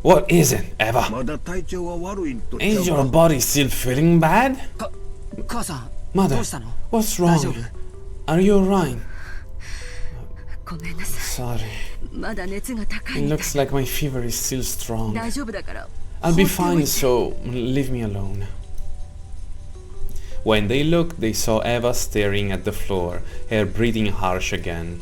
What is it, Eva? まだ体調は悪いと Is your body still feeling bad? 母さん、 Mother, どうしたの？ what's 大丈 wrong? 夫？ Are you alright? ごめんなさい。 Sorry. まだ熱が高い It みたい。 looks like my fever is still strong. 大丈夫だから。 I'll be 放ってお fine, いて。 so leave me alone. When they looked, they saw Eva staring at the floor, her breathing harsh again.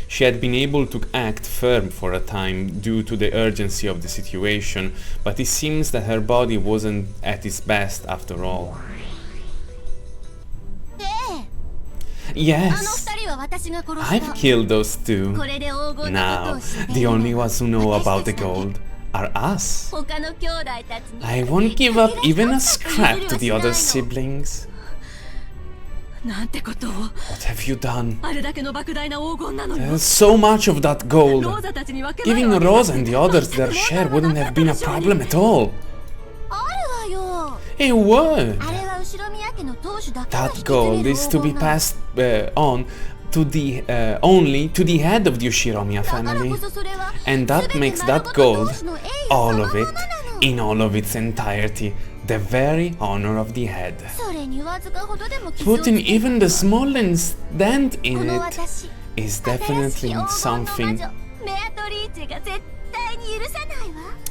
She had been able to act firm for a time due to the urgency of the situation, but it seems that her body wasn't at its best after all. Yes, I've killed those two. Now, the only ones who know about the gold are us. I won't give up even a scrap to the other siblings. なんてことを。 What have you done? あれだけの莫大な黄金なのに。 There's so much of that gold. ローザたちに分けない Giving わけ Rosa and the others their share wouldn't have been a problem at all. It would. That gold is to be passed on to the only to the head of the Ushiromiya family, and that makes that gold, all of it, in all of its entirety, the very honor of the head. Putting even the smallest dent in it is definitely something.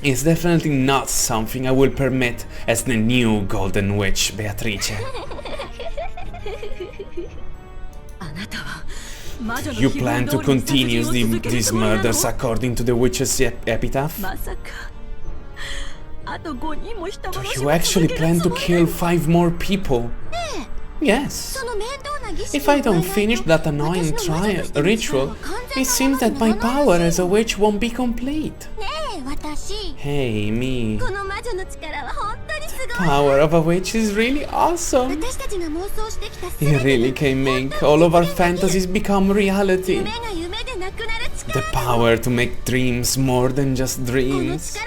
It's definitely not something I will permit as the new Golden Witch, Beatrice. You plan to continue these murders according to the witch's epitaph? Do you actually plan to kill 5 more people? Yes. If I don't finish that annoying ritual, it seems that my power as a witch won't be complete. Hey, me. The power of a witch is really awesome. It really can make all of our fantasies become reality. The power to make dreams more than just dreams.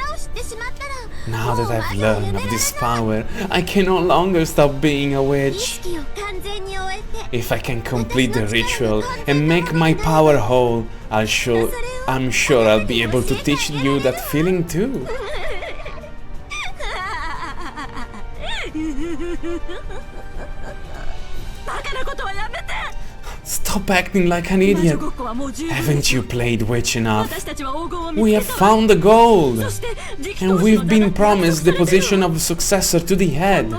Now that I've learned of this power, I can no longer stop being a witch. If I can complete the ritual and make my power whole, I'm sure I'll be able to teach you that feeling too. Stop acting like an idiot. Haven't you played witch enough? We have found the gold, and we've been promised the position of successor to the head.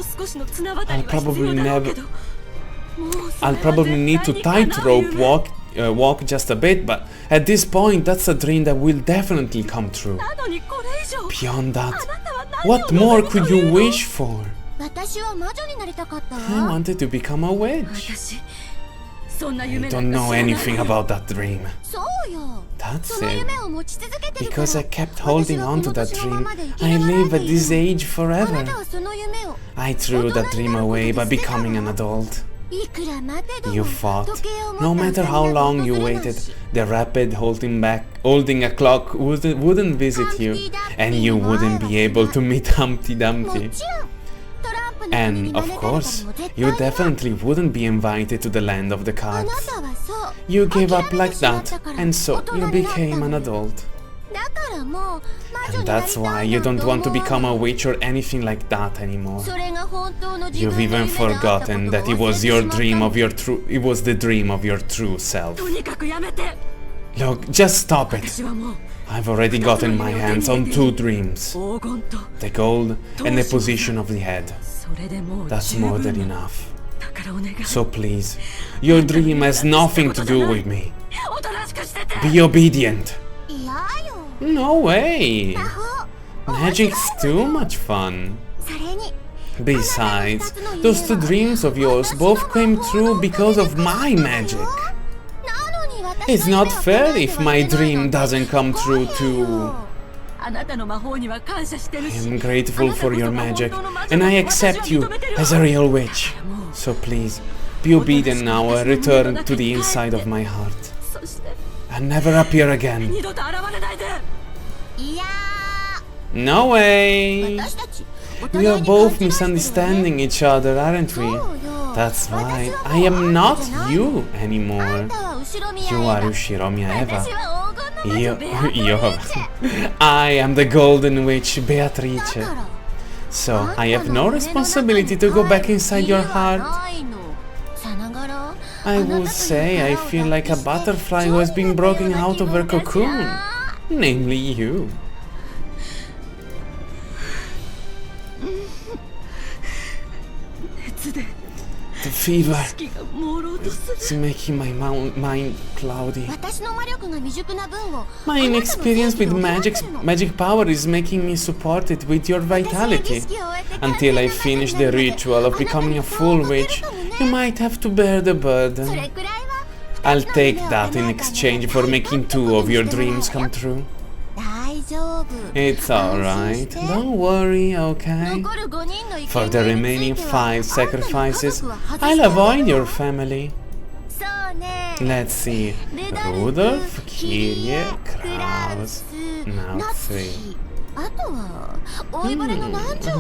I'll probably need to tightrope walk just a bit, but at this point that's a dream that will definitely come true. Beyond that, what more could you wish for? I wanted to become a witch. I don't know anything about that dream. That's it. Because I kept holding on to that dream, I live at this age forever. I threw that dream away by becoming an adult. You fought. No matter how long you waited, the rapid holding a clock wouldn't visit you, and you wouldn't be able to meet Humpty Dumpty. And, of course, you definitely wouldn't be invited to the land of the cards. You gave up like that, and so you became an adult. And that's why you don't want to become a witch or anything like that anymore. You've even forgotten that it was the dream of your true self. Look, just stop it. I've already gotten my hands on 2 dreams. The gold and the position of the head. That's more than enough. So please, your dream has nothing to do with me. Be obedient. No way. Magic's too much fun. Besides, those 2 dreams of yours both came true because of my magic. It's not fair if my dream doesn't come true too. I am grateful for your magic, and I accept you as a real witch. So please, be obedient now and return to the inside of my heart. And never appear again. No way! We are both misunderstanding each other, aren't we? That's right, I am not you anymore. You are Ushiromiya Eva. I am the golden witch Beatrice. So, I have no responsibility to go back inside your heart. I would say I feel like a butterfly who has been broken out of her cocoon, namely you. The fever is making my mind cloudy. My inexperience with magic power is making me support it with your vitality. Until I finish the ritual of becoming a full witch, you might have to bear the burden. I'll take that in exchange for making 2 of your dreams come true. It's alright, don't worry, okay? For the remaining 5 sacrifices, I'll avoid your family. Let's see, Rudolph, Kyrie, Kraus, now 3.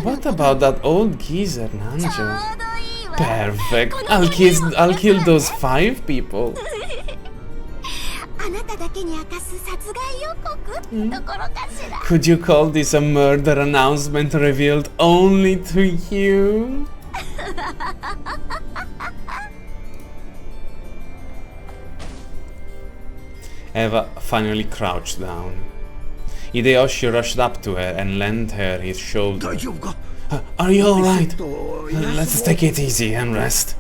What about that old geezer, Nanjo? Perfect, I'll kill those 5 people. Could you call this a murder announcement revealed only to you? Eva finally crouched down. Hideyoshi rushed up to her and lent her his shoulder. Are you alright? Let's take it easy and rest.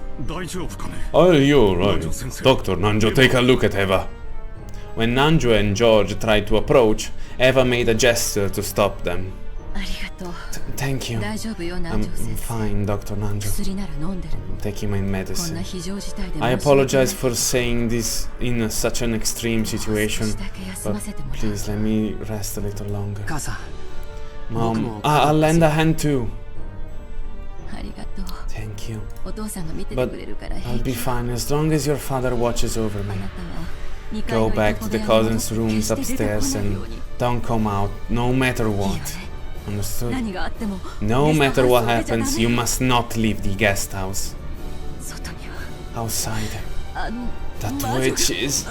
Are you alright? Dr. Nanjo, take a look at Eva. When Nanjo and George tried to approach, Eva made a gesture to stop them. Thank you. I'm fine, Dr. Nanjo. I'm taking my medicine. I apologize for saying this in such an extreme situation, but please let me rest a little longer. Mom, I'll lend a hand too. Thank you. But I'll be fine as long as your father watches over me. Go back to the cousins' rooms upstairs and don't come out, no matter what. Understood? No matter what happens, you must not leave the guest house. Outside, that witch is...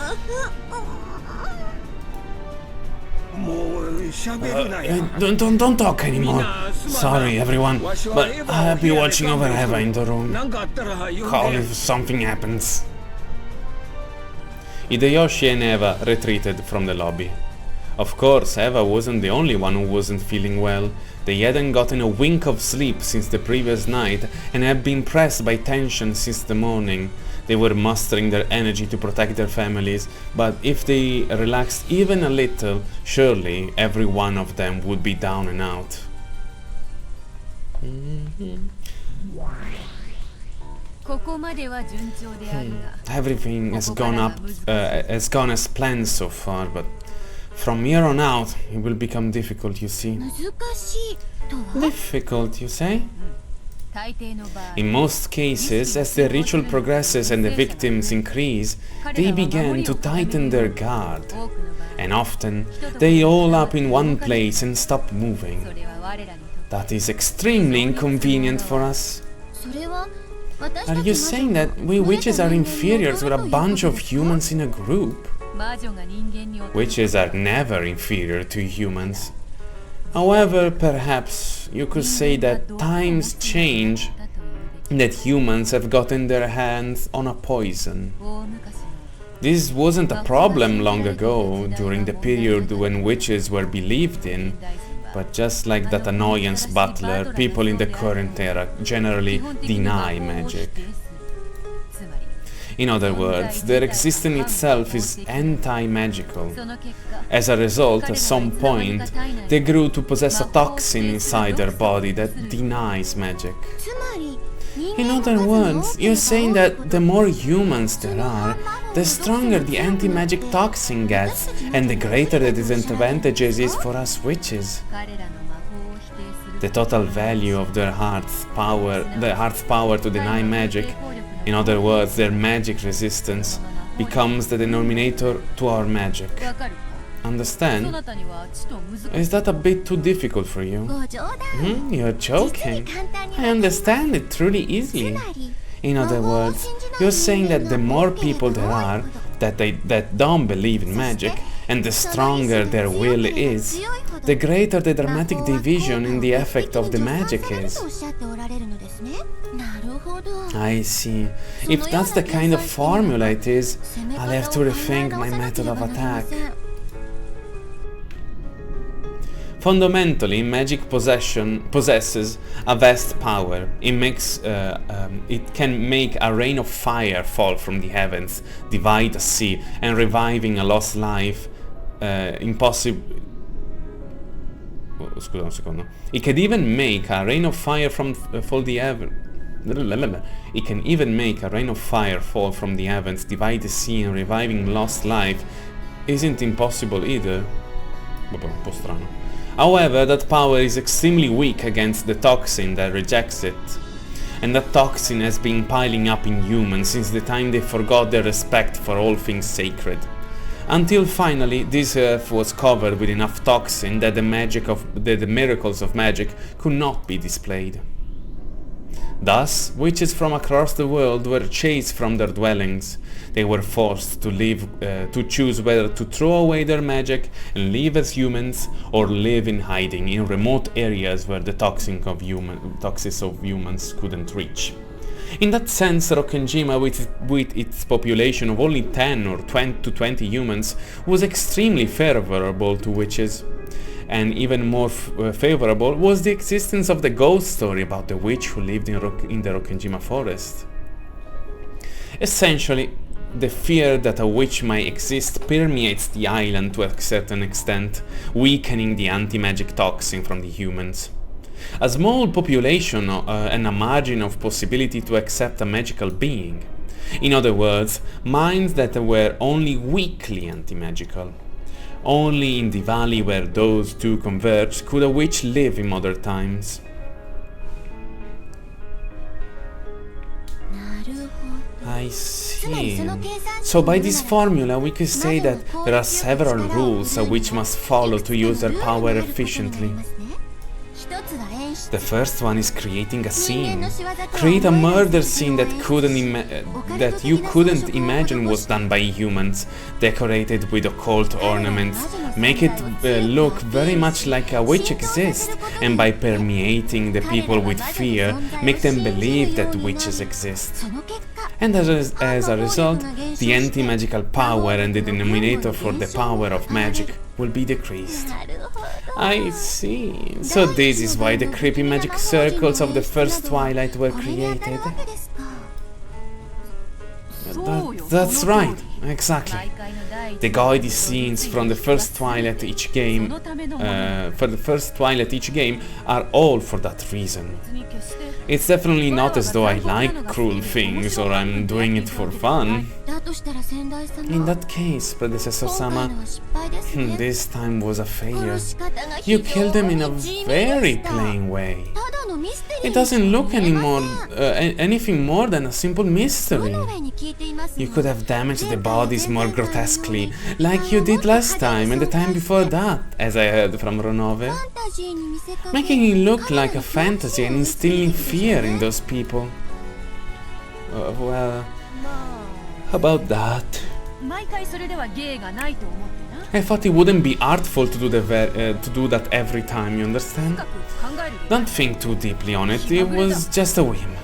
Don't talk anymore. Sorry, everyone, but I'll be watching over Eva in the room. Call if something happens. Hideyoshi and Eva retreated from the lobby. Of course, Eva wasn't the only one who wasn't feeling well. They hadn't gotten a wink of sleep since the previous night and had been pressed by tension since the morning. They were mustering their energy to protect their families, but if they relaxed even a little, surely every one of them would be down and out. Everything has gone as planned so far, but from here on out it will become difficult, you see. Difficult, you say? In most cases, as the ritual progresses and the victims increase, they begin to tighten their guard. And often, they all up in one place and stop moving. That is extremely inconvenient for us. Are you saying that we witches are inferior to a bunch of humans in a group? Witches are never inferior to humans. However, perhaps you could say that times change, that humans have gotten their hands on a poison. This wasn't a problem long ago, during the period when witches were believed in, but just like that annoyance butler, people in the current era generally deny magic. In other words, their existence itself is anti-magical. As a result, at some point, they grew to possess a toxin inside their body that denies magic. In other words, you're saying that the more humans there are, the stronger the anti-magic toxin gets, and the greater the disadvantage is for us witches. The total value of their heart's power to deny magic, in other words, their magic resistance, becomes the denominator to our magic. Understand? Is that a bit too difficult for you? You're joking. I understand it truly easily. In other words, you're saying that the more people there are that don't believe in magic, And the stronger their will is, the greater the dramatic division in the effect of the magic is. I see. If that's the kind of formula it is, I'll have to rethink my method of attack. Fundamentally, magic possesses a vast power. It can make a rain of fire fall from the heavens, divide a sea, and reviving a lost life. Impossible. Scusa un secondo. It can even make a rain of fire from the heavens. It can even make a rain of fire fall from the heavens, divide the sea, and reviving lost life. Isn't impossible either. Vabbè, un po' strano. However, that power is extremely weak against the toxin that rejects it. And that toxin has been piling up in humans since the time they forgot their respect for all things sacred. Until finally, this earth was covered with enough toxin that the miracles of magic could not be displayed. Thus, witches from across the world were chased from their dwellings. They were forced to choose whether to throw away their magic and live as humans, or live in hiding in remote areas where the toxins of humans couldn't reach. In that sense, Rokkenjima, with its population of only 10 or 20 humans, was extremely favorable to witches. And even more favorable was the existence of the ghost story about the witch who lived in the Rokkenjima forest. Essentially, the fear that a witch might exist permeates the island to a certain extent, weakening the anti-magic toxin from the humans. A small population and a margin of possibility to accept a magical being. In other words, minds that were only weakly anti-magical. Only in the valley where those two converge could a witch live in modern times. I see. So by this formula we could say that there are several rules a witch must follow to use her power efficiently. The first one is creating a scene. Create a murder scene that you couldn't imagine was done by humans, decorated with occult ornaments. Make it look very much like a witch exists, and by permeating the people with fear, make them believe that witches exist. And as a result, the anti-magical power and the denominator for the power of magic will be decreased. I see. So this is why the creepy magic circles of the first Twilight were created. That's right, exactly. The guided scenes from the first Twilight each game, are all for that reason. It's definitely not as though I like cruel things or I'm doing it for fun. In that case, Predecessor-sama, this time was a failure. You killed him in a very plain way. It doesn't look anything more than a simple mystery. You could have damaged the bodies more grotesquely, like you did last time and the time before that, as I heard from Ronove. Making it look like a fantasy and instilling fear in those people. Well, how about that? I thought it wouldn't be artful to do that every time, you understand? Don't think too deeply on it, it was just a whim.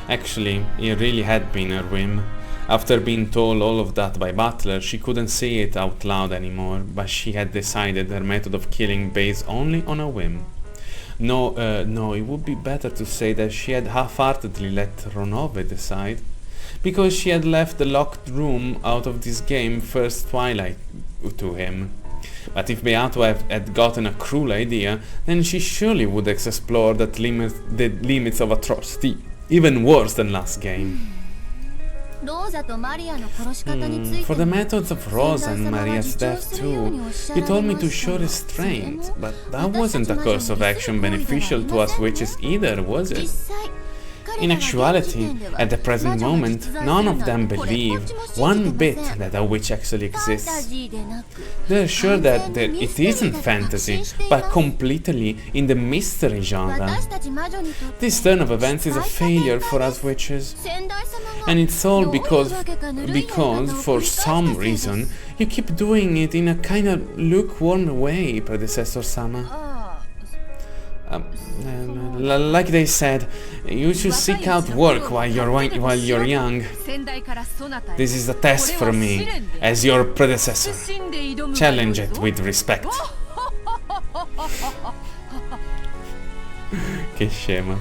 Actually, it really had been her whim. After being told all of that by Butler, she couldn't say it out loud anymore, but she had decided her method of killing based only on a whim. No, it would be better to say that she had half-heartedly let Ronove decide, because she had left the locked room out of this game first Twilight to him. But if Beato had gotten a cruel idea, then she surely would explore the limits of atrocity, even worse than last game. For the methods of Rosa and Maria's death too, you told me to show restraint, but that wasn't a course of action beneficial to us witches either, was it? In actuality, at the present moment, none of them believe one bit that a witch actually exists. They're sure that it isn't fantasy, but completely in the mystery genre. This turn of events is a failure for us witches. And it's all because for some reason, you keep doing it in a kind of lukewarm way, predecessor-sama. Like they said, you should seek out work while you're young. This is a test for me, as your predecessor. Challenge it with respect. Che scema.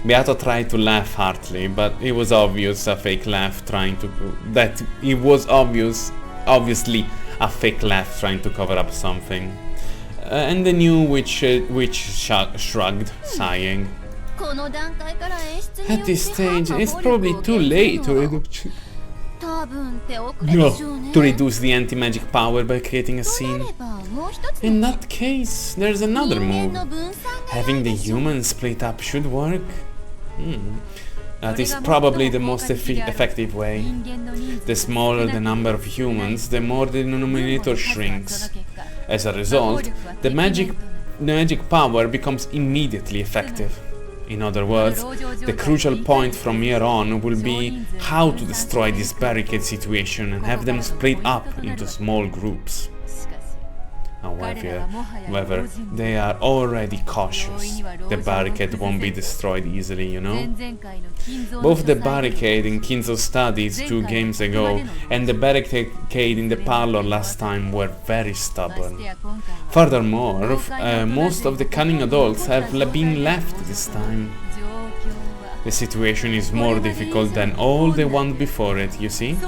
Beato tried to laugh heartily, but it was obvious a fake laugh obviously a fake laugh trying to cover up something. And the new witch shrugged, sighing. At this stage, it's probably too late to reduce the anti-magic power by creating a scene. In that case, there's another move. Having the humans split up should work. That is probably the most effective way. The smaller the number of humans, the more the denominator shrinks. As a result, the magic power becomes immediately effective. In other words, the crucial point from here on will be how to destroy this barricade situation and have them split up into small groups. However, they are already cautious. The barricade won't be destroyed easily, you know? Both the barricade in Kinzo's studies 2 games ago and the barricade in the parlor last time were very stubborn. Furthermore, most of the cunning adults have been left this time. The situation is more difficult than all the ones before it, you see?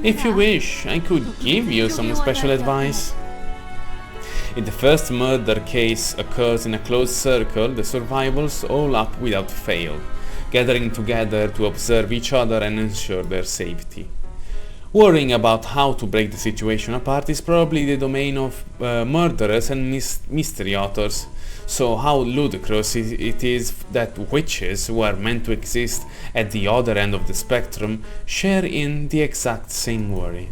If you wish, I could give you some special advice. If the first murder case occurs in a closed circle, the survivors all up without fail, gathering together to observe each other and ensure their safety. Worrying about how to break the situation apart is probably the domain of murderers and mystery authors, so how ludicrous it is that witches, who are meant to exist at the other end of the spectrum, share in the exact same worry.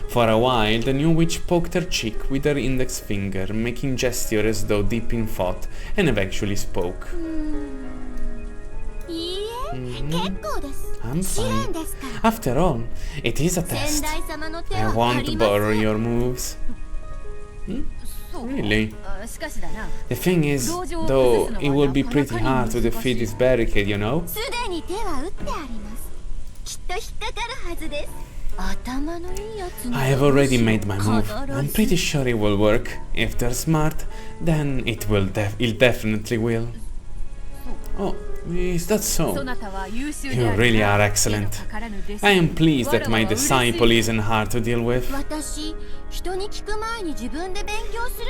For a while, the new witch poked her cheek with her index finger, making gesture as though deep in thought, and eventually spoke. I'm fine. After all, it is a test. I won't borrow your moves. Really? The thing is, though, it will be pretty hard to defeat this barricade, you know? I have already made my move. I'm pretty sure it will work. If they're smart, then it definitely will. Oh, is that so? You really are excellent. I am pleased that my disciple isn't hard to deal with.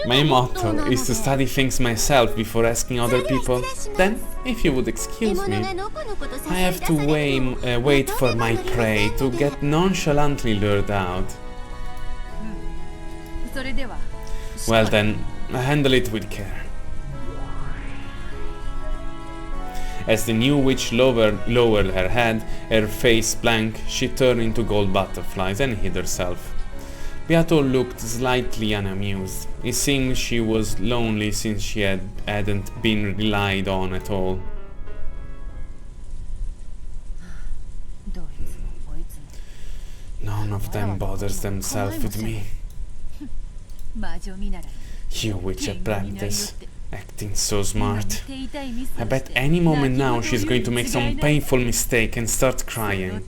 My motto is to study things myself before asking other people. Then, if you would excuse me, I have to wait for my prey to get nonchalantly lured out. Well then, handle it with care. As the new witch lowered her head, her face blank, she turned into gold butterflies and hid herself. Beato looked slightly unamused. It seemed she was lonely since she hadn't been relied on at all. None of them bothers themselves with me. You witch apprentice, acting so smart. I bet any moment now she's going to make some painful mistake and start crying.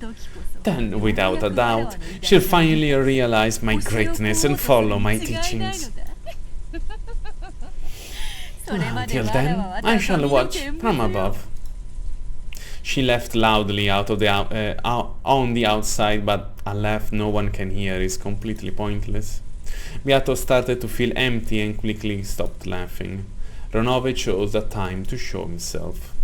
Then, without a doubt, she'll finally realize my greatness and follow my teachings. Until then, I shall watch from above. She laughed loudly on the outside, but a laugh no one can hear is completely pointless. Beato started to feel empty and quickly stopped laughing. Renove chose that time to show himself.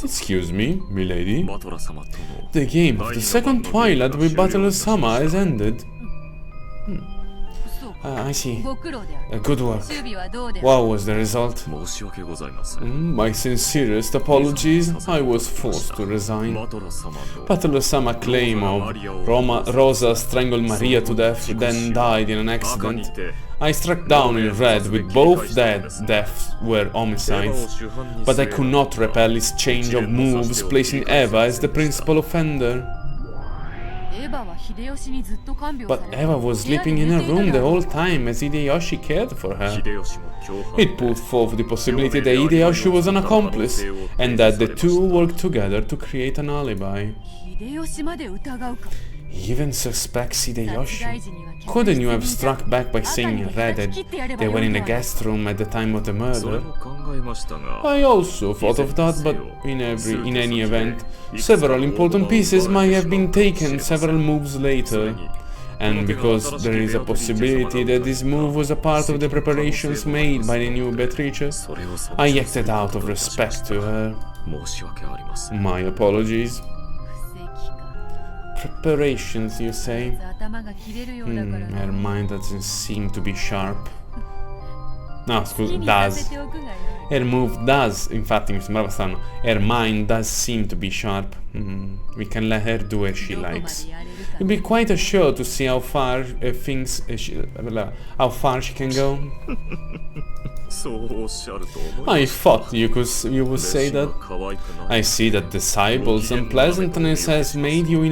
Excuse me, milady. The game of the second twilight with Butler-sama has ended. I see. ご苦労である。 Good work. 守備はどうである。 What was the result? 申し訳ございません。 My sincerest apologies. I was forced to resign. マトラ様の Patolo-sama claim of Rosa strangled Maria to death, then died in an accident. I struck down in red with both deaths were homicides, but I could not repel his change of moves, placing Eva as the principal offender. エヴァは秀吉にずっと看病 But され Eva was sleeping in her room the whole time as Hideyoshi cared for her. 秀吉も共犯 It put forth the possibility that Hideyoshi was an accomplice, and that the two worked together to create an alibi. 秀吉まで疑うか。 He even suspects 殺害 Hideyoshi. 時には Couldn't you have struck back by saying in red that they were in the guest room at the time of the それ murder? も考えましたが I also thought of that, but in any event, several important pieces might have been taken several moves later. And because there is a possibility that this move was a part of the preparations made by the new Beatrice, それを察 I 知 acted out of respect to her. 申し訳ありません。 My apologies. 布石か。 Preparations, you say? 頭が切れるようだから Her mind doesn't seem to be sharp. No, 好き scusa, にさせ does. ておくがよい。 Her move does, infatti mi sembrava strano. Her mind does seem to be sharp. We can let her do as she どこまで likes. やれるか It'll be quite a show to see how far how far she can go. そうおっしゃると思い I ます。 thought you would say 弟子 that. が可愛くない I see that the Cyble's unpleasantness has made you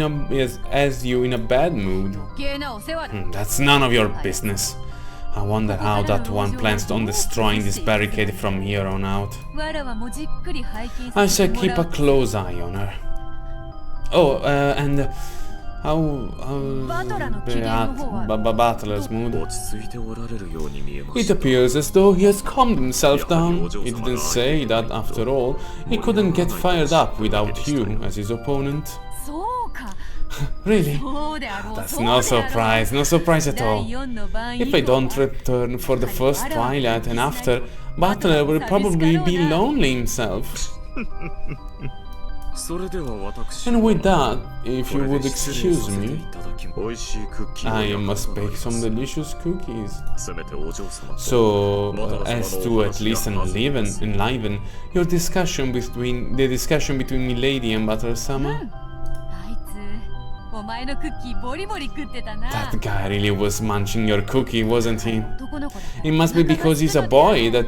as you in a bad mood. 余計なお世話だ。 That's none of your business. I wonder how that one plans on destroying this barricade from here on out. わらはもうじっくり拝見 I させ shall ても keep ら a う。 close eye on her. Oh, and how Butler's mood? 落ち着いておられるように見えま It した。 appears as though he has calmed himself down. He didn't say that, after all, he couldn't get fired up without you as his opponent. そうか。 Really? そうであろう。 That's そう no であろう。 surprise, no surprise at 第 all. 4の番以 If I 降 don't return for the first twilight and after, Butler will probably be lonely himself. それでは私 And with that, if こ you れで would 失礼 excuse させてい me, ただき美味しいクッキーを I 焼か must せてい bake た some だきます delicious cookies. せめてお嬢様と So, マトラ様 as の to お at 話が least 弾みます enliven the discussion between Milady and Butler-sama. あいつお前のクッキーボリボリ食ってたな。 That guy really was munching your cookie, wasn't he? 男の子だから It must be because he's a boy that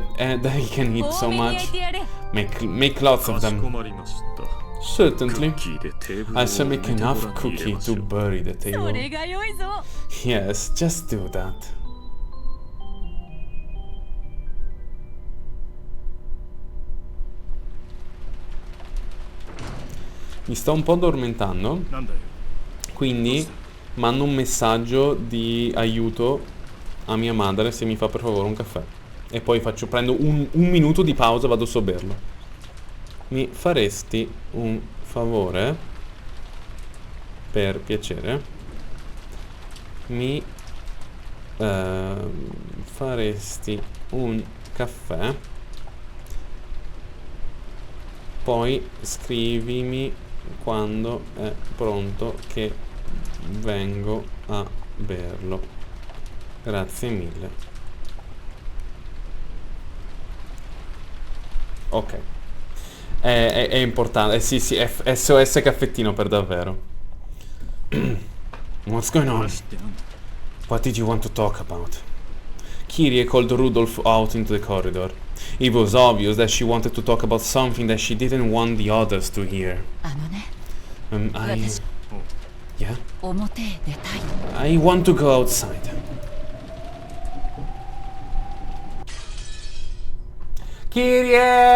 he can eat 多 so めに焼 much. いてやれ。 Make lots of かしこ them. まりました。ク Certainly. ッキーでテーブルを I shall make 埋めて enough ご覧に入れ cookie ましょ to う bury the そ table. れが良いぞ。 Yes, just do that. Mi sto un po' addormentando, なんだよ。 quindi mando un messaggio di aiuto a mia madre se mi fa per favore un caffè. E poi prendo un minuto di pausa e vado a berlo. Mi faresti un favore? Per piacere? Mi faresti un caffè? Poi scrivimi quando è pronto che vengo a berlo. Grazie mille. Ok. È importante. Sì, sì, è SOS caffettino per davvero. What's going on? What did you want to talk about? Kyrie called Rudolph out into the corridor. It was obvious that she wanted to talk about something that she didn't want the others to hear. あのね、 I... Yeah? 表へ出たい。 I want to go outside.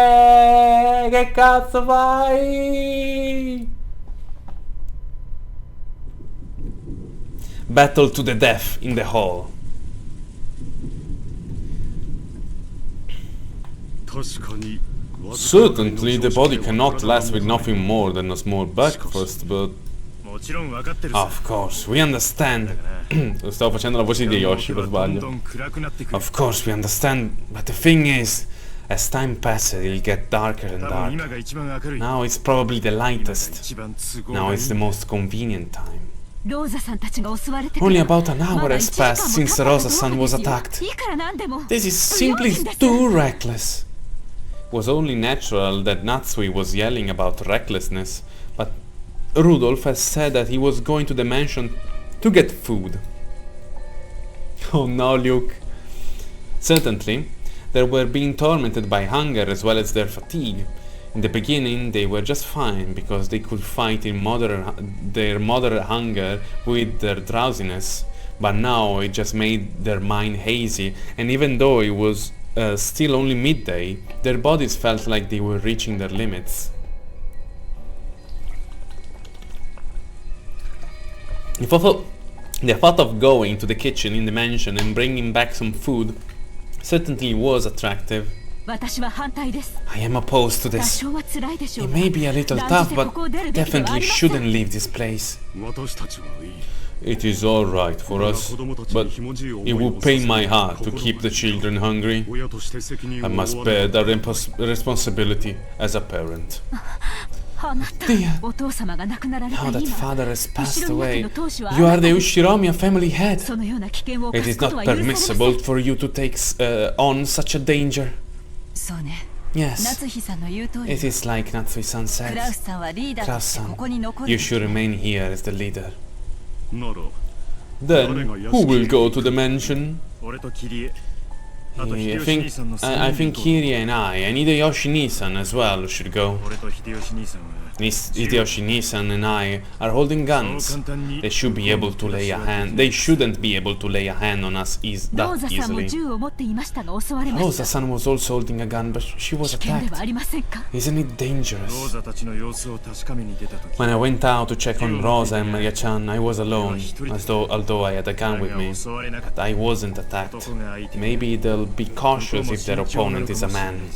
Kyrie! Che cazzo fai? Battle to the death in the hall. 確かに Certainly, the body cannot last with nothing more than a small breakfast, but もちろん分かってるさ of course, we understand. Stavo facendo la voce di Yoshi per どん sbaglio. どん暗くなってくる Of course, we understand, but the thing is, as time passes, it'll get darker and 多分今 darker. が一番明るい Now it's probably the 今が lightest. 一番都合 Now がい it's い the most convenient time. Only about an hour has passed since Rosa-san was attacked. This is simply too reckless. It was only natural that Natsui was yelling about recklessness, but Rudolph has said that he was going to the mansion to get food. Oh no, Luke. Certainly, they were being tormented by hunger as well as their fatigue. In the beginning, they were just fine because they could fight in their moderate hunger with their drowsiness. But now it just made their mind hazy, and even though it was still only midday, their bodies felt like they were reaching their limits. The thought of going to the kitchen in the mansion and bringing back some food certainly was attractive. I am opposed to this. It may be a little tough, but definitely shouldn't leave this place. It is all right for us, but it would pain my heart to keep the children hungry. I must bear the responsibility as a parent. Dear, now that father has passed away, you are the Ushiromiya family head. It is not permissible for you to take on such a danger. Yes, it is like Natsui-san said. Klaus-san, you should remain here as the leader. Then, who will go to the mansion? I think Kirie and Hideyoshi-Nisan as well should go. Hideyoshi-Nisan and I are holding guns. They should be able to lay a hand. They shouldn't be able to lay a hand on us that easily. Rosa-san was also holding a gun, but she was attacked. Isn't it dangerous? When I went out to check on Rosa and Maria-chan, I was alone, although I had a gun with me. But I wasn't attacked. Maybe they'll be cautious if their opponent is a man.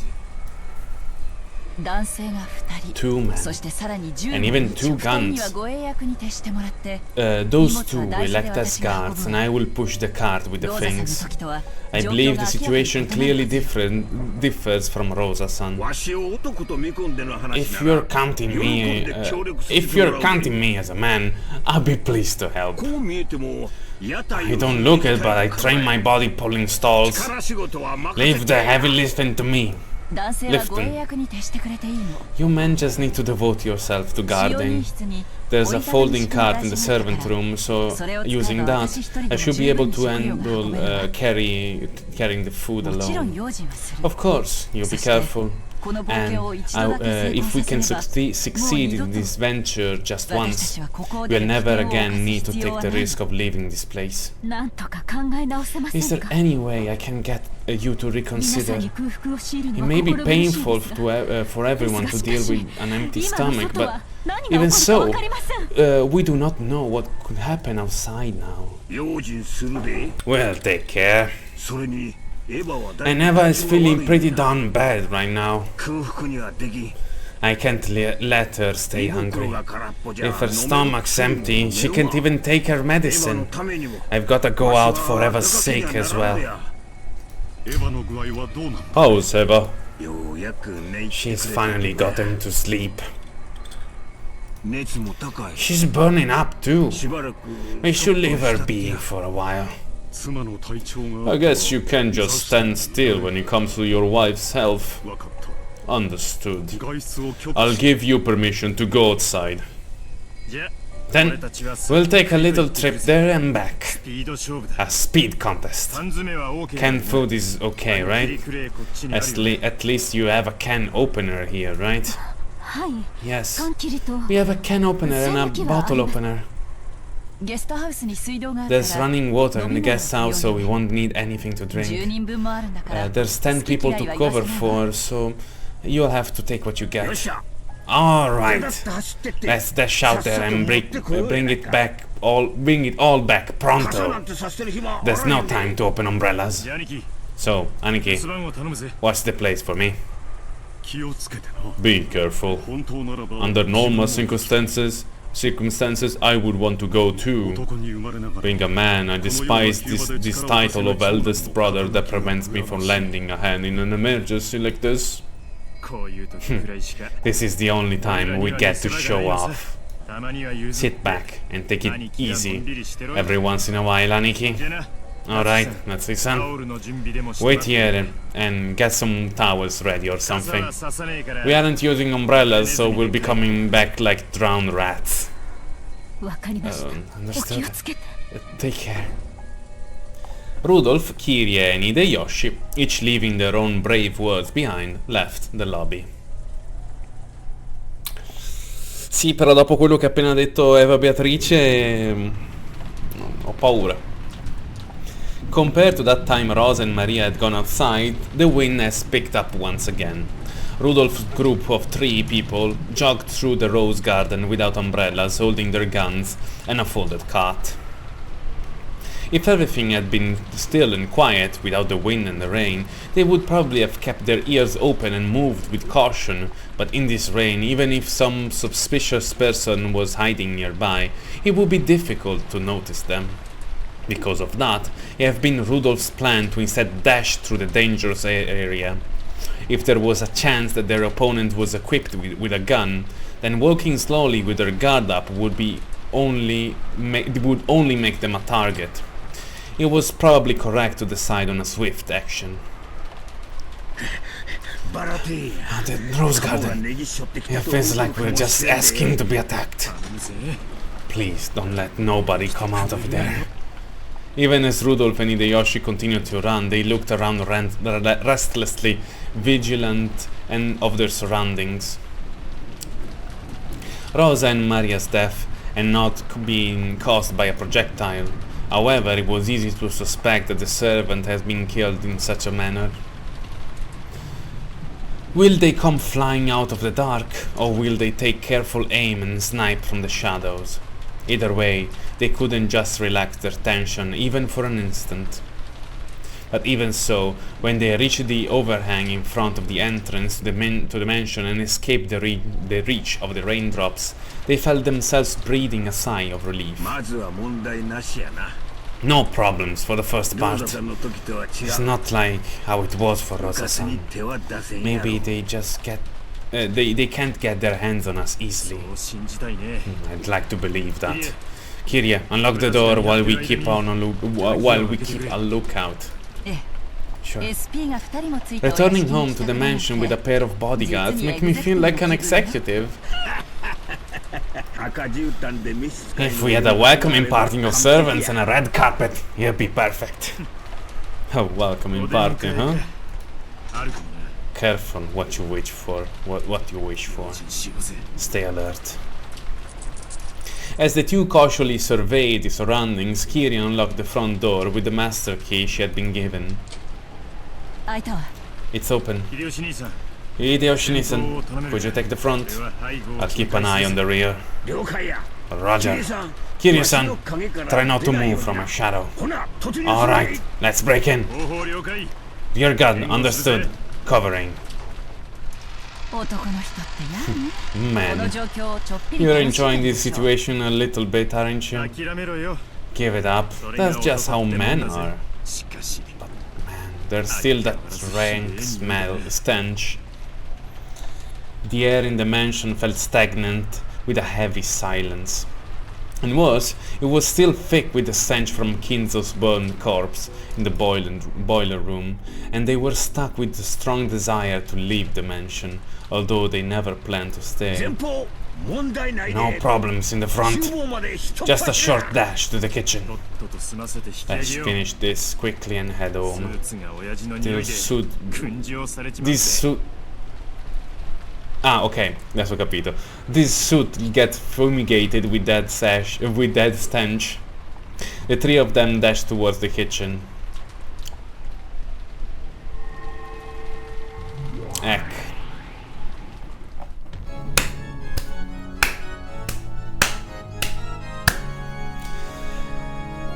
2 men, and even 2 guns. Those 2 will act as guards, and I will push the cart with the things. I believe the situation clearly differs from Rosa-san. If you're counting me as a man, I'll be pleased to help. I don't look it, but I train my body pulling stalls. Leave the heavy lifting to me. Lifting. You men just need to devote yourself to guarding. There's a folding cart in the servant room, so using that, I should be able to handle carrying the food alone. Of course, you be careful. And if we can succeed in this venture just once, we'll never again need to take the risk of leaving this place. Is there any way I can get you to reconsider? It may be painful for everyone to deal with an empty stomach, but even so, we do not know what could happen outside now. Well, take care. And Eva is feeling pretty darn bad right now. I can't let her stay hungry. If her stomach's empty, she can't even take her medicine. I've gotta go out for Eva's sake as well. How's Eva? She's finally gotten to sleep. She's burning up too. We should leave her be for a while. I guess you can't just stand still when it comes to your wife's health. Understood. I'll give you permission to go outside. Then, we'll take a little trip there and back. A speed contest. Canned food is okay, right? At least you have a can opener here, right? Yes. We have a can opener and a bottle opener. There's running water in the guest house, so we won't need anything to drink. There's 10 people to cover for, so you'll have to take what you get. Alright, let's dash out there and bring it all back pronto. There's no time to open umbrellas. So, Aniki, what's the place for me? Be careful. Under normal circumstances, I would want to go too. Being a man, I despise this title of eldest brother that prevents me from lending a hand in an emergency like this. This is the only time we get to show off. Sit back and take it easy every once in a while, Aniki. Alright, let's listen. Wait here and get some towels ready or something. We aren't using umbrellas, so we'll be coming back like drowned rats. Understood. Take care. Rudolph, Kirie and Hideyoshi, each leaving their own brave words behind, left the lobby. Sì, però dopo quello che ha appena detto Eva Beatrice, ho paura. Compared to that time Rosa and Maria had gone outside, the wind has picked up once again. Rudolph's group of 3 people jogged through the rose garden without umbrellas, holding their guns and a folded cot. If everything had been still and quiet, without the wind and the rain, they would probably have kept their ears open and moved with caution, but in this rain, even if some suspicious person was hiding nearby, it would be difficult to notice them. Because of that, it had been Rudolph's plan to instead dash through the dangerous area. If there was a chance that their opponent was equipped with a gun, then walking slowly with their guard up would only make them a target. It was probably correct to decide on a swift action. The rose garden. It feels like we're just asking to be attacked. Please don't let nobody come out of there. Even as Rudolph and Hideyoshi continued to run, they looked around restlessly, vigilant and of their surroundings. Rosa and Maria's death had not been caused by a projectile. However, it was easy to suspect that the servant has been killed in such a manner. Will they come flying out of the dark, or will they take careful aim and snipe from the shadows? Either way, they couldn't just relax their tension, even for an instant. But even so, when they reached the overhang in front of the entrance to the mansion and escaped the reach of the raindrops, they felt themselves breathing a sigh of relief. No problems for the first part. It's not like how it was for Rosa-san. Maybe they just they can't get their hands on us easily. I'd like to believe that. Kirie, unlock the door while we keep a lookout. Sure. Returning home to the mansion with a pair of bodyguards make me feel like an executive. If we had a welcoming party of servants and a red carpet, it'd be perfect. A welcoming party, huh? Careful what you wish for. What you wish for. Stay alert. As the two cautiously surveyed the surroundings, Kirie unlocked the front door with the master key she had been given. It's open. Hideyoshi-san, could you take the front? I'll keep an eye on the rear. Roger. Kirie-san, try not to move from a shadow. Alright, let's break in. Rear guard, understood. Covering. Man, you're enjoying this situation a little bit, aren't you? Give it up. That's just how men are. But man, there's still that rank stench. The air in the mansion felt stagnant, with a heavy silence. And worse, it was still thick with the stench from Kinzo's burned corpse in the boiler room, and they were stuck with the strong desire to leave the mansion, although they never planned to stay. No problems in the front. Just a short dash to the kitchen. Let's finish this quickly and head home. Ah, ok, adesso ho capito. This suit gets fumigated with that stench. The three of them dash towards the kitchen. Ecco.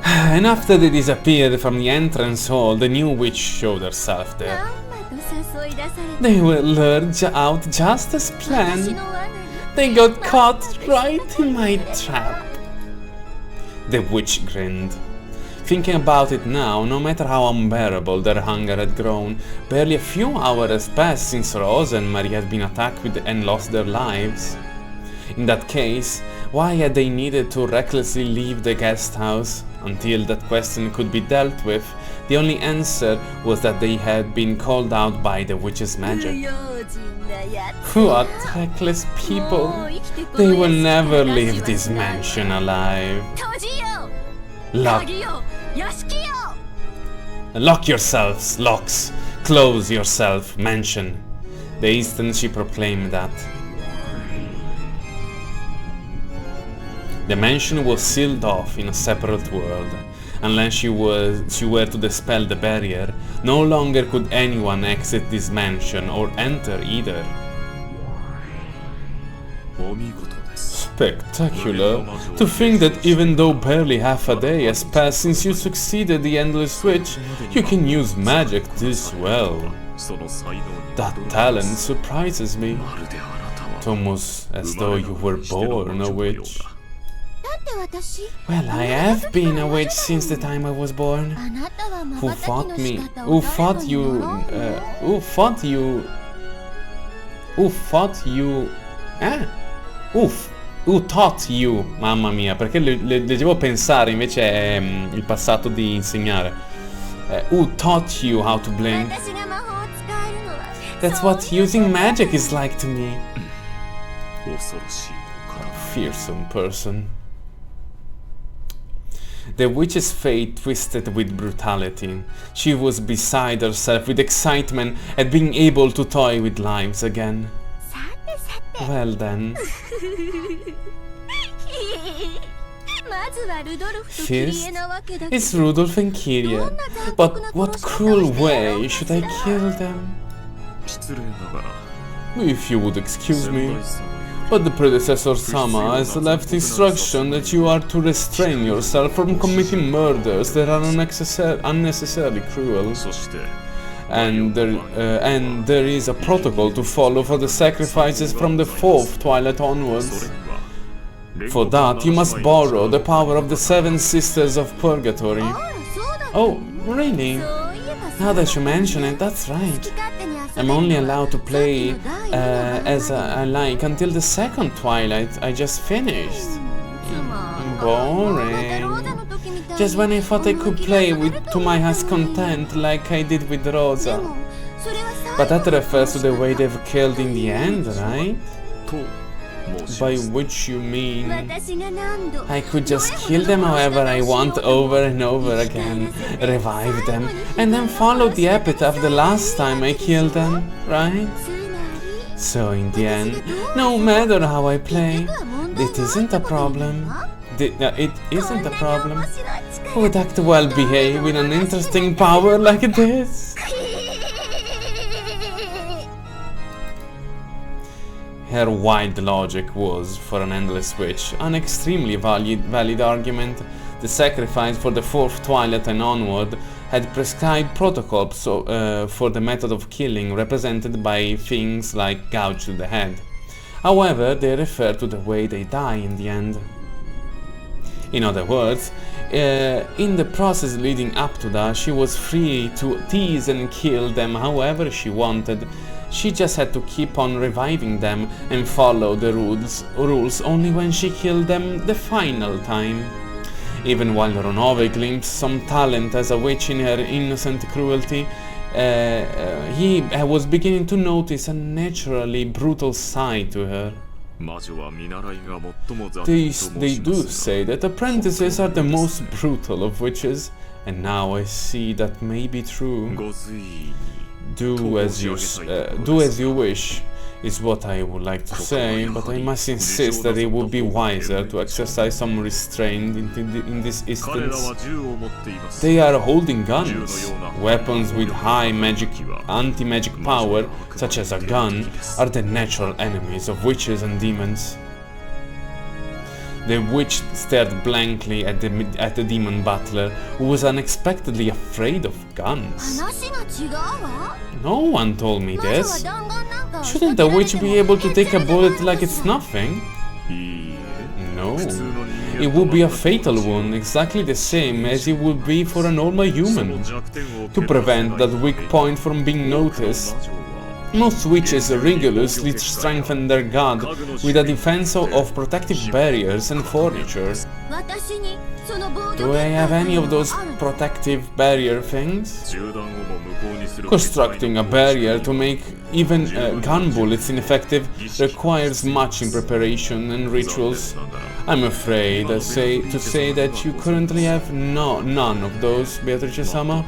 And after they disappeared from the entrance hall, the new witch showed herself there. They were lured out just as planned. They got caught right in my trap. The witch grinned. Thinking about it now, no matter how unbearable their hunger had grown, barely a few hours had passed since Rosa and Maria had been attacked and lost their lives. In that case, Why had they needed to recklessly leave the guest house? Until that question could be dealt with, the only answer was that they had been called out by the witch's magic. What reckless people! They will never leave this mansion alive. Lock yourselves, locks. Close yourself, mansion. The instant she proclaimed that. The mansion was sealed off in a separate world. Unless she were to dispel the barrier, no longer could anyone exit this mansion or enter either. Spectacular. To think that even though barely half a day has passed since you succeeded the endless witch, you can use magic this well. That talent surprises me. It's almost as though you were born a witch. Well, I have been a witch since the time I was born. Who fought me? Who fought you? Who fought you? Who taught you? Mamma mia, perché leggevo pensare, invece è il passato di insegnare. Who taught you how to blink? That's what using magic is like to me. Fearsome person. The witch's fate twisted with brutality. She was beside herself with excitement at being able to toy with lives again. Well then. First, it's Rudolph and Kyria. But what cruel way should I kill them? If you would excuse me. But the predecessor Sama has left instruction that you are to restrain yourself from committing murders that are unnecessarily cruel. And there is a protocol to follow for the sacrifices from the 4th twilight onwards. For that, you must borrow the power of the 7 sisters of purgatory. Oh, really? Now that you mention it, that's right. I'm only allowed to play as I like until the 2nd twilight I just finished. Boring. Just when I thought I could play to my heart's content like I did with Rosa. But that refers to the way they've killed in the end, right? By which you mean I could just kill them however I want over and over again, revive them, and then follow the epitaph the last time I killed them, right? So in the end, no matter how I play, it isn't a problem. It isn't a problem. Who would act well behave with an interesting power like this? Her wild logic was, for an endless witch, an extremely valid argument. The sacrifice for the 4th twilight and onward had prescribed protocols for the method of killing, represented by things like gouge to the head. However, they refer to the way they die in the end. In other words, in the process leading up to that, she was free to tease and kill them however she wanted. She just had to keep on reviving them and follow the rules only when she killed them the final time. Even while Ronove glimpsed some talent as a witch in her innocent cruelty, he was beginning to notice a naturally brutal side to her. They do say that apprentices are the most brutal of witches, and now I see that may be true. Do as you wish, is what I would like to say, but I must insist that it would be wiser to exercise some restraint in this instance. They are holding guns. Weapons with high anti-magic power, such as a gun, are the natural enemies of witches and demons. The witch stared blankly at the demon butler, who was unexpectedly afraid of guns. No one told me this. Shouldn't a witch be able to take a bullet like it's nothing? No. It would be a fatal wound, exactly the same as it would be for a normal human. To prevent that weak point from being noticed, Most witches rigorously strengthen their god with a defense of protective barriers and furniture. Do I have any of those protective barrier things? Constructing a barrier to make even gun bullets ineffective requires much in preparation and rituals. I'm afraid to say that you currently have none of those, Beatrice-sama.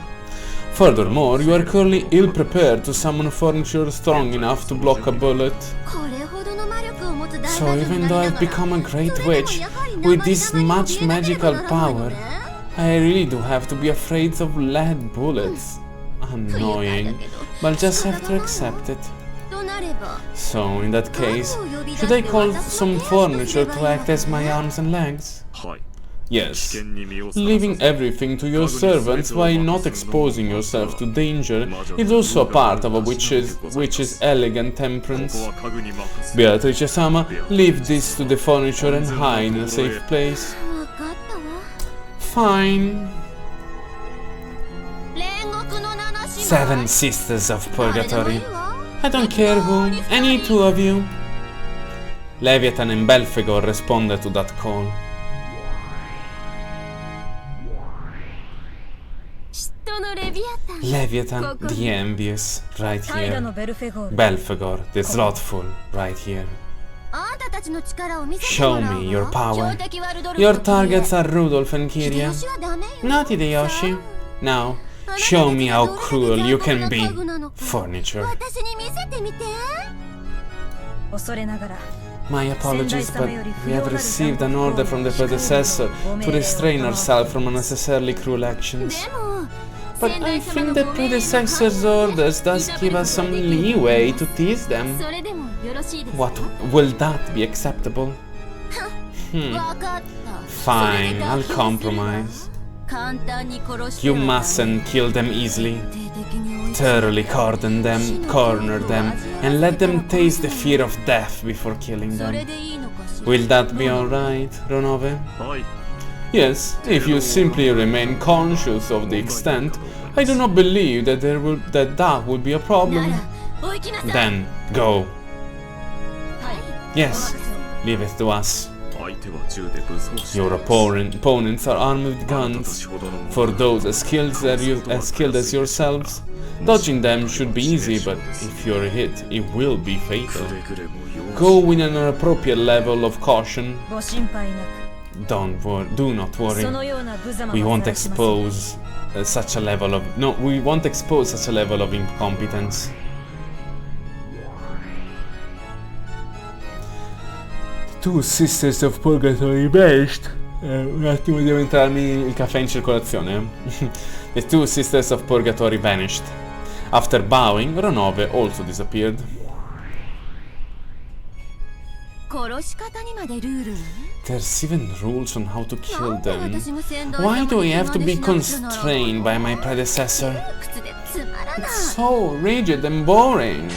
Furthermore, you are currently ill-prepared to summon furniture strong enough to block a bullet. So even though I've become a great witch with this much magical power, I really do have to be afraid of lead bullets. Annoying, but I'll just have to accept it. So, in that case, should I call some furniture to act as my arms and legs? Yes. Leaving everything to your servants while not exposing yourself to danger is also a part of a witch's elegant temperance. Beatrice-sama, leave this to the furniture and hide in a safe place. Fine. 7 Sisters of Purgatory. I don't care who, any two of you. Leviathan and Belphegor responded to that call. Leviathan, the envious, right here. Belphegor, the slothful, right here. Show me your power. Your targets are Rudolph and Kiria. Not Hideyoshi. Now, show me how cruel you can be, furniture. My apologies, but we have received an order from the predecessor to restrain ourselves from unnecessarily cruel actions. But I think the predecessor's orders does give us some leeway to tease them. What, will that be acceptable? Fine, I'll compromise. You mustn't kill them easily. Thoroughly corner them, and let them taste the fear of death before killing them. Will that be alright, Ronove? Yes, if you simply remain conscious of the extent, I do not believe that that would be a problem. Then, go. Yes, leave it to us. Your opponents are armed with guns. For those as skilled as yourselves, dodging them should be easy, but if you're hit, it will be fatal. Go with an appropriate level of caution. Do not worry. We won't expose such a level of incompetence. Two Sisters of Purgatory vanished. Un attimo devo entrarmi il caffè in circolazione. The two Sisters of Purgatory vanished. After bowing, Ronove also disappeared. There's even rules on how to kill them. Why do I have to be constrained by my predecessor? It's so rigid and boring.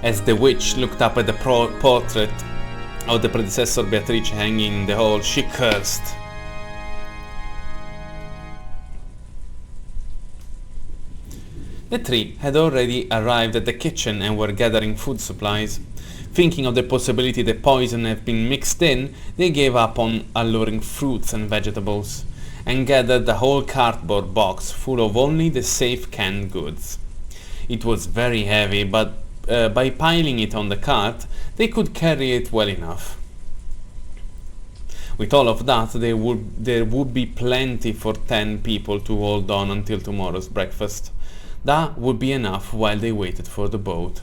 As the witch looked up at the portrait of the predecessor Beatrice hanging in the hall, she cursed. The three had already arrived at the kitchen and were gathering food supplies. Thinking of the possibility that poison had been mixed in, they gave up on alluring fruits and vegetables, and gathered the whole cardboard box full of only the safe canned goods. It was very heavy, but by piling it on the cart, they could carry it well enough. With all of that, there would be plenty for 10 people to hold on until tomorrow's breakfast. That would be enough while they waited for the boat.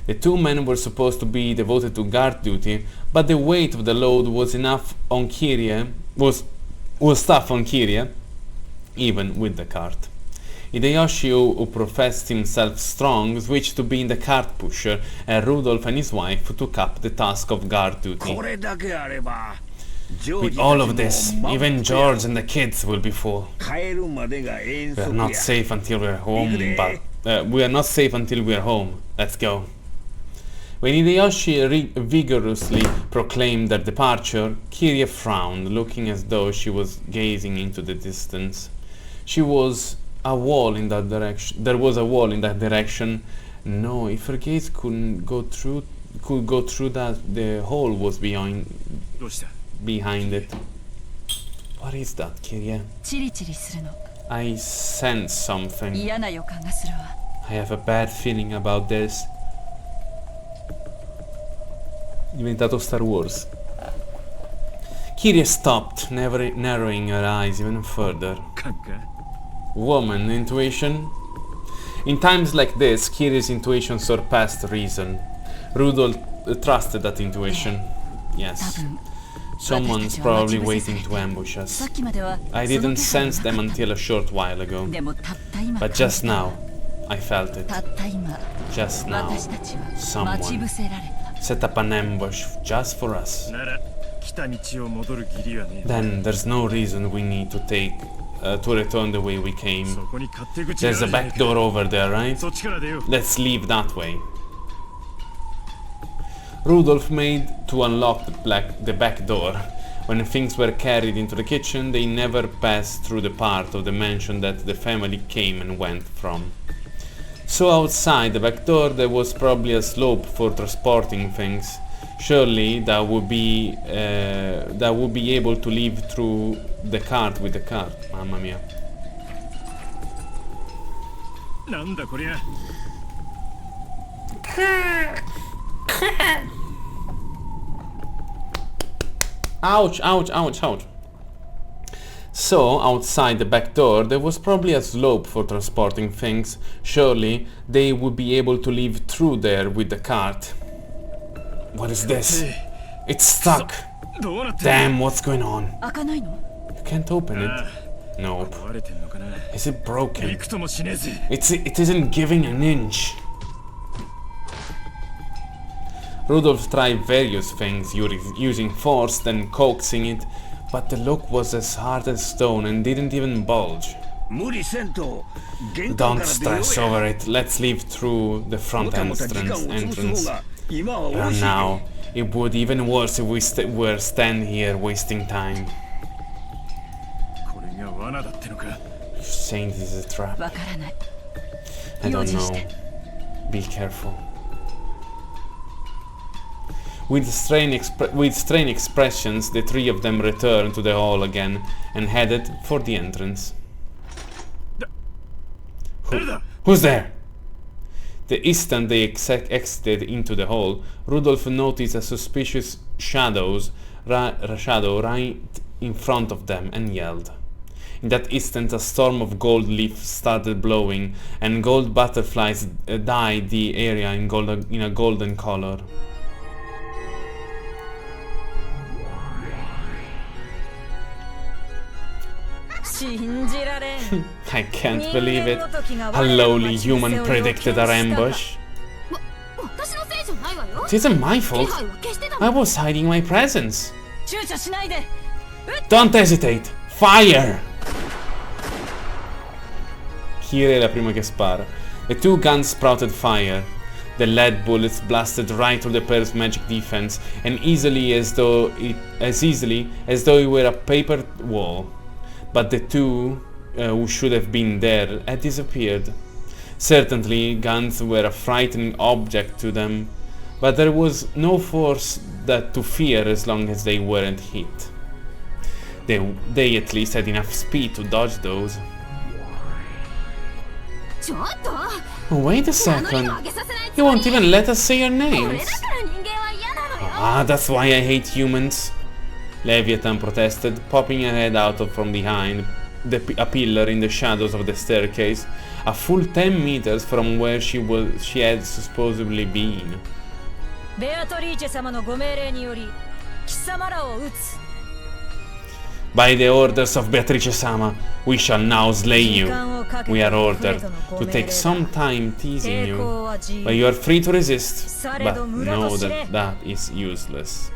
The two men were supposed to be devoted to guard duty, but the weight of the load was tough on Kiria, even with the cart. Hideyoshi, who professed himself strong, switched to being the cart pusher, and Rudolph and his wife took up the task of guard duty. With all of this, even George and the kids will be full. We're not safe until we're home, Let's go. When Hideyoshi vigorously proclaimed their departure, Kirie frowned, looking as though she was gazing into the distance. There was a wall in that direction. No, if her gaze could go through that, the hole was behind it. What is that, Kirie? チリチリするの。 I sense something. 嫌な予感がするわ。 I have a bad feeling about this. Diventato Star Wars. Kirie stopped, never narrowing her eyes even further. Woman intuition? In times like this, Kirie's intuition surpassed reason. Rudolph trusted that intuition. Yes. Someone's probably waiting to ambush us. I didn't sense them until a short while ago. But just now, I felt it. Just now, someone set up an ambush just for us. Then there's no reason we need to return the way we came. There's a back door over there, right? Let's leave that way. Rudolph made to unlock the back door. When things were carried into the kitchen, they never passed through the part of the mansion that the family came and went from. So outside the back door there was probably a slope for transporting things. Surely that would be able to leave through the cart with the cart. Mamma mia. Ouch, ouch, ouch, ouch. So, outside the back door, there was probably a slope for transporting things. Surely, they would be able to leave through there with the cart. What is this? It's stuck. Damn, what's going on? You can't open it. Nope. Is it broken? It isn't giving an inch. Rudolph tried various things, using force, then coaxing it, but the lock was as hard as stone and didn't even bulge. Don't stress over it. Let's leave through the front entrance. And now, it would be even worse if we were stand here wasting time. You're saying this is a trap? I don't know. Be careful. With strange expressions, the three of them returned to the hall again and headed for the entrance. Who's there? The instant they exited into the hall, Rudolph noticed a suspicious shadow right in front of them and yelled. In that instant, a storm of gold leaves started blowing, and gold butterflies dyed the area in a golden color. I can't believe it. A lowly human predicted our ambush. It isn't my fault. I was hiding my presence. Don't hesitate. Fire! Kirie è la prima che spara. The two guns sprouted fire. The lead bullets blasted right through the pair's magic defense, and easily as though it were a paper wall. But the two who should have been there had disappeared. Certainly, guns were a frightening object to them, but there was no force to fear as long as they weren't hit. They at least had enough speed to dodge those. Wait a second. You won't even let us say your names. Ah, that's why I hate humans. Leviathan protested, popping her head out from behind a pillar in the shadows of the staircase, a full 10 meters from where she had supposedly been. By the orders of Beatrice-sama, we shall now slay you. We are ordered to take some time teasing you, but you are free to resist, but know that is useless.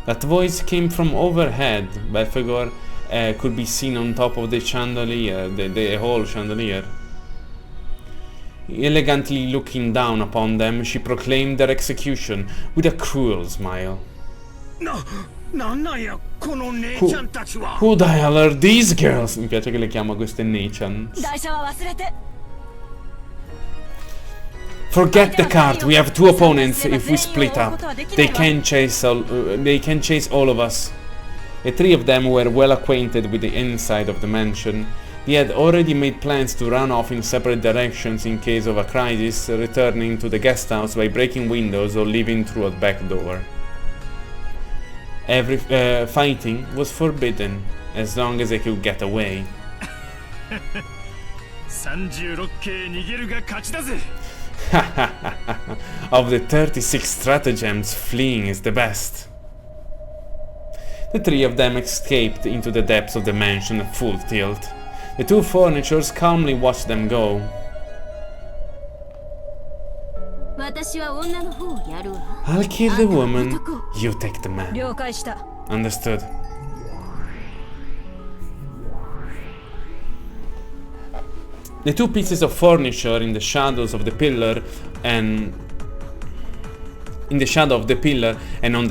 That voice came from overhead. Belphegor could be seen on top of the chandelier, the whole chandelier. Elegantly looking down upon them, she proclaimed their execution with a cruel smile. Who the hell are these girls? Mi piace che le chiama queste Nechans. Forget the cart, we have two opponents if we split up. They can chase all of us. The three of them were well acquainted with the inside of the mansion. They had already made plans to run off in separate directions in case of a crisis, returning to the guest house by breaking windows or leaving through a back door. Every fighting was forbidden, as long as they could get away. Of the 36 stratagems, fleeing is the best. The three of them escaped into the depths of the mansion at full tilt. The two furnitures calmly watched them go. I'll kill the woman, you take the man. Understood. The two pieces of furniture in the shadows of the pillar and on the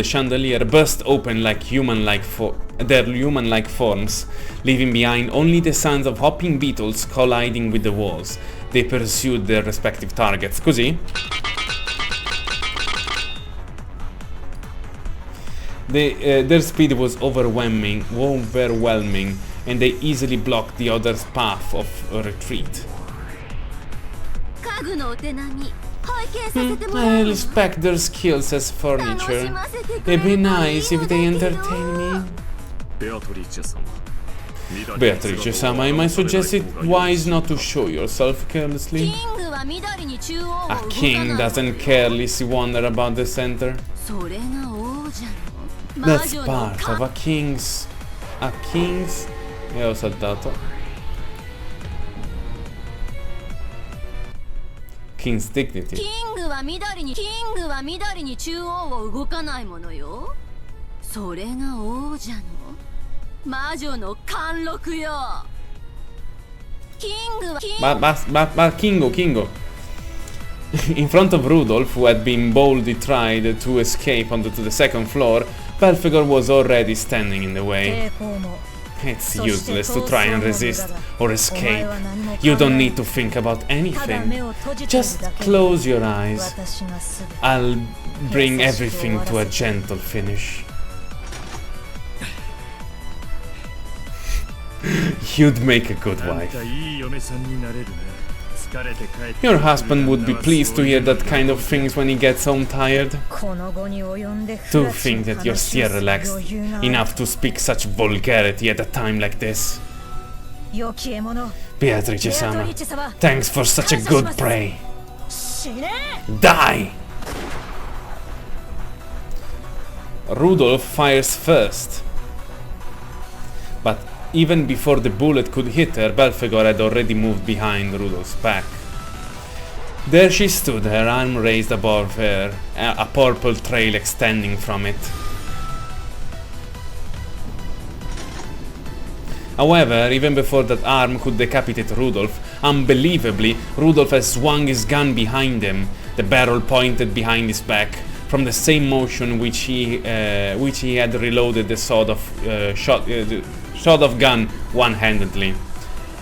chandelier burst open like human-like forms, leaving behind only the sounds of hopping beetles colliding with the walls. They pursued their respective targets. Così their speed was overwhelming, and they easily blocked the other's path of retreat. I respect their skills as furniture. It'd be nice if they entertain me. Beatrice-sama, I might suggest it wise not to show yourself carelessly. A king doesn't carelessly wander about the center. That's part of a king's... E ho saltato. King's dignity. Kingo. In front of Rudolph, who had been boldly tried to escape onto the second floor, Belphegor was already standing in the way. It's useless to try and resist or escape. You don't need to think about anything. Just close your eyes. I'll bring everything to a gentle finish. You'd make a good wife. Your husband would be pleased to hear that kind of things when he gets home tired. To think that you're still relaxed enough to speak such vulgarity at a time like this. Beatrice-sama, thanks for such a good prey. Die! Rudolph fires first. But even before the bullet could hit her, Belphegor had already moved behind Rudolph's back. There she stood, her arm raised above her, a purple trail extending from it. However, even before that arm could decapitate Rudolph, unbelievably, Rudolph had swung his gun behind him, the barrel pointed behind his back, from the same motion which he had reloaded the sawed off gun one-handedly,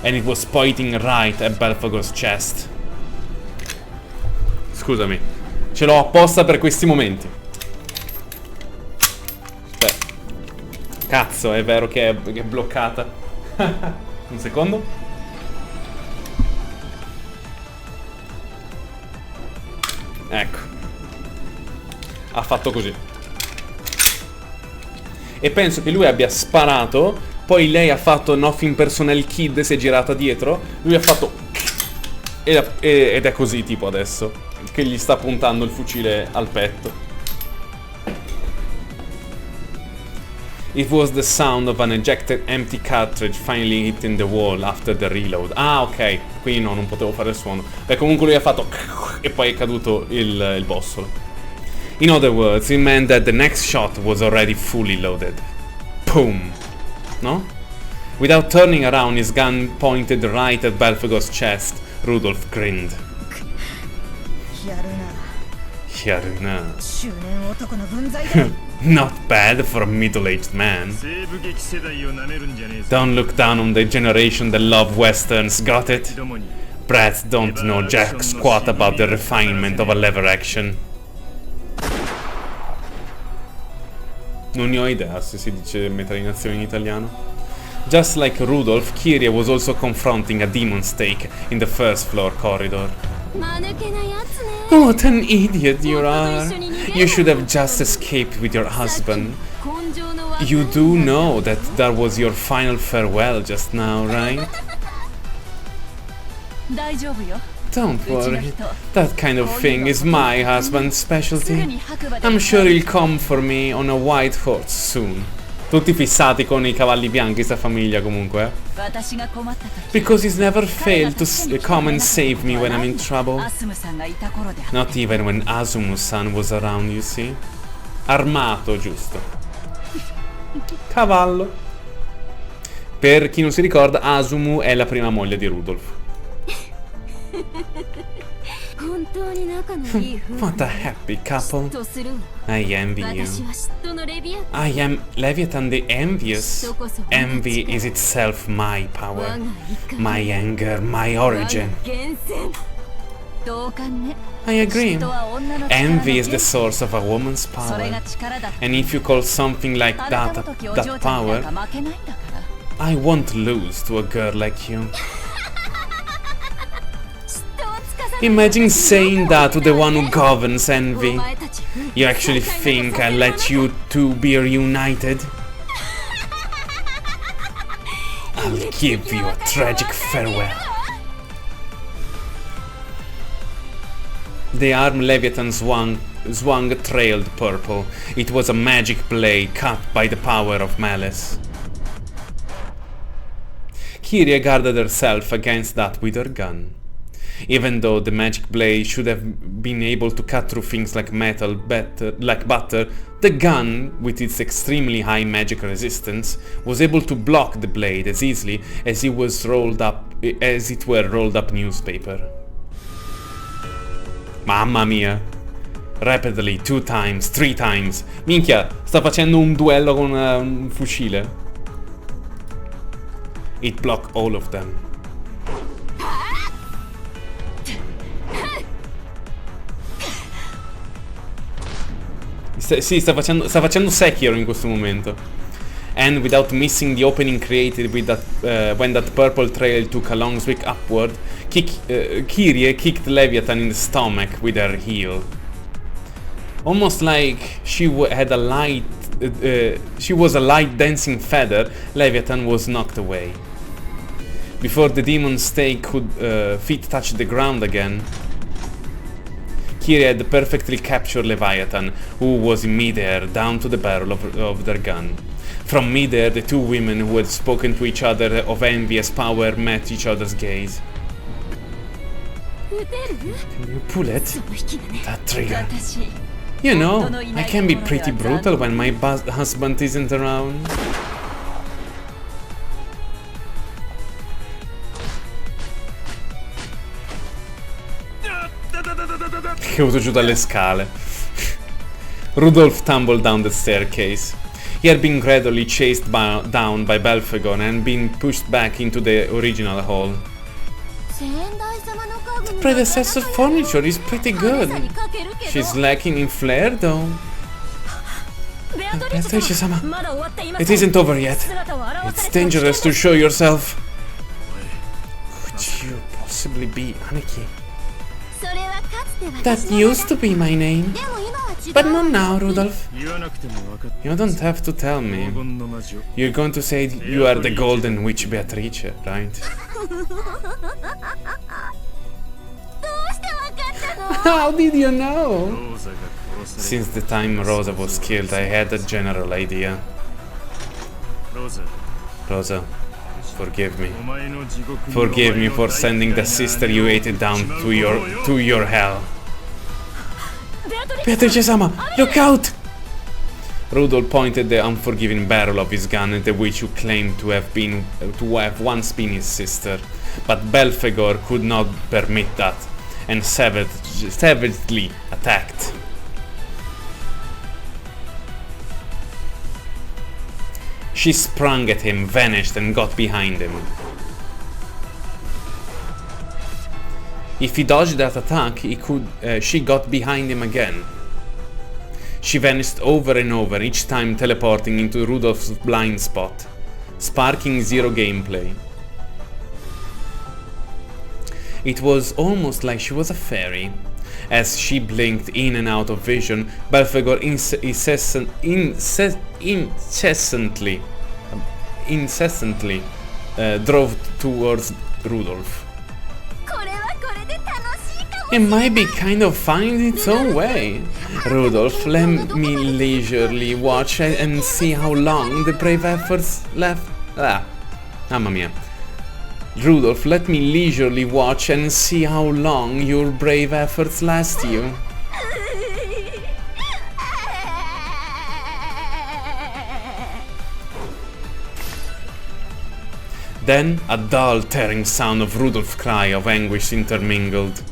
and it was pointing right at Belphegor's chest. Scusami, ce l'ho apposta per questi momenti. Beh, cazzo, è vero che è bloccata. Un secondo. Ecco. Ha fatto così. E penso che lui abbia sparato. Poi lei ha fatto Nothing Personal Kid, si è girata dietro. Lui ha fatto... Ed è così tipo adesso, che gli sta puntando il fucile al petto. It was the sound of an ejected empty cartridge finally hitting the wall after the reload. Ah, ok, quindi no, non potevo fare il suono. Beh, comunque lui ha fatto... E poi è caduto il bossolo. In other words, it meant that the next shot was already fully loaded. Boom! No? Without turning around, his gun pointed right at Belphegor's chest. Rudolph grinned. Hyaruna. Not bad for a middle-aged man. 西部劇世代を舐めるんじゃねえぞ Don't look down on the generation that love westerns, got it? 一度もに Brats don't know jack squat about the refinement of a lever action. Non ne ho idea se si dice metalinazione in italiano. Just like Rudolph, Kiria was also confronting a demon stake in the first floor corridor. What an idiot you are! You should have just escaped with your husband. You do know that that was your final farewell just now, right? Don't worry, that kind of thing is my husband's specialty. I'm sure he'll come for me on a white horse soon. Tutti fissati con i cavalli bianchi, sta famiglia comunque. Because he's never failed to come and save me when I'm in trouble. Not even when Asumu-san was around, you see. Armato, giusto. Cavallo. Per chi non si ricorda, Asumu è la prima moglie di Rudolph. What a happy couple. I envy you. I am Leviathan the envious. Envy is itself my power, my anger, my origin. I agree. Envy is the source of a woman's power. And if you call something like that power, I won't lose to a girl like you. Imagine saying that to the one who governs envy. You actually think I let you two be reunited? I'll give you a tragic farewell. The arm Leviathan swung trailed purple. It was a magic blade cut by the power of malice. Kiria guarded herself against that with her gun. Even though the magic blade should have been able to cut through things like metal, like butter, the gun, with its extremely high magic resistance, was able to block the blade as easily as it were rolled up newspaper. Mamma mia! Rapidly, 2 times, 3 times. Minchia, sta facendo un duello con un fucile. It blocked all of them. Sì, sta facendo Sekiro in questo momento. And without missing the opening created with that when that purple trail took a long sweep upward, Kirie kicked Leviathan in the stomach with her heel. Almost like she was a light dancing feather, Leviathan was knocked away. Before the demon's stake could feet touch the ground again, Kiria had perfectly captured Leviathan, who was in midair down to the barrel of their gun. From midair, the two women who had spoken to each other of envious power met each other's gaze. Can you pull it? That trigger. You know, I can be pretty brutal when my husband isn't around. Caduto giù dalle scale. Rudolph tumbled down the staircase. He had been gradually chased down by Belphegor and been pushed back into the original hall. The predecessor furniture is pretty good. She's lacking in flair, though. Beatrice-sama, it isn't over yet. It's dangerous to show yourself. Could you possibly be Aniki? That used to be my name. But not now, Rudolph. You don't have to tell me. You're going to say you are the Golden Witch Beatrice, right? How did you know? Since the time Rosa was killed, I had a general idea. Rosa, forgive me. Forgive me for sending the sister you hated down to your hell. Beatrice-sama, look out! Rudolph pointed the unforgiving barrel of his gun at the witch who claimed to have once been his sister, but Belphegor could not permit that, and severed savagely attacked. She sprung at him, vanished, and got behind him. If he dodged that attack, she got behind him again. She vanished over and over, each time teleporting into Rudolph's blind spot, sparking zero gameplay. It was almost like she was a fairy. As she blinked in and out of vision, Belphegor incessantly drove towards Rudolph. It might be kind of fun in its own way. Rudolph, let me leisurely watch and see how long the brave efforts left. Mamma mia. Rudolph, let me leisurely watch and see how long your brave efforts last you. Then a dull, tearing sound of Rudolph's cry of anguish intermingled.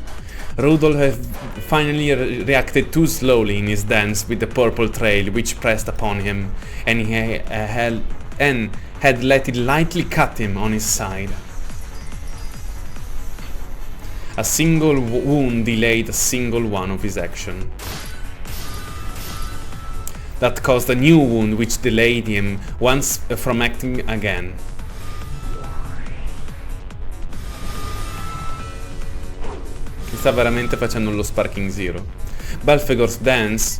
Rudolph had finally reacted too slowly in his dance with the purple trail which pressed upon him, and he had let it lightly cut him on his side. A single wound delayed a single one of his action. That caused a new wound which delayed him once from acting again. Sta veramente facendo lo sparking zero. Belphegor's dance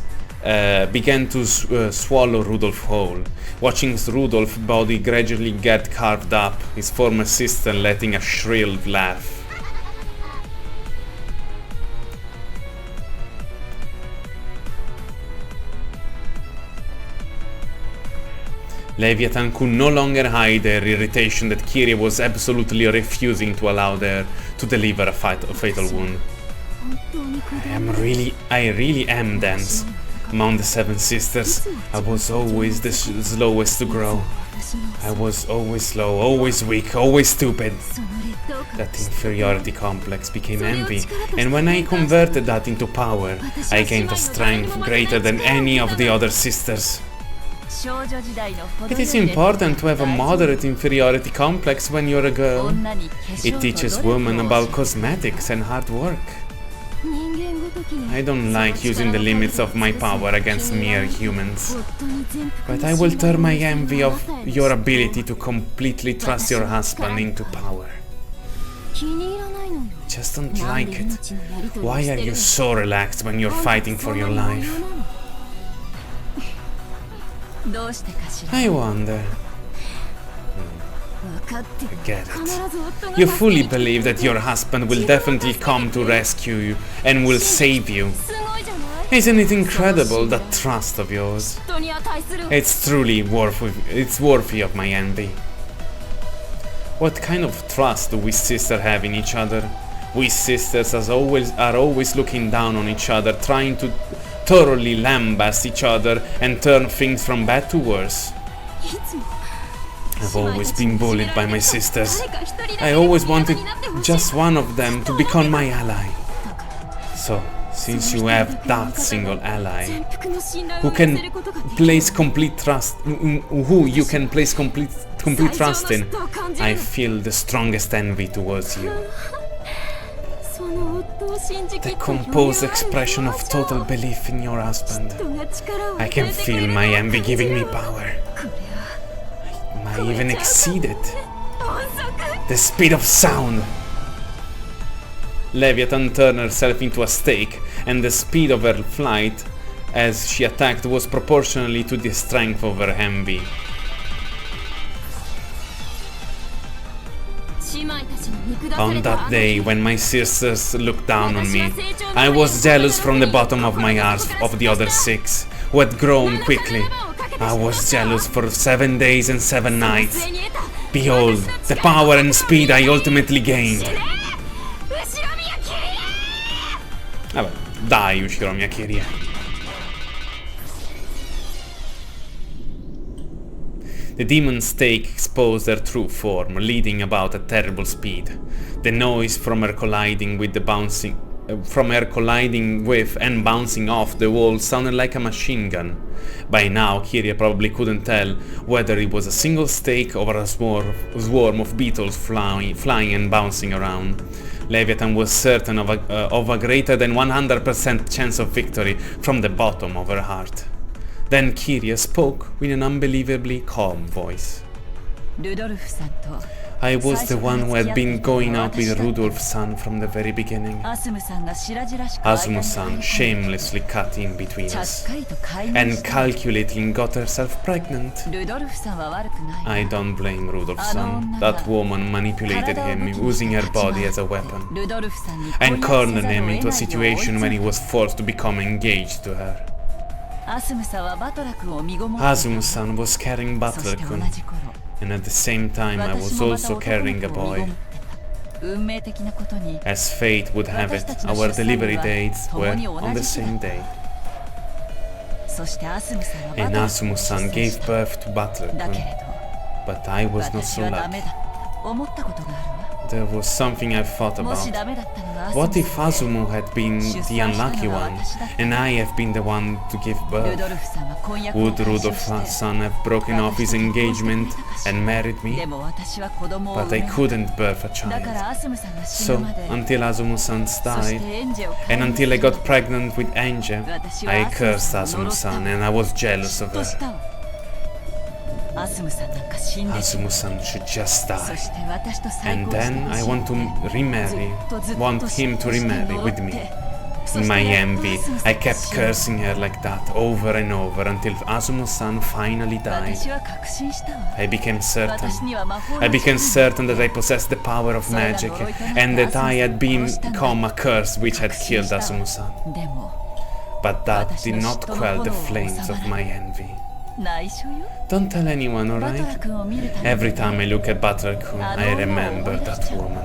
began to swallow Rudolph whole, watching Rudolph's body gradually get carved up, his former sister letting a shrill laugh. Leviathan could no longer hide their irritation that Kyrie was absolutely refusing to allow her to deliver a fatal wound. I really am dense. Among the 7 sisters, I was always the slowest to grow. I was always slow, always weak, always stupid. That inferiority complex became envy, and when I converted that into power, I gained a strength greater than any of the other sisters. It is important to have a moderate inferiority complex when you're a girl. It teaches women about cosmetics and hard work. I don't like using the limits of my power against mere humans. But I will turn my envy of your ability to completely trust your husband into power. Just don't like it. Why are you so relaxed when you're fighting for your life? I wonder. I get it. You fully believe that your husband will definitely come to rescue you and will save you. Isn't it incredible, that trust of yours? It's truly worthy of my envy. What kind of trust do we sisters have in each other? We sisters are always looking down on each other, trying to thoroughly lambast each other and turn things from bad to worse. I've always been bullied by my sisters. I always wanted just one of them to become my ally. So, since you have that single ally, who you can place complete trust in, I feel the strongest envy towards you. The composed expression of total belief in your husband. I can feel my envy giving me power. I even exceed it. The speed of sound. Leviathan turned herself into a stake, and the speed of her flight as she attacked was proportionally to the strength of her envy. On that day, when my sisters looked down on me, I was jealous from the bottom of my heart of the other 6, who had grown quickly. I was jealous for 7 days and 7 nights. Behold, the power and speed I ultimately gained. Vabbè, dai, uscirò mia Kyrie. The demon stake exposed her true form, leading about at terrible speed. The noise from her colliding with the bouncing from her colliding with and bouncing off the wall sounded like a machine gun. By now, Kiria probably couldn't tell whether it was a single stake or a swarm of beetles flying and bouncing around. Leviathan was certain of a greater than 100% chance of victory from the bottom of her heart. Then Kiria spoke with an unbelievably calm voice. I was the one who had been going out with Rudolf-san from the very beginning. Asuma-san shamelessly cut in between us and calculating got herself pregnant. I don't blame Rudolf-san. That woman manipulated him, using her body as a weapon, and cornered him into a situation where he was forced to become engaged to her. Asuma-san was carrying Butler-kun, and at the same time I was also carrying a boy. As fate would have it, our delivery dates were on the same day. And Asuma-san gave birth to Butler-kun, but I was not so lucky. There was something I thought about. What if Asuma had been the unlucky one, and I have been the one to give birth? Would Rudolf-san have broken off his engagement and married me? But I couldn't birth a child. So, until Asuma-san died, and until I got pregnant with ENG, I cursed Asuma-san and I was jealous of her. Asuma-san should just die, and then I want him to remarry with me. In my envy, I kept cursing her like that over and over until Asuma-san finally died. I became certain that I possessed the power of magic, and that I had become a curse which had killed Asuma-san. But that did not quell the flames of my envy. Don't tell anyone, alright? Every time I look at Butler-kun, I remember that woman.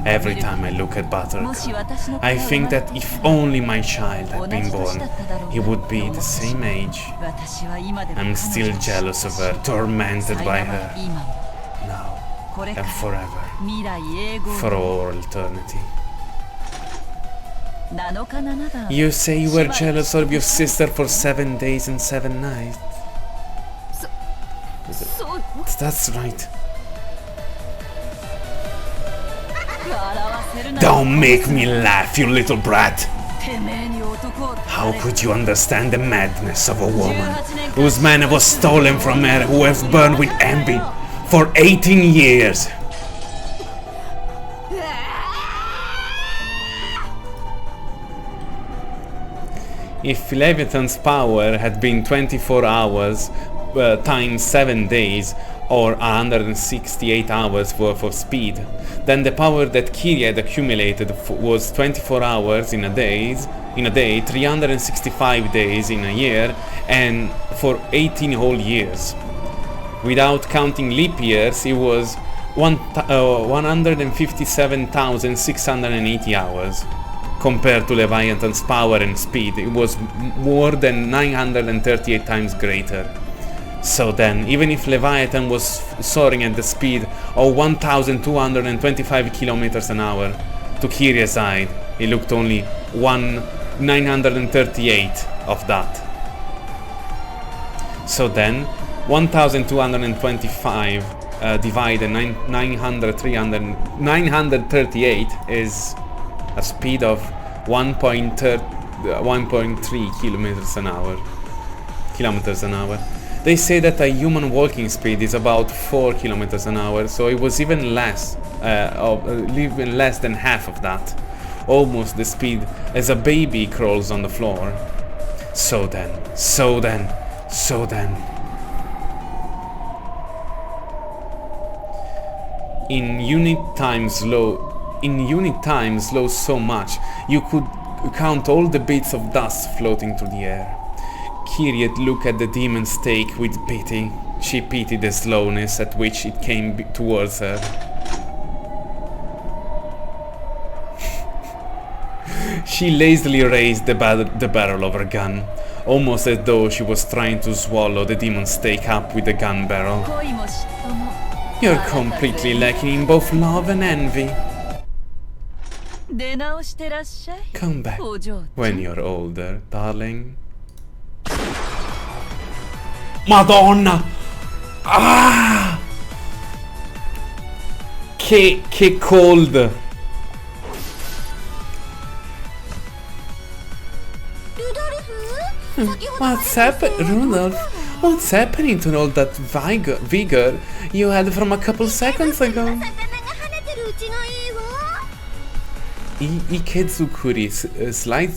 Every time I look at Butler-kun, I think that if only my child had been born, he would be the same age. I'm still jealous of her, tormented by her. Now and forever. For all eternity. You say you were jealous of your sister for 7 days and 7 nights. That's right. Don't make me laugh, you little brat. How could you understand the madness of a woman whose man was stolen from her, who has burned with envy for 18 years? If Leviathan's power had been 24 hours times 7 days, or 168 hours worth of speed, then the power that Kiria had accumulated was 24 hours in a day, 365 days in a year, and for 18 whole years. Without counting leap years, it was 157,680 hours. Compared to Leviathan's power and speed, it was more than 938 times greater. So then, even if Leviathan was soaring at the speed of 1,225 kilometers an hour, to Kiria's eye, it looked only 938 of that. So then, 1,225 divided 938 is a speed of 1.3 kilometers an hour. They say that a human walking speed is about 4 kilometers an hour, so it was even less than half of that. Almost the speed as a baby crawls on the floor. So then. In unit time slow so much, you could count all the bits of dust floating through the air. Kiria looked at the demon stake with pity. She pitied the slowness at which it came towards her. She lazily raised the barrel of her gun, almost as though she was trying to swallow the demon stake up with the gun barrel. You're completely lacking in both love and envy. Come back when you're older, darling. Madonna! Ah! Che cold! What's happening, Rudolph? What's happening to all that vigor you had from a couple seconds ago? Iketsukuri,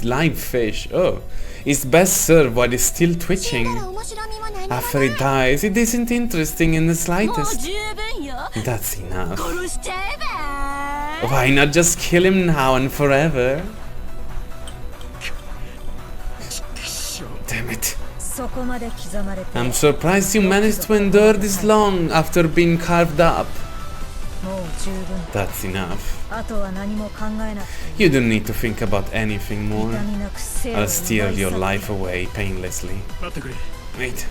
live fish. Oh, it's best served while it's still twitching. After it dies, it isn't interesting in the slightest. That's enough. Why not just kill him now and forever? Damn it. I'm surprised you managed to endure this long after being carved up. That's enough. You don't need to think about anything more. I'll steal your life away painlessly. Wait,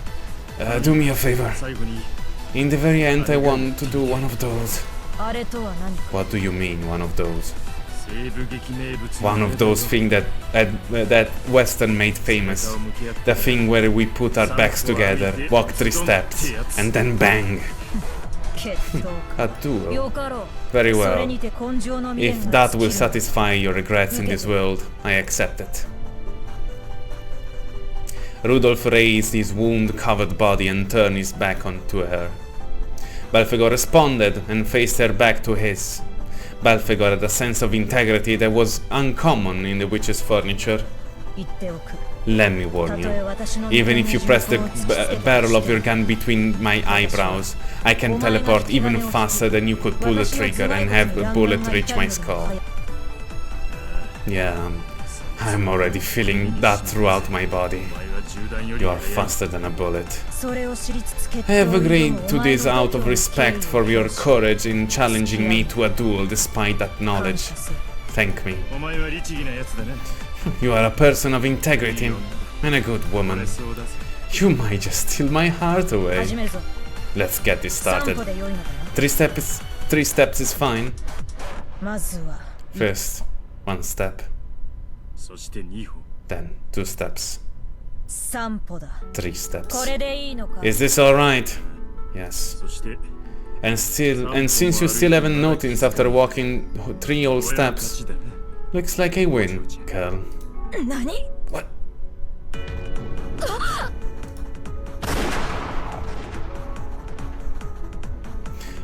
do me a favor. In the very end, I want to do one of those. What do you mean, one of those? One of those things that Western made famous. The thing where we put our backs together, walk 3 steps, and then bang. A duel. Very well. If that will satisfy your regrets in this world, I accept it. Rudolph raised his wound-covered body and turned his back onto her. Belphegor responded and faced her back to his. Belphegor had a sense of integrity that was uncommon in the witch's furniture. Let me warn you, even if you press the barrel of your gun between my eyebrows, I can teleport even faster than you could pull the trigger and have the bullet reach my skull. Yeah, I'm already feeling that throughout my body. You are faster than a bullet. I have agreed to this out of respect for your courage in challenging me to a duel despite that knowledge. Thank me. You are a person of integrity and a good woman. You might just steal my heart away. Let's get this started. 3 steps is fine. First, 1 step. Then 2 steps. 3 steps. Is this alright? Yes. And since you still haven't noticed after walking 3 whole steps, looks like I win, girl. What?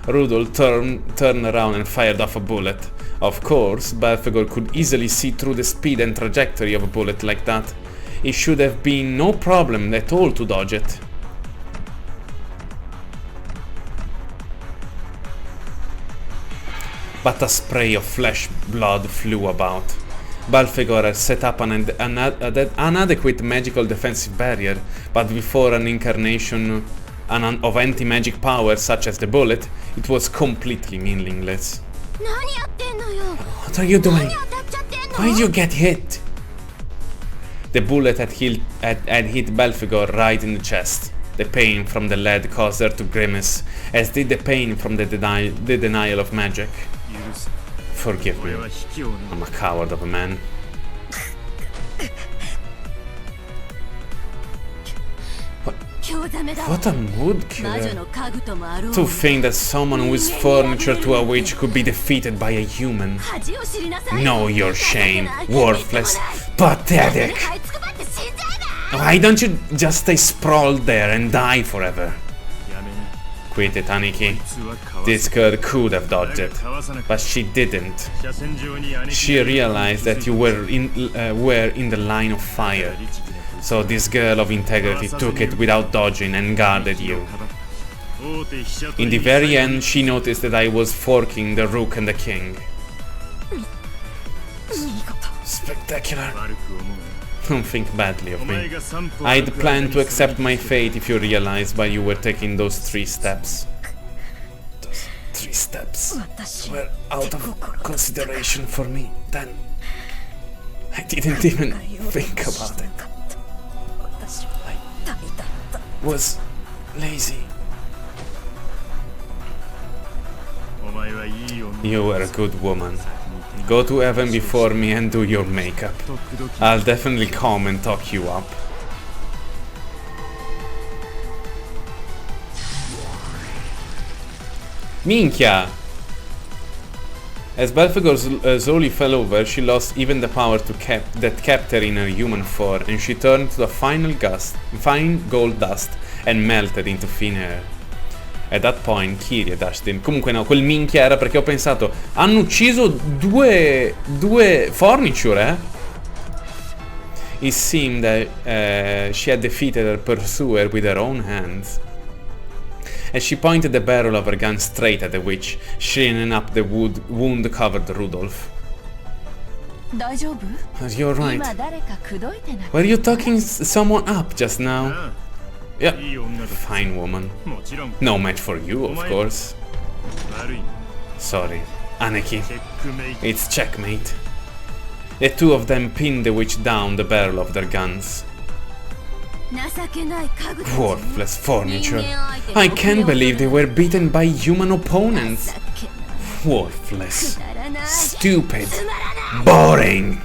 Rudolph turned around and fired off a bullet. Of course, Belphegor could easily see through the speed and trajectory of a bullet like that. It should have been no problem at all to dodge it. But a spray of flesh blood flew about. Belphegor had set up an inadequate magical defensive barrier, but before an incarnation of anti-magic power such as the bullet, it was completely meaningless. What are you doing? Why did you get hit? The bullet had hit Belphegor right in the chest. The pain from the lead caused her to grimace, as did the pain from the denial of magic. Forgive me, I'm a coward of a man. What a mood killer. To think that someone who is furniture to a witch could be defeated by a human. Know your shame, worthless, pathetic. Why don't you just stay sprawled there and die forever? Quit it, Aniki. This girl could have dodged it, but she didn't. She realized that you were in the line of fire, so this girl of integrity took it without dodging and guarded you. In the very end, she noticed that I was forking the rook and the king. Spectacular. Don't think badly of me. I'd planned to accept my fate if you realized why you were taking those 3 steps. Those 3 steps were out of consideration for me then. I didn't even think about it. I was lazy. You were a good woman. Go to heaven before me and do your makeup. I'll definitely come and talk you up. Minchia! As Belphegor slowly fell over, she lost even the power that kept her in her human form, and she turned to a fine gold dust and melted into thin air. At that point, Kyrie dashed in. Comunque no, quel minchia era perché ho pensato, hanno ucciso due furniture, eh? It seemed that she had defeated her pursuer with her own hands. As she pointed the barrel of her gun straight at the witch, shrining up the wound-covered Rudolph. You're right. Were you talking someone up just now? Yeah, fine woman. No match for you, of course. Sorry, Aneki. It's checkmate. The two of them pinned the witch down the barrel of their guns. Worthless furniture. I can't believe they were beaten by human opponents. Worthless. Stupid. Boring.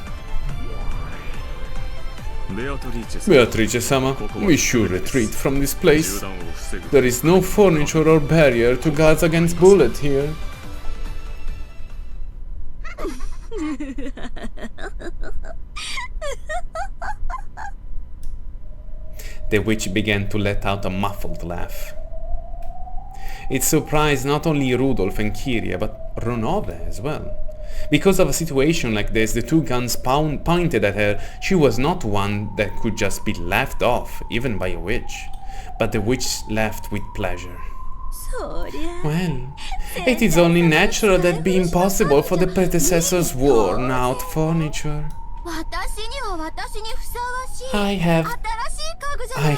Beatrice-sama, we should retreat from this place. There is no furniture or barrier to guard against bullets here. The witch began to let out a muffled laugh. It surprised not only Rudolph and Kyrie, but Ronove as well. Because of a situation like this, the two guns pointed at her. She was not one that could just be laughed off, even by a witch. But the witch laughed with pleasure. Well, it is only natural that be impossible for the predecessor's worn-out furniture. I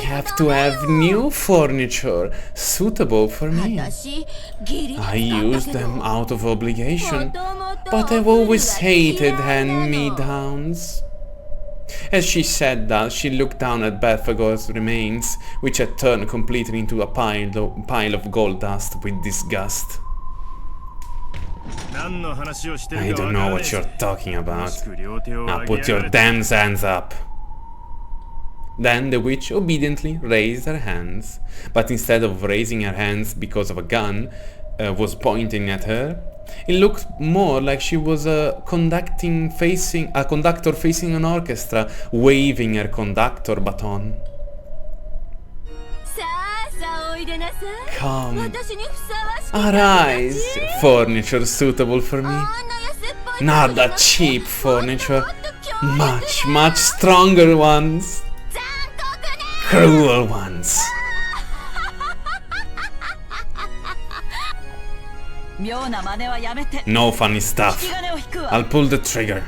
have to have new furniture suitable for me. I use them out of obligation, but I've always hated hand-me-downs. As she said that, she looked down at Belphegor's remains, which had turned completely into a pile of gold dust with disgust. I don't know what you're talking about. Now put your damn hands up. Then the witch obediently raised her hands, but instead of raising her hands because of a gun was pointing at her, it looked more like she was a conductor facing an orchestra, waving her conductor baton. Come, arise, furniture suitable for me. Not that cheap furniture, much, much stronger ones. Cruel ones. No funny stuff. I'll pull the trigger.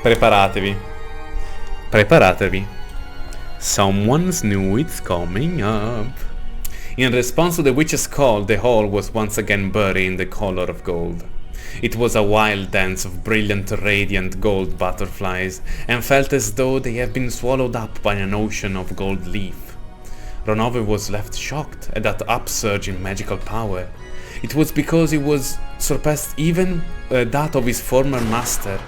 Preparatevi. Preparatevi. Someone's new it's coming up. In response to the witch's call, the hall was once again buried in the color of gold. It was a wild dance of brilliant, radiant gold butterflies, and felt as though they had been swallowed up by an ocean of gold leaf. Ronove was left shocked at that upsurge in magical power. It was because it was surpassed even that of his former master.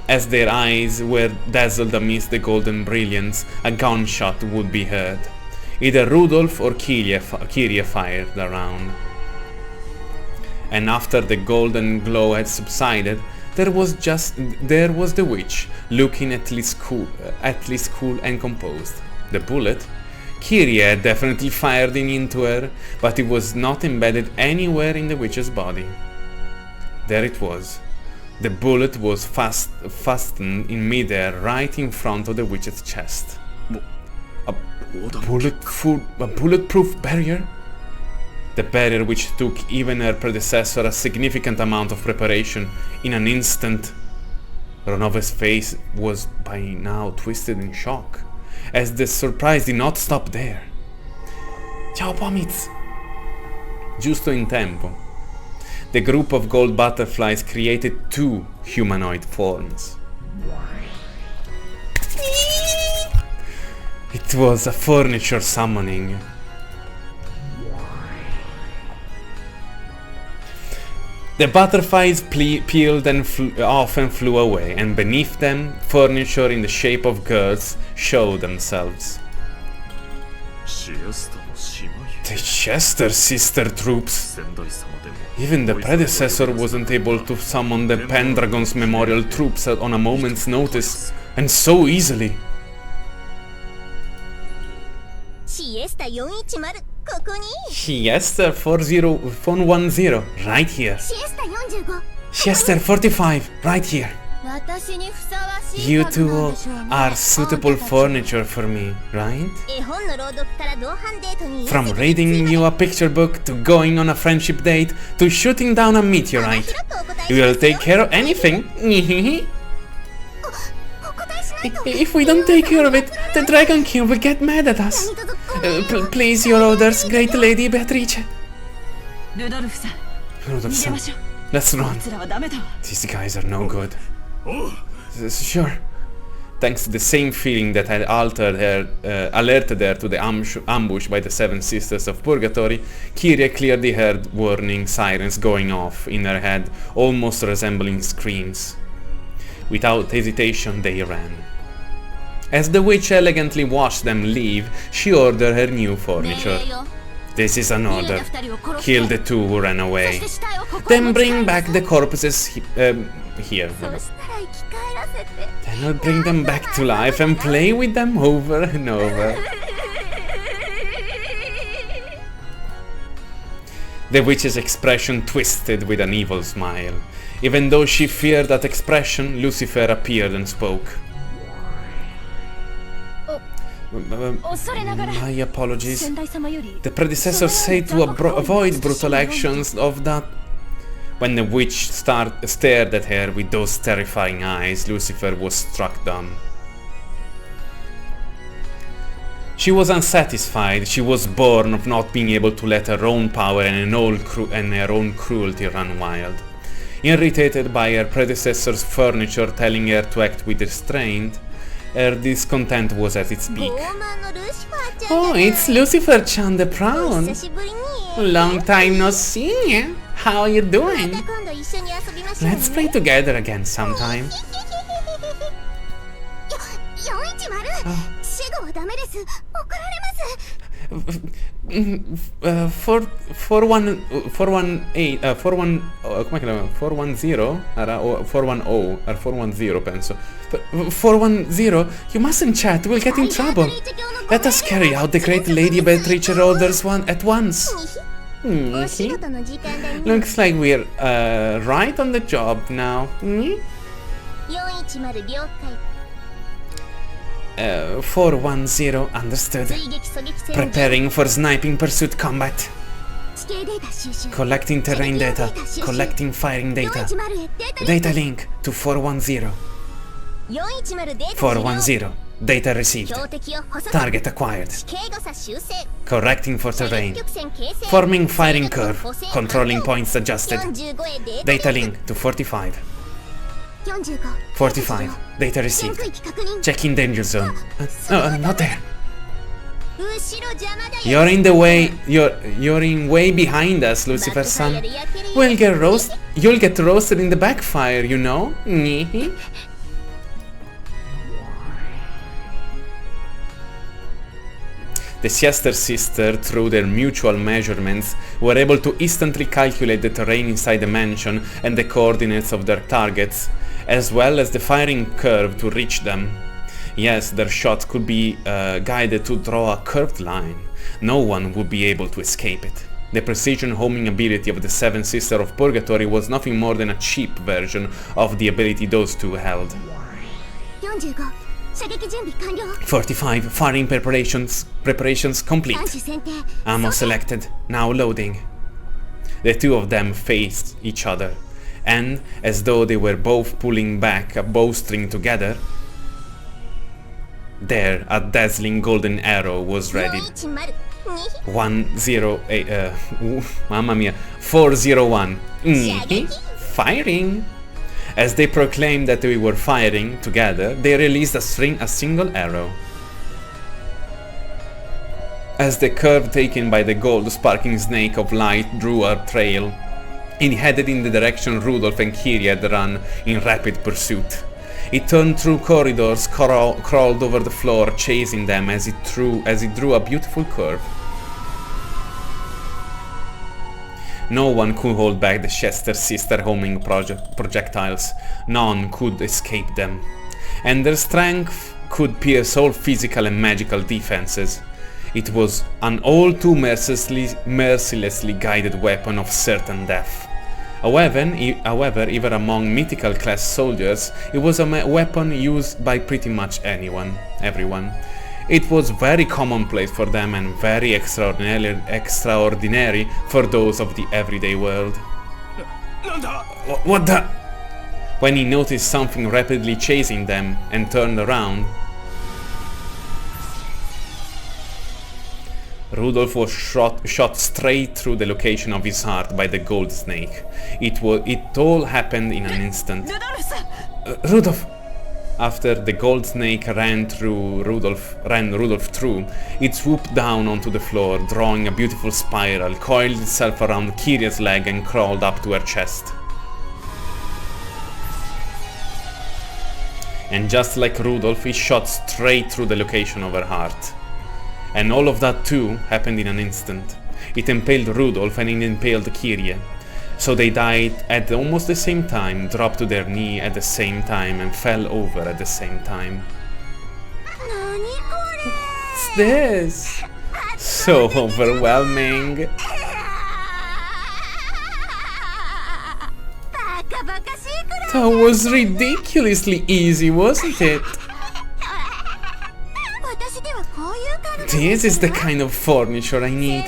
As their eyes were dazzled amidst the golden brilliance, a gunshot would be heard. Either Rudolph or Kyrie fired around. And after the golden glow had subsided, there was the witch, looking at least cool and composed. The bullet, Kyrie had definitely fired into her, but it was not embedded anywhere in the witch's body. There it was. The bullet was fastened in midair right in front of the witch's chest. A bulletproof barrier? The barrier which took even her predecessor a significant amount of preparation in an instant. Ronove's face was by now twisted in shock, as the surprise did not stop there. Ciao Pomitz! Giusto in tempo. The group of gold butterflies created two humanoid forms. It was a furniture summoning. The butterflies peeled and off and flew away, and beneath them, furniture in the shape of girls showed themselves. The Chiester Sister troops. Even the predecessor wasn't able to summon the Pendragon's memorial troops on a moment's notice, and so easily. Chiester 410, right here. Chiester 45, right here. You two are suitable furniture for me, right? From reading you a picture book, to going on a friendship date, to shooting down a meteorite. You will take care of anything. If we don't take care of it, the Dragon King will get mad at us. Please, your orders, great Lady Beatrice. Rudolph-san, let's run. These guys are no good. Sure. Thanks to the same feeling that had alerted her to the ambush by the Seven Sisters of Purgatory, Kyrie clearly heard warning sirens going off in her head, almost resembling screams. Without hesitation, they ran. As the witch elegantly watched them leave, she ordered her new furniture. This is an order. Kill the two who ran away. Then bring back the corpses here. Then I'll bring them back to life and play with them over and over. The witch's expression twisted with an evil smile. Even though she feared that expression, Lucifer appeared and spoke. My apologies. The predecessor said to avoid brutal actions of that. When the witch stared at her with those terrifying eyes, Lucifer was struck dumb. She was unsatisfied. She was born of not being able to let her own power and her own cruelty run wild. Irritated by her predecessor's furniture telling her to act with restraint, her discontent was at its peak. Oh, it's Lucifer-chan the Proud. Long time no see. How are you doing? Let's play together again sometime. Oh. 410 penso. 410, you mustn't chat, we'll get in trouble. Let us carry out the great Lady Beatrice orders at once. Looks like we're right on the job now. 410, understood. Preparing for sniping pursuit combat. Collecting terrain data. Collecting firing data. Data link to 410. 410. Data received. Target acquired. Correcting for terrain. Forming firing curve. Controlling points adjusted. Data link to 45. 45. Data received. Checking danger zone. Not there. You're in the way. You're in way behind us, Lucifer-san. You'll get roasted in the backfire, you know. The Chiester Sisters, through their mutual measurements, were able to instantly calculate the terrain inside the mansion and the coordinates of their targets, as well as the firing curve to reach them. Yes, their shots could be guided to draw a curved line. No one would be able to escape it. The precision homing ability of the Seven Sisters of Purgatory was nothing more than a cheap version of the ability those two held. 45. Firing preparations complete. Ammo selected. Now loading. The two of them faced each other, and as though they were both pulling back a bowstring together, there a dazzling golden arrow was ready. 108. Mamma mia. 401. Firing. As they proclaimed that they were firing together, they released a single arrow. As the curve taken by the gold sparking snake of light drew a trail, It headed in the direction Rudolph and Kiri had run in rapid pursuit. It turned through corridors, crawled over the floor, chasing them as it drew a beautiful curve. No one could hold back the Chiester Sisters' homing projectiles. None could escape them. And their strength could pierce all physical and magical defenses. It was an all too mercilessly guided weapon of certain death. However, even among mythical class soldiers, it was a weapon used by pretty much everyone. It was very commonplace for them and very extraordinary for those of the everyday world. What the? When he noticed something rapidly chasing them and turned around, Rudolph was shot straight through the location of his heart by the gold snake. It all happened in an instant. Rudolph! After the gold snake ran Rudolph through, it swooped down onto the floor, drawing a beautiful spiral, coiled itself around Kiria's leg and crawled up to her chest. And just like Rudolph, it shot straight through the location of her heart. And all of that too happened in an instant. It impaled Rudolph and it impaled Kiria. So they died at almost the same time, dropped to their knee at the same time, and fell over at the same time. What's this? So overwhelming. That was ridiculously easy, wasn't it? This is the kind of furniture I need.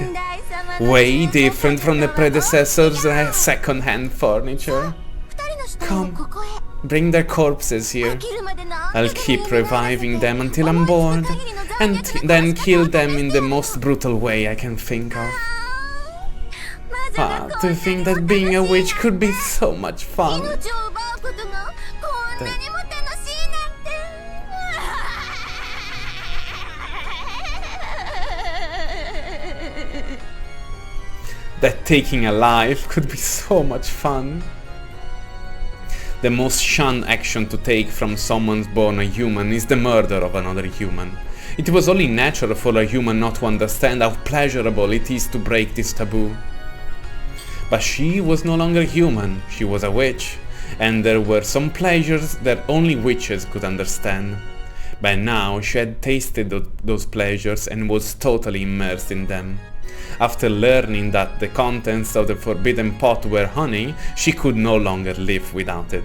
Way different from the predecessor's second-hand furniture. Come, bring their corpses here. I'll keep reviving them until I'm bored, and then kill them in the most brutal way I can think of. To think that being a witch could be so much fun. That taking a life could be so much fun. The most shunned action to take from someone born a human is the murder of another human. It was only natural for a human not to understand how pleasurable it is to break this taboo. But she was no longer human, she was a witch, and there were some pleasures that only witches could understand. By now she had tasted those pleasures and was totally immersed in them. After learning that the contents of the forbidden pot were honey, she could no longer live without it.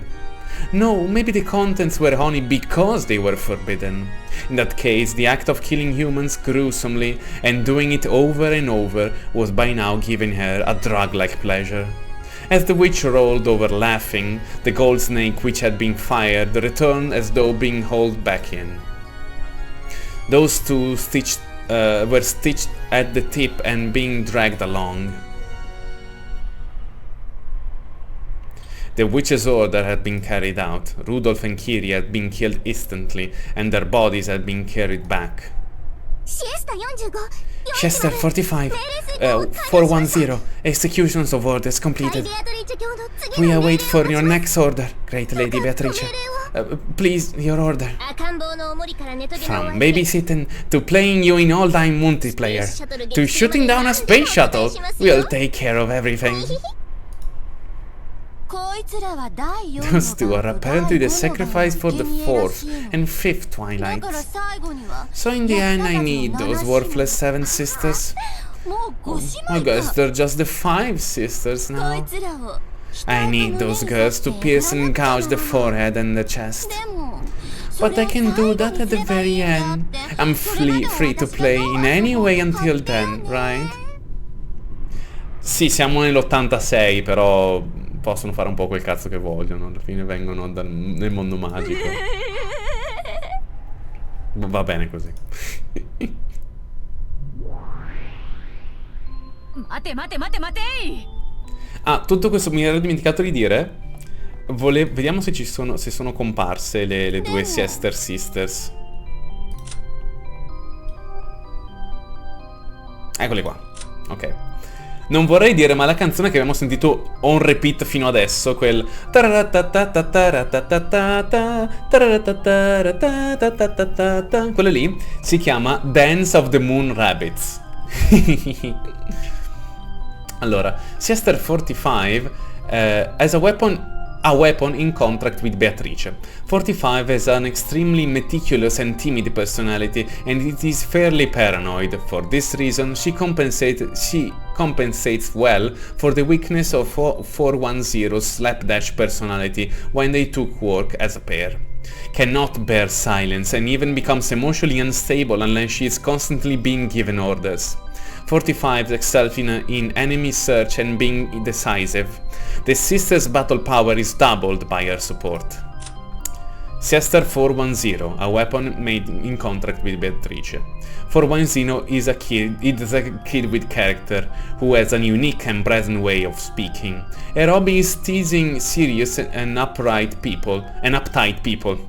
No, maybe the contents were honey because they were forbidden. In that case, the act of killing humans gruesomely and doing it over and over was by now giving her a drug-like pleasure. As the witch rolled over laughing, the gold snake which had been fired returned as though being hauled back in. Those two were stitched at the tip and being dragged along. The witch's order had been carried out. Rudolph and Kiri had been killed instantly, and their bodies had been carried back. Chiester 45, 410, executions of orders completed. We await for your next order, Great Lady Beatrice. Please, your order. From babysitting to playing you in all-time multiplayer, to shooting down a space shuttle, we'll take care of everything. Those two are apparently the sacrifice for the fourth and fifth twilights. So in the end I need those worthless 7 sisters. I guess they're just the 5 sisters now. I need those girls to pierce and gouge the forehead and the chest. But I can do that at the very end. I'm free to play in any way until then, right? Sì, siamo nell'86, però possono fare un po' quel cazzo che vogliono. Alla fine vengono nel mondo magico. Va bene così. Ah, tutto questo mi ero dimenticato di dire. Vediamo se sono comparse le due Chiester Sisters. Eccole qua. Ok. Non vorrei dire, ma la canzone che abbiamo sentito on repeat fino adesso, quel... quello lì, si chiama Dance of the Moon Rabbits. Allora, Chiester 45 has a weapon in contract with Beatrice. 45 has an extremely meticulous and timid personality, and it is fairly paranoid. For this reason, she compensates well for the weakness of 410's slapdash personality when they took work as a pair. Cannot bear silence and even becomes emotionally unstable unless she is constantly being given orders. 45 excels in enemy search and being decisive. The sister's battle power is doubled by her support. Chiester 410, a weapon made in contract with Beatrice. 410 is a kid with character, who has a unique and brazen way of speaking. Her hobby is teasing serious and uptight people,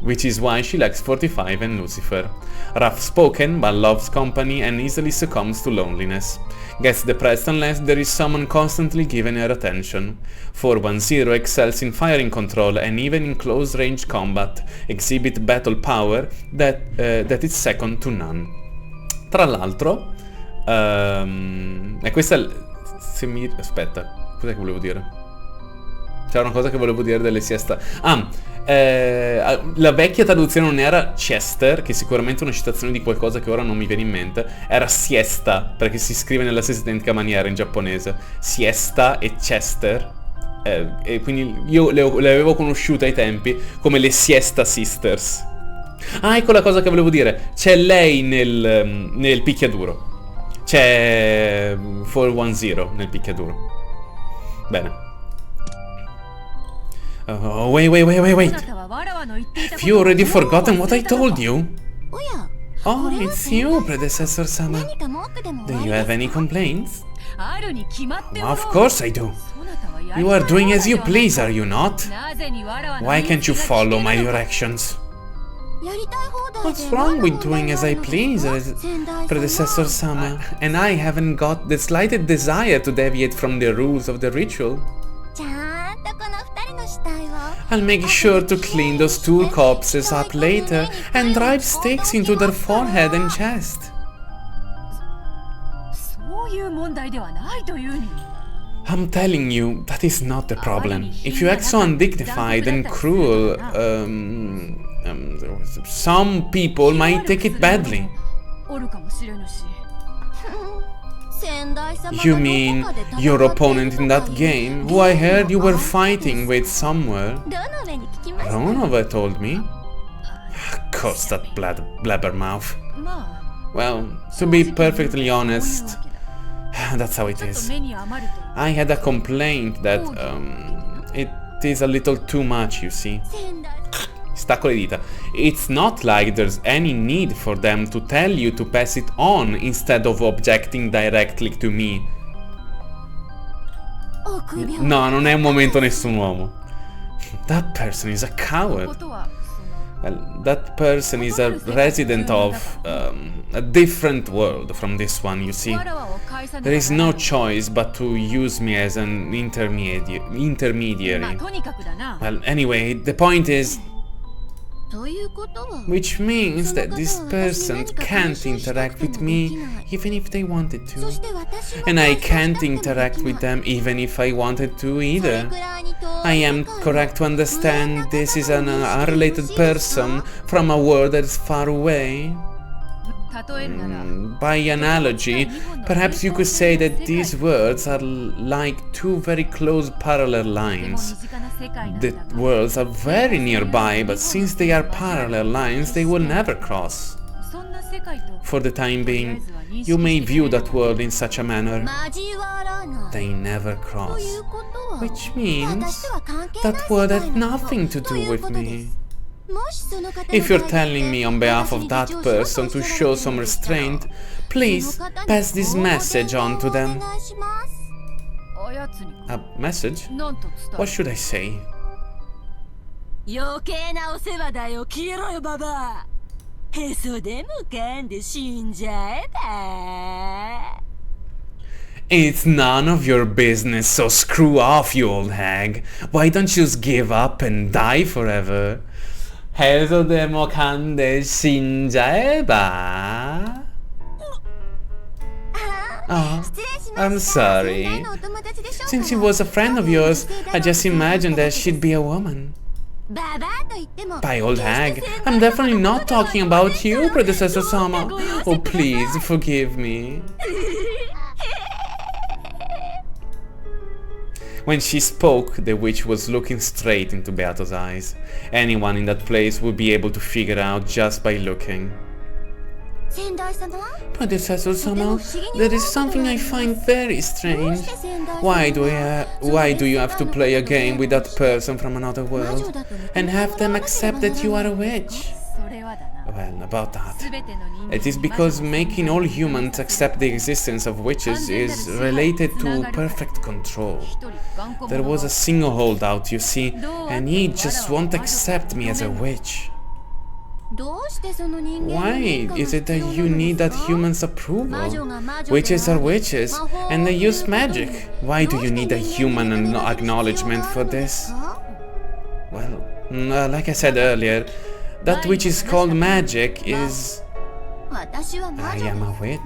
which is why she likes 45 and Lucifer. Rough-spoken, but loves company and easily succumbs to loneliness. Gets depressed unless there is someone constantly giving her attention. 410 excels in firing control and even in close-range combat, exhibit battle power that is second to none. Tra l'altro, e questa aspetta, cos'è che volevo dire? C'era una cosa che volevo dire delle siesta. La vecchia traduzione non era Chiester, che è sicuramente una citazione di qualcosa che ora non mi viene in mente, era siesta, perché si scrive nella stessa identica maniera in giapponese. Siesta e Chiester, e quindi io le avevo conosciute ai tempi come le Chiester Sisters. Ecco la cosa che volevo dire. C'è lei nel picchiaduro. C'è 410 nel picchiaduro. Bene. Oh, wait. Have you already forgotten what I told you? Oh, it's you, predecessor Sama. Do you have any complaints? Of course I do. You are doing as you please, are you not? Why can't you follow my directions? What's wrong with doing as I please, predecessor Sama? And I haven't got the slightest desire to deviate from the rules of the ritual. I'll make sure to clean those two corpses up later and drive stakes into their forehead and chest. I'm telling you, that is not the problem. If you act so undignified and cruel, some people might take it badly. You mean your opponent in that game, who I heard you were fighting with somewhere? Ronova told me. Curse that blabbermouth. Well, to be perfectly honest, that's how it is. I had a complaint that it is a little too much, you see. Stacco le dita. It's not like there's any need for them to tell you to pass it on instead of objecting directly to me. No, non è un momento nessun uomo. That person is a coward. Well, that person is a resident of a different world from this one, you see. There is no choice but to use me as an intermediary. Well, anyway, the point is... Which means that this person can't interact with me even if they wanted to. And I can't interact with them even if I wanted to either. I am correct to understand this is an unrelated person from a world that's far away? By analogy, perhaps you could say that these worlds are like two very close parallel lines. The worlds are very nearby, but since they are parallel lines, they will never cross. For the time being, you may view that world in such a manner. They never cross. Which means that world had nothing to do with me. If you're telling me on behalf of that person to show some restraint, please pass this message on to them. A message? What should I say? It's none of your business, so screw off, you old hag. Why don't you just give up and die forever? 해서 대목한데 신자해봐. Oh, I'm sorry. Since she was a friend of yours, I just imagined that she'd be a woman. By old hag, I'm definitely not talking about you, predecessor Sama. Oh, please, forgive me. When she spoke, the witch was looking straight into Beato's eyes. Anyone in that place would be able to figure out just by looking. Predecessor Sama, there is something I find very strange. Why do you have to play a game with that person from another world and have them accept that you are a witch? Well, about that. It is because making all humans accept the existence of witches is related to perfect control. There was a single holdout, you see, and he just won't accept me as a witch. Why is it that you need that human's approval? Witches are witches, and they use magic. Why do you need a human acknowledgement for this? Well, like I said earlier, that which is called magic is... I am a witch.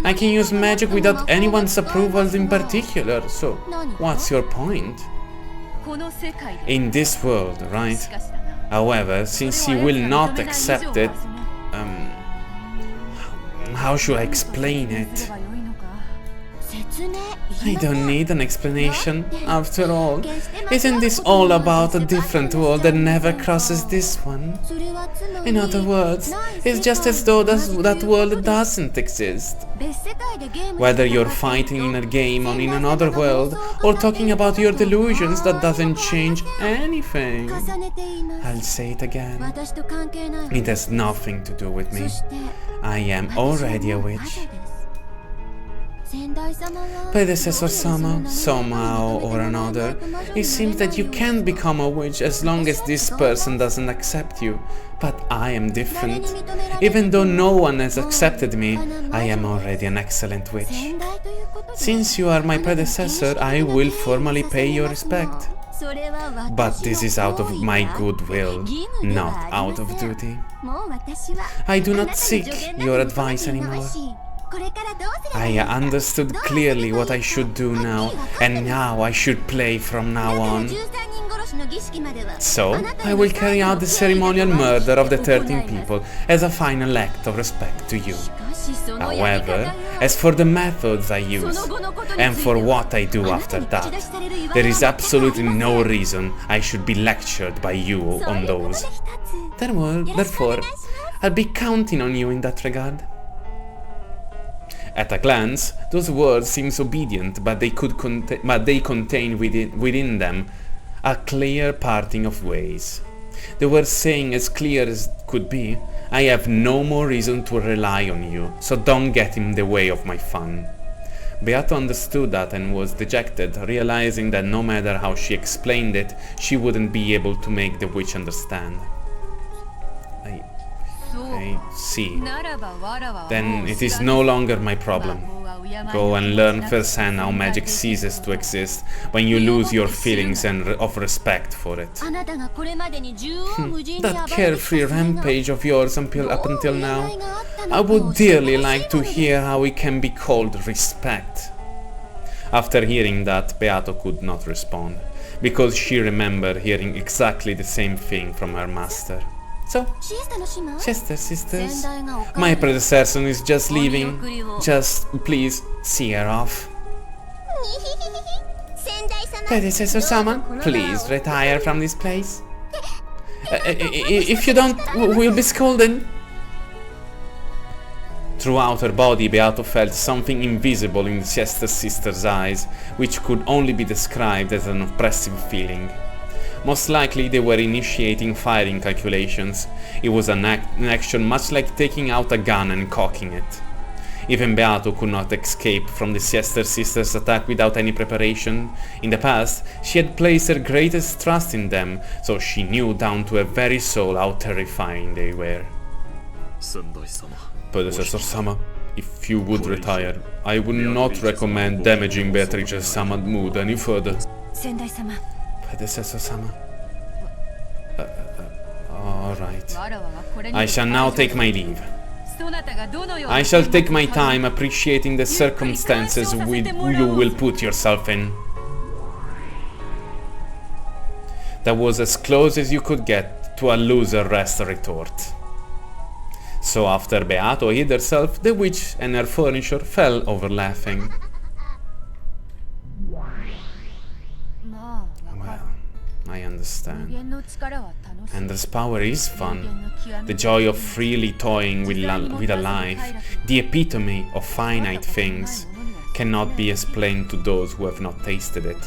I can use magic without anyone's approval in particular, so what's your point? In this world, right? However, since you will not accept it, how should I explain it? I don't need an explanation. After all, isn't this all about a different world that never crosses this one? In other words, it's just as though that world doesn't exist. Whether you're fighting in a game or in another world, or talking about your delusions, that doesn't change anything. I'll say it again. It has nothing to do with me. I am already a witch. Predecessor Sama, somehow or another, it seems that you can't become a witch as long as this person doesn't accept you. But I am different. Even though no one has accepted me, I am already an excellent witch. Since you are my predecessor, I will formally pay your respect. But this is out of my goodwill, not out of duty. I do not seek your advice anymore. I understood clearly what I should do now, and now I should play from now on. So, I will carry out the ceremonial murder of the 13 people as a final act of respect to you. However, as for the methods I use, and for what I do after that, there is absolutely no reason I should be lectured by you on those. Therefore, I'll be counting on you in that regard. At a glance, those words seem obedient, but they contain within them a clear parting of ways. They were saying as clear as could be, I have no more reason to rely on you, so don't get in the way of my fun. Beato understood that and was dejected, realizing that no matter how she explained it, she wouldn't be able to make the witch understand. I see. Then it is no longer my problem. Go and learn firsthand how magic ceases to exist when you lose your feelings of respect for it. That carefree rampage of yours up until now, I would dearly like to hear how it can be called respect. After hearing that, Beato could not respond, because she remembered hearing exactly the same thing from her master. So, Chiester Sisters, my predecessor is just leaving. Just, please, see her off. Predecessor Sama, please retire from this place. If you don't, we'll be scolded. Throughout her body, Beato felt something invisible in Chiester Sisters' eyes, which could only be described as an oppressive feeling. Most likely they were initiating firing calculations. It was an action much like taking out a gun and cocking it. Even Beato could not escape from the Chiester Sisters' attack without any preparation. In the past, she had placed her greatest trust in them, so she knew down to her very soul how terrifying they were. Predecessor Sama, if you would retire, I would not recommend damaging Beatrice's summer mood any further. Predecessor-sama. Alright. I shall now take my leave. I shall take my time appreciating the circumstances you will put yourself in. That was as close as you could get to a loser rest retort. So after Beato hid herself, the witch and her furniture fell over laughing. Well, I understand. Ender's power is fun. The joy of freely toying with a life, the epitome of finite things, cannot be explained to those who have not tasted it.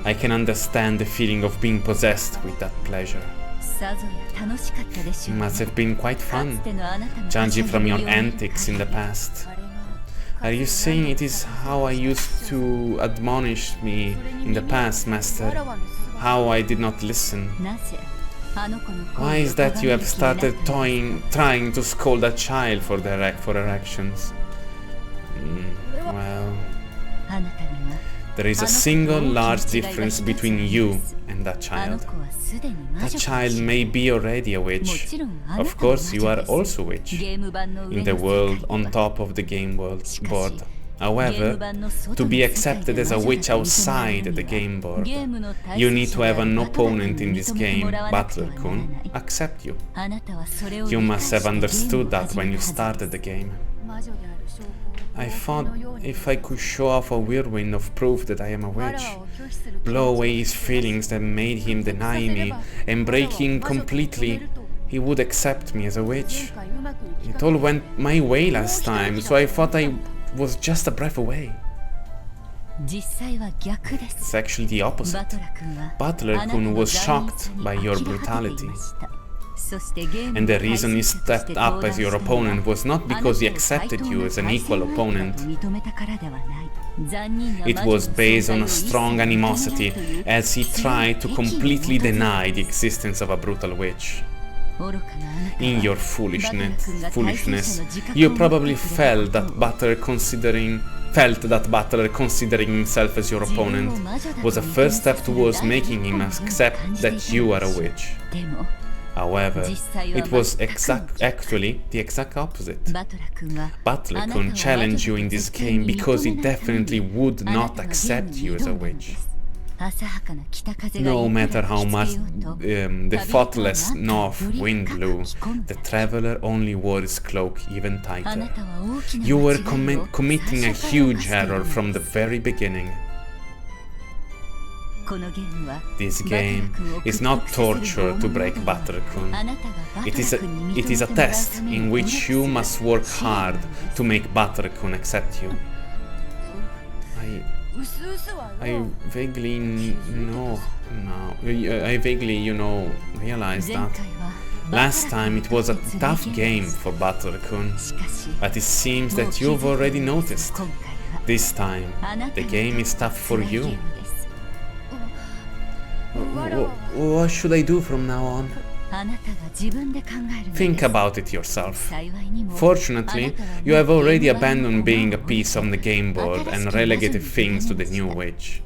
I can understand the feeling of being possessed with that pleasure. It must have been quite fun, judging from your antics in the past. Are you saying it is how I used to admonish me in the past, Master? How I did not listen? Why is that you have started trying to scold a child for her actions? Well, there is a single large difference between you and that child. That child may be already a witch. Of course, you are also a witch in the world on top of the game board. However, to be accepted as a witch outside the game board, you need to have an opponent in this game, Butler-kun, accept you. You must have understood that when you started the game. I thought if I could show off a whirlwind of proof that I am a witch, blow away his feelings that made him deny me, and break him completely, he would accept me as a witch. It all went my way last time, so I thought I was just a breath away. It's actually the opposite. Butler-kun was shocked by your brutality. And the reason he stepped up as your opponent was not because he accepted you as an equal opponent. It was based on a strong animosity, as he tried to completely deny the existence of a brutal witch. In your foolishness, you probably felt that Butler considering himself as your opponent was a first step towards making him accept that you are a witch. However, it was actually the exact opposite. Butler-kun challenged you in this game because he definitely would not accept you as a witch. No matter how much the thoughtless north wind blew, the traveler only wore his cloak even tighter. You were committing a huge error from the very beginning. This game is not torture to break Butler-kun. It is a test in which you must work hard to make Butler-kun accept you. I vaguely realized that. Last time it was a tough game for Butler-kun, but it seems that you've already noticed. This time, the game is tough for you. What should I do from now on? Think about it yourself. Fortunately, you have already abandoned being a piece on the game board and relegated things to the new witch.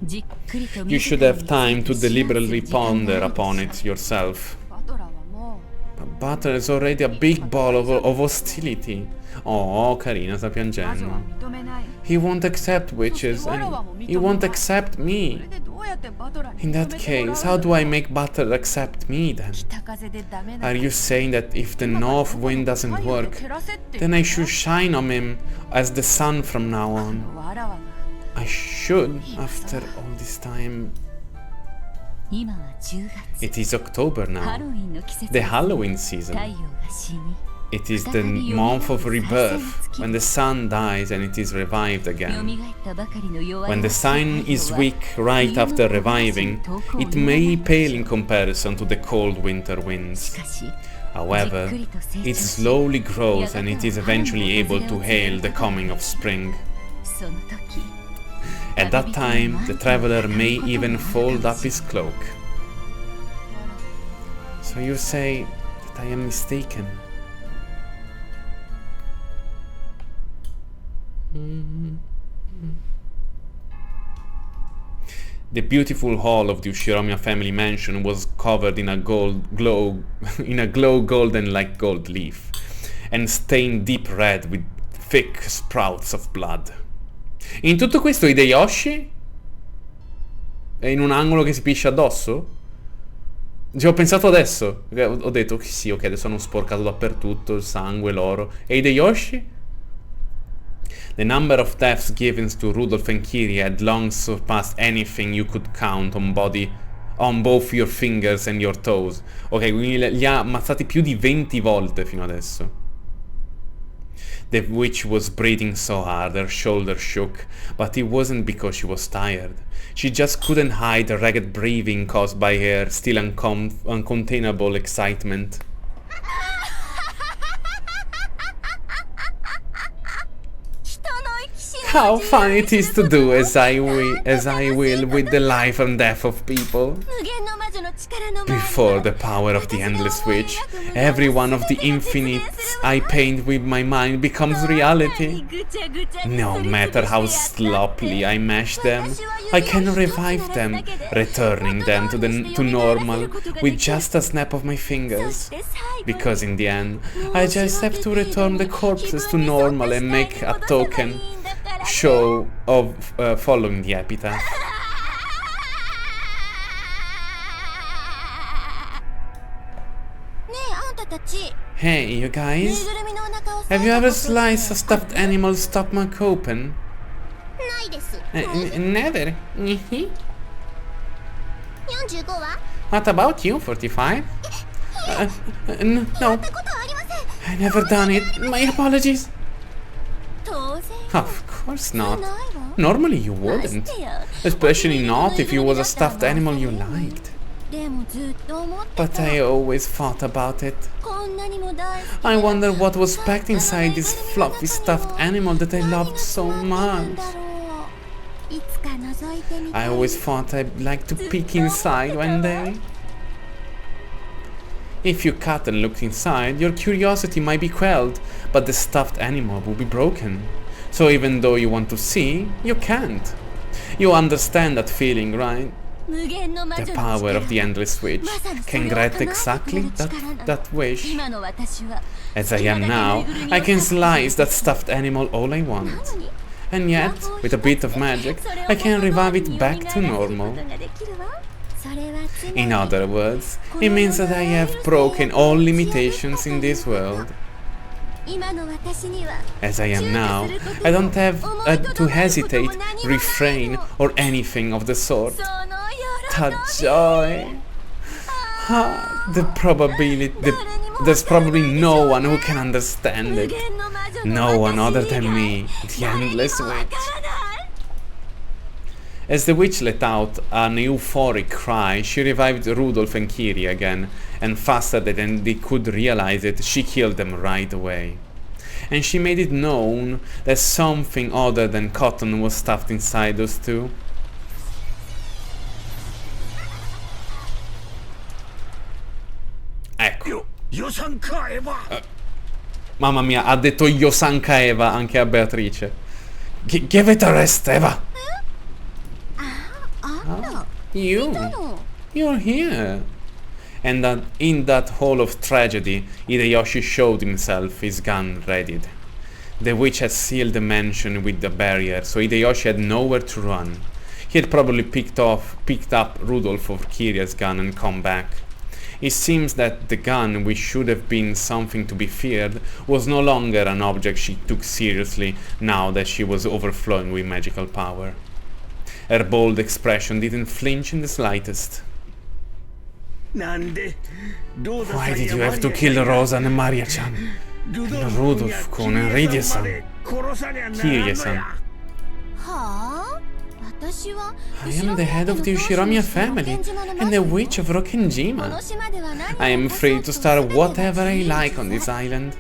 You should have time to deliberately ponder upon it yourself. But Butler is already a big ball of hostility. Oh, carina, sta piangendo. He won't accept witches, and he won't accept me. In that case, how do I make Butler accept me then? Are you saying that if the north wind doesn't work, then I should shine on him as the sun from now on? I should, after all this time. It is October now, the Halloween season. It is the month of rebirth, when the sun dies and it is revived again. When the sun is weak right after reviving, it may pale in comparison to the cold winter winds. However, it slowly grows and it is eventually able to hail the coming of spring. At that time, the traveler may even fold up his cloak. So you say that I am mistaken. The beautiful hall of the Ushiromiya family mansion was covered in a glow golden like gold leaf, and stained deep red with thick sprouts of blood. In tutto questo Hideyoshi è in un angolo che si piscia addosso? Ci ho pensato adesso. Ho detto sì, ok, adesso hanno sporcato dappertutto il sangue, l'oro. E Hideyoshi? The number of deaths given to Rudolph and Kiri had long surpassed anything you could count on both your fingers and your toes. Ok, quindi li ha ammazzati più di 20 volte fino adesso. The witch was breathing so hard, her shoulders shook, but it wasn't because she was tired. She just couldn't hide the ragged breathing caused by her still uncontainable excitement. How funny it is to do as I will with the life and death of people. Before the power of the endless witch, every one of the infinites I paint with my mind becomes reality. No matter how sloppily I mash them, I can revive them, returning them to normal with just a snap of my fingers. Because in the end, I just have to return the corpses to normal and make a token show of following the epitaph. Hey, you guys, have you ever sliced a stuffed animal's stomach open? Never. What about you, 45? No, I never done it. My apologies. Of course not. Normally you wouldn't. Especially not if it was a stuffed animal you liked. But I always thought about it. I wonder what was packed inside this fluffy stuffed animal that I loved so much. I always thought I'd like to peek inside one day. If you cut and looked inside, your curiosity might be quelled, but the stuffed animal will be broken. So even though you want to see, you can't. You understand that feeling, right? The power of the endless witch can grant exactly that wish. As I am now, I can slice that stuffed animal all I want. And yet, with a bit of magic, I can revive it back to normal. In other words, it means that I have broken all limitations in this world. As I am now, I don't have to hesitate, refrain, or anything of the sort. That joy! There's probably no one who can understand it. No one other than me, the endless witch. As the witch let out an euphoric cry, she revived Rudolph and Kiri again, and faster than they could realize it, she killed them right away. And she made it known that something other than cotton was stuffed inside those two. Ecco. Mamma mia, ha detto Yosanka Eva anche a Beatrice. Give it a rest, Eva. You're here. And in that hall of tragedy, Hideyoshi showed himself, his gun readied. The witch had sealed the mansion with the barrier, so Hideyoshi had nowhere to run. He had probably picked up Rudolph or Kiri's gun and come back. It seems that the gun, which should have been something to be feared, was no longer an object she took seriously now that she was overflowing with magical power. Her bold expression didn't flinch in the slightest. Why did you have to kill Rosa and Maria-chan? And Rudolph con Enridia-san? Kirie-san? I am the head of the Ushiromiya family and the witch of Rokkenjima. I am free to start whatever I like on this island.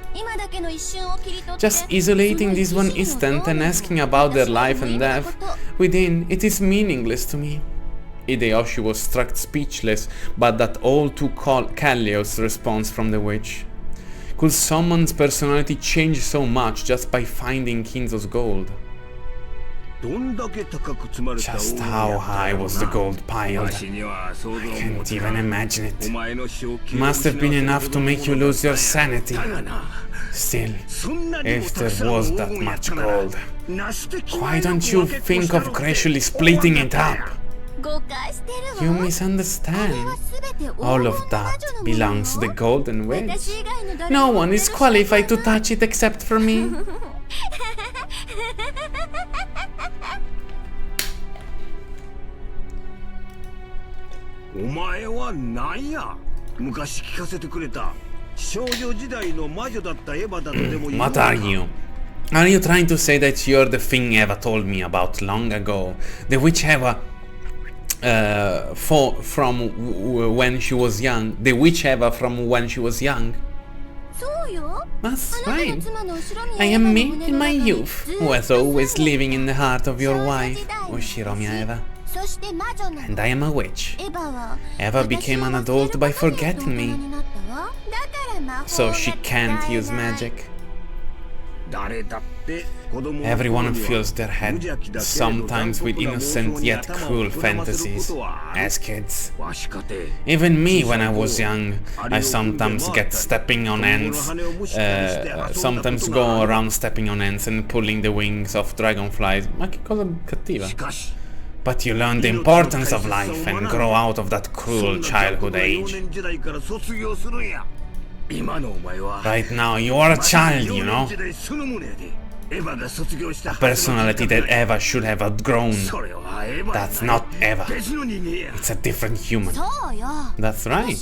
Just isolating this one instant and asking about their life and death within, it is meaningless to me. Hideyoshi was struck speechless by that all too callous response from the witch. Could someone's personality change so much just by finding Kinzo's gold? Just how high was the gold piled? I can't even imagine it. Must have been enough to make you lose your sanity. Still, if there was that much gold, why don't you think of gradually splitting it up? You misunderstand. All of that belongs to the golden wedge. No one is qualified to touch it except for me. What are you? Are you trying to say that you're the thing Eva told me about long ago? The witch Eva from when she was young? The witch Eva from when she was young? That's right. I am me in my youth, who was always living in the heart of your wife, Ushiromiya Eva. And I am a witch. Eva became an adult by forgetting me, so she can't use magic. Everyone fills their head, sometimes with innocent yet cruel fantasies, as kids. Even me when I was young, I sometimes get stepping on ants, sometimes go around stepping on ants and pulling the wings of dragonflies. Ma che cosa cattiva. But you learn the importance of life and grow out of that cruel childhood age. Right now, you are a child, you know? A personality that Eva should have outgrown. That's not Eva. It's a different human. That's right.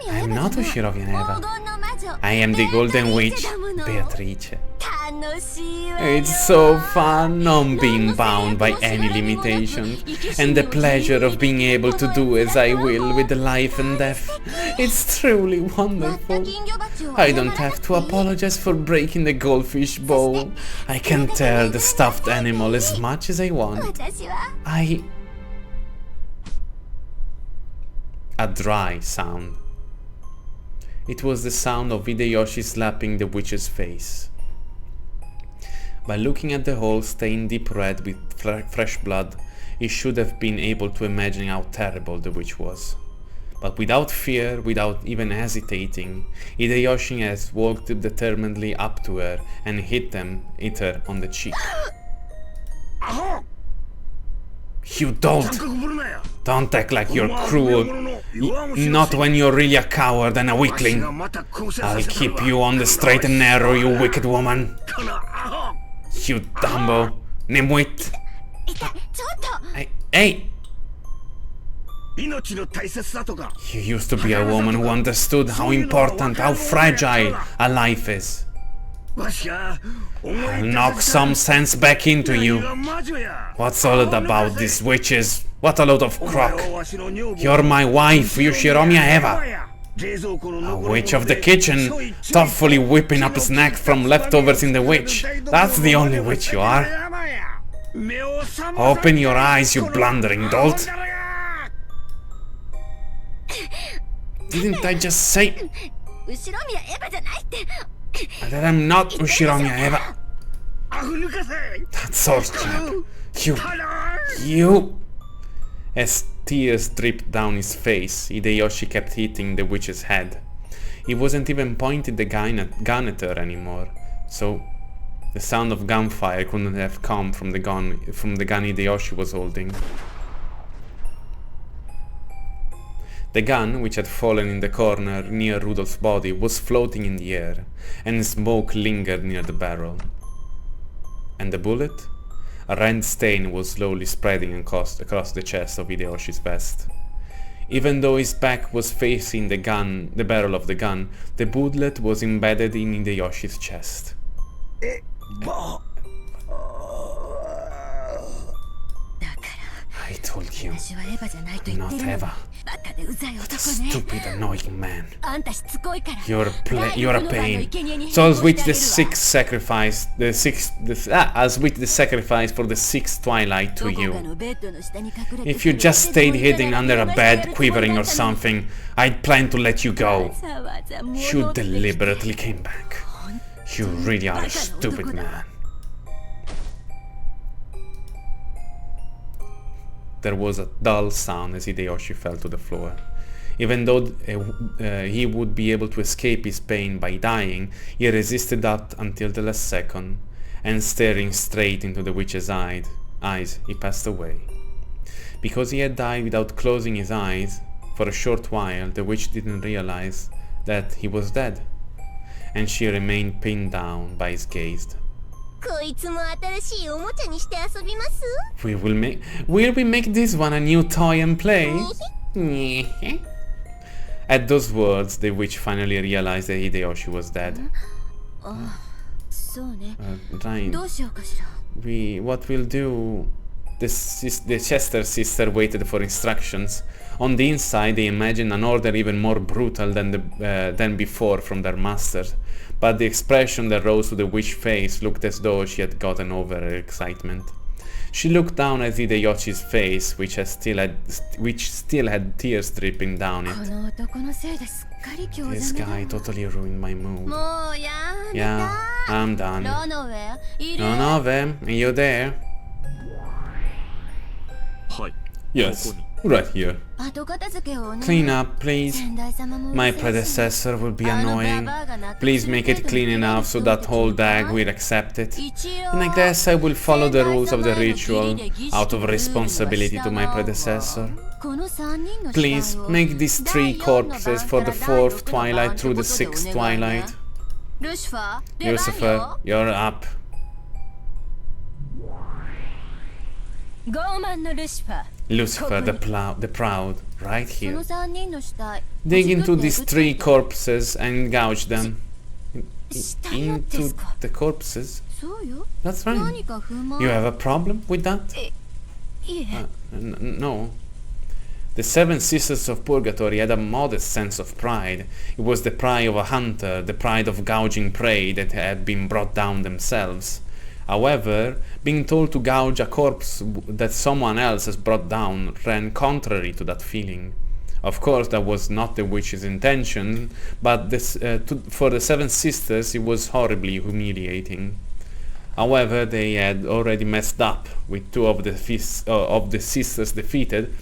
I am not Ushiromiya Eva. I am the Golden Witch, Beatrice. It's so fun not being bound by any limitations, and the pleasure of being able to do as I will with life and death. It's truly wonderful. I don't have to apologize for breaking the goldfish bowl. I can tear the stuffed animal as much as I want. A dry sound. It was the sound of Hideyoshi slapping the witch's face. By looking at the hole stained deep red with fresh blood, he should have been able to imagine how terrible the witch was. But without fear, without even hesitating, Hideyoshi has walked determinedly up to her and hit her on the cheek. You don't act like you're cruel. Not when you're really a coward and a weakling. I'll keep you on the straight and narrow, you wicked woman. You Dumbo. Nimwit. Hey! You used to be a woman who understood how important, how fragile a life is. I'll knock some sense back into you. What's all about these witches? What a load of crock. You're my wife, Ushiromiya Eva. A witch of the kitchen, thoughtfully whipping up snacks from leftovers in the witch. That's the only witch you are. Open your eyes, you blundering dolt. Didn't I just say that I'm not Ushiromiya Eva? That sword trap. You. As tears dripped down his face, Hideyoshi kept hitting the witch's head. He wasn't even pointing the gun at her anymore, so the sound of gunfire couldn't have come from the gun Hideyoshi was holding. The gun, which had fallen in the corner near Rudolph's body, was floating in the air, and smoke lingered near the barrel. And the bullet? A red stain was slowly spreading across the chest of Hideyoshi's vest. Even though his back was facing the barrel of the gun, the bullet was embedded in Hideyoshi's chest. I told you. Not Eva. Stupid, annoying man. You're a pain. So as with the sacrifice for the sixth twilight to you. If you just stayed hidden under a bed, quivering or something, I'd plan to let you go. You deliberately came back. You really are a stupid man. There was a dull sound as Hideyoshi fell to the floor. Even though he would be able to escape his pain by dying, he resisted that until the last second, and staring straight into the witch's eyes, he passed away. Because he had died without closing his eyes, for a short while the witch didn't realize that he was dead, and she remained pinned down by his gaze. Will we make this one a new toy and play? At those words, the witch finally realized that Hideyoshi was dead. What we'll do? The Chiester Sisters waited for instructions. On the inside, they imagined an order even more brutal than before from their masters. But the expression that rose to the witch's face looked as though she had gotten over her excitement. She looked down at Hideyoshi's face, which still had tears dripping down it. This guy totally ruined my mood. Yeah, I'm done. Nuove, are you there? Yes, right here. Clean up, please. My predecessor will be annoying. Please make it clean enough so that whole dag will accept it. And I guess I will follow the rules of the ritual out of responsibility to my predecessor. Please make these 3 corpses for the 4th twilight through the 6th twilight. Lucifer, you're up. Lucifer the proud, right here. Dig into these 3 corpses and gouge them. Into the corpses? That's right. You have a problem with that? No. The 7 Sisters of Purgatory had a modest sense of pride. It was the pride of a hunter, the pride of gouging prey that had been brought down themselves. However, being told to gouge a corpse that someone else has brought down ran contrary to that feeling. Of course, that was not the witch's intention, but for the 7 sisters it was horribly humiliating. However, they had already messed up with 2 of the sisters defeated,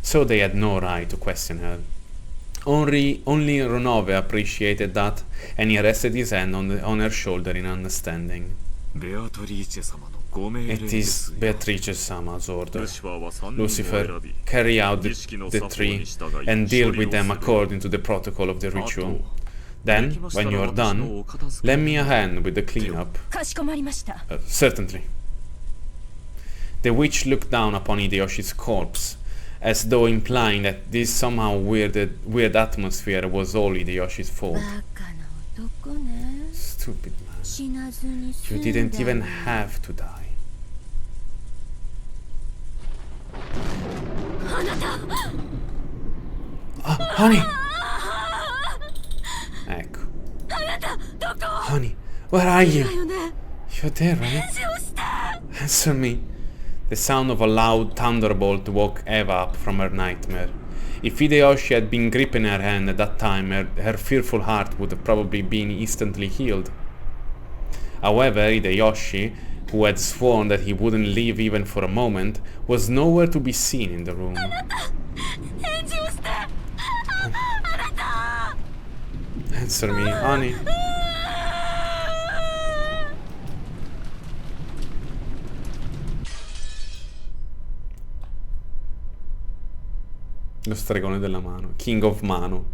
so they had no right to question her. Only Ronove appreciated that, and he rested his hand on her shoulder in understanding. It is Beatrice-sama's order. Lucifer, carry out the 3 and deal with them according to the protocol of the ritual. Then, when you are done, lend me a hand with the cleanup. Certainly. The witch looked down upon Hideyoshi's corpse, as though implying that this somehow weird atmosphere was all Hideyoshi's fault. Stupid man. You didn't even have to die. Honey! Ecco. Honey, where are you? You're there, right? Answer me. The sound of a loud thunderbolt woke Eva up from her nightmare. If Hideyoshi had been gripping her hand at that time, her fearful heart would have probably been instantly healed. However, Hideyoshi, who had sworn that he wouldn't leave even for a moment, was nowhere to be seen in the room. Answer me, honey. Lo stregone della mano, King of Mano.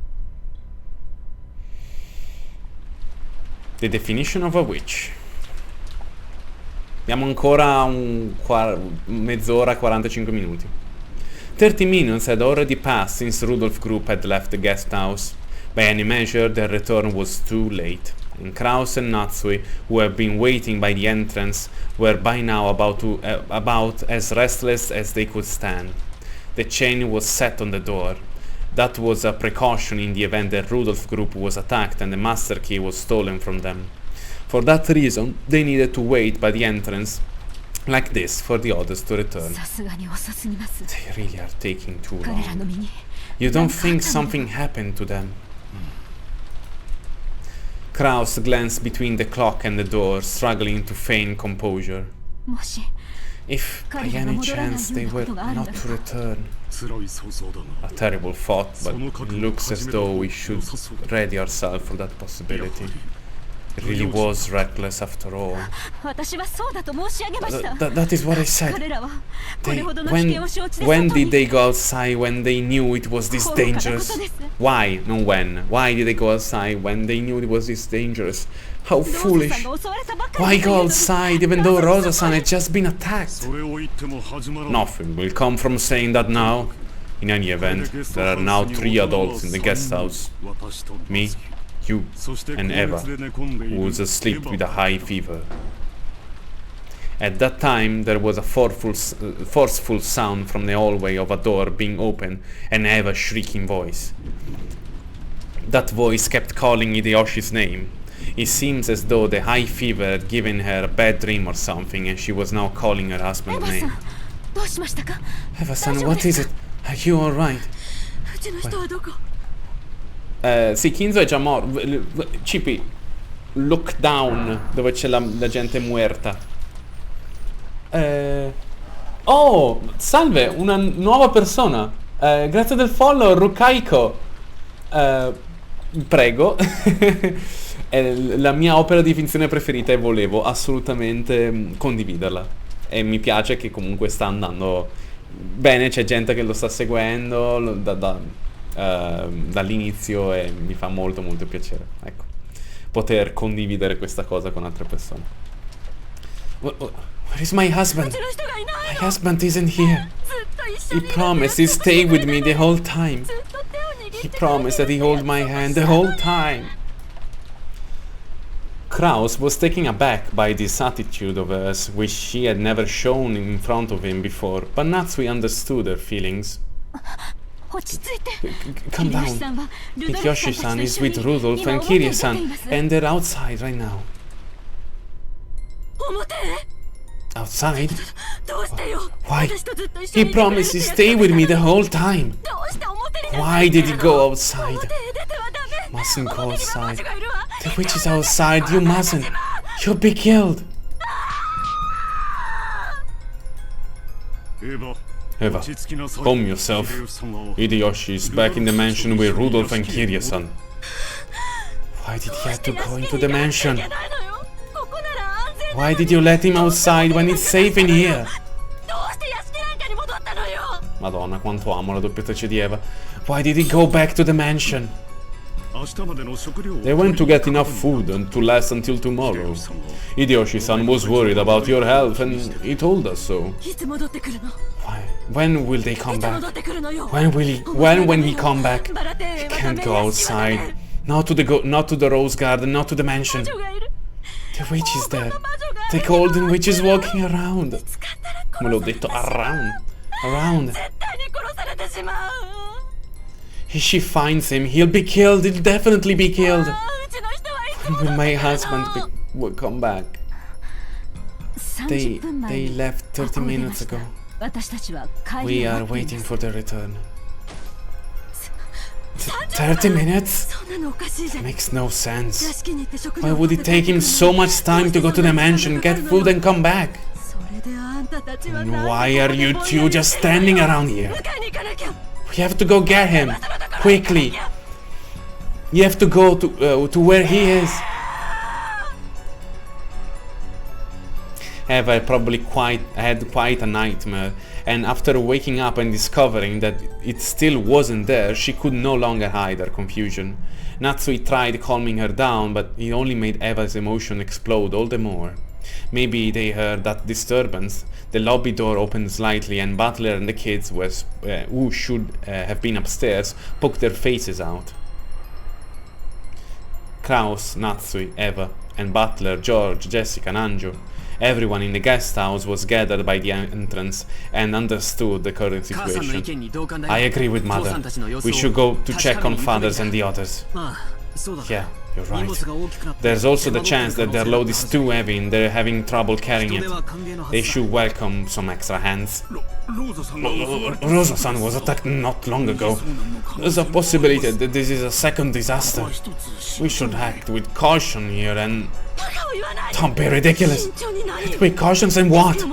The definition of a witch. Abbiamo ancora mezz'ora, 45 minuti. 30 minutes had already passed since Rudolph's group had left the guest house. By any measure, their return was too late. and Kraus and Natsui, who had been waiting by the entrance, were by now about as restless as they could stand. The chain was set on the door. That was a precaution in the event the Rudolph group was attacked and the master key was stolen from them. For that reason, they needed to wait by the entrance like this for the others to return. They really are taking too long. You don't think something happened to them? Kraus glanced between the clock and the door, struggling to feign composure. If by any chance they were not to return. A terrible thought, but it looks as though we should ready ourselves for that possibility. It really was reckless after all. That is what I said. When did they go outside when they knew it was this dangerous? Why? No, when. Why did they go outside when they knew it was this dangerous? How foolish. Why go outside even though Rosa-san had just been attacked? Nothing will come from saying that now. In any event, there are now 3 adults in the guest house. Me, you, and Eva, who was asleep with a high fever. At that time, there was a forceful sound from the hallway of a door being opened and Eva's shrieking voice. That voice kept calling Hideyoshi's name. It seems as though the high fever had given her a bad dream or something and she was now calling her husband's name. Eva-san, what is it? Are you alright? Sì, Kinzo è già morto. Cipi, look down, dove c'è la gente muerta. Oh, salve, una nuova persona. Grazie del follow, Rukaiko. Prego. È la mia opera di finzione preferita e volevo assolutamente condividerla. E mi piace che comunque sta andando bene, c'è gente che lo sta seguendo dall'inizio e mi fa molto molto piacere, ecco, poter condividere questa cosa con altre persone. Where is my husband? My husband isn't here. He promised he'd stay with me the whole time. He promised that he'd hold my hand the whole time. Kraus was taken aback by this attitude of hers, which she had never shown in front of him before, but Natsui understood her feelings. Calm down. Hideyoshi-san is with Rudolph and Kirie-san, and they're outside right now. Outside? Why? He promised he'd stay with me the whole time. Why did he go outside? Mustn't go outside. The witch is outside, you mustn't. You'll be killed. Eva, calm yourself. Hideyoshi is back in the mansion with Rudolph and Kirie-san. Why did he have to go into the mansion? Why did you let him outside when it's safe in here? Madonna, quanto amo la doppiatrice di Eva. Why did he go back to the mansion? They went to get enough food and to last until tomorrow. Hideyoshi-san was worried about your health and he told us so. Why? When will they come back? When he come back? He can't go outside. Not to the rose garden, not to the mansion. The witch is dead. The golden witch is walking around. Come l'ho detto, around. If she finds him, he'll be killed. He'll definitely be killed. When will my husband will come back? They left 30 minutes ago. We are waiting for their return. 30 minutes? That makes no sense. Why would it take him so much time to go to the mansion, get food and come back? And why are you two just standing around here? We have to go get him, quickly. You have to go to where he is. Eva had probably had quite a nightmare, and after waking up and discovering that it still wasn't there, she could no longer hide her confusion. Natsui tried calming her down, but it only made Eva's emotion explode all the more. Maybe they heard that disturbance. The lobby door opened slightly and Butler and the kids, who should have been upstairs, poked their faces out. Kraus, Natsui, Eva, and Butler, George, Jessica, Nanjo. Everyone in the guest house was gathered by the entrance and understood the current situation. I agree with Mother. We should go to check on fathers and the others. Yeah, you're right. There's also the chance that their load is too heavy and they're having trouble carrying it. They should welcome some extra hands. Rosa-san was attacked not long ago. There's a possibility that this is a second disaster. We should act with caution here and... Don't be ridiculous. With cautions and what?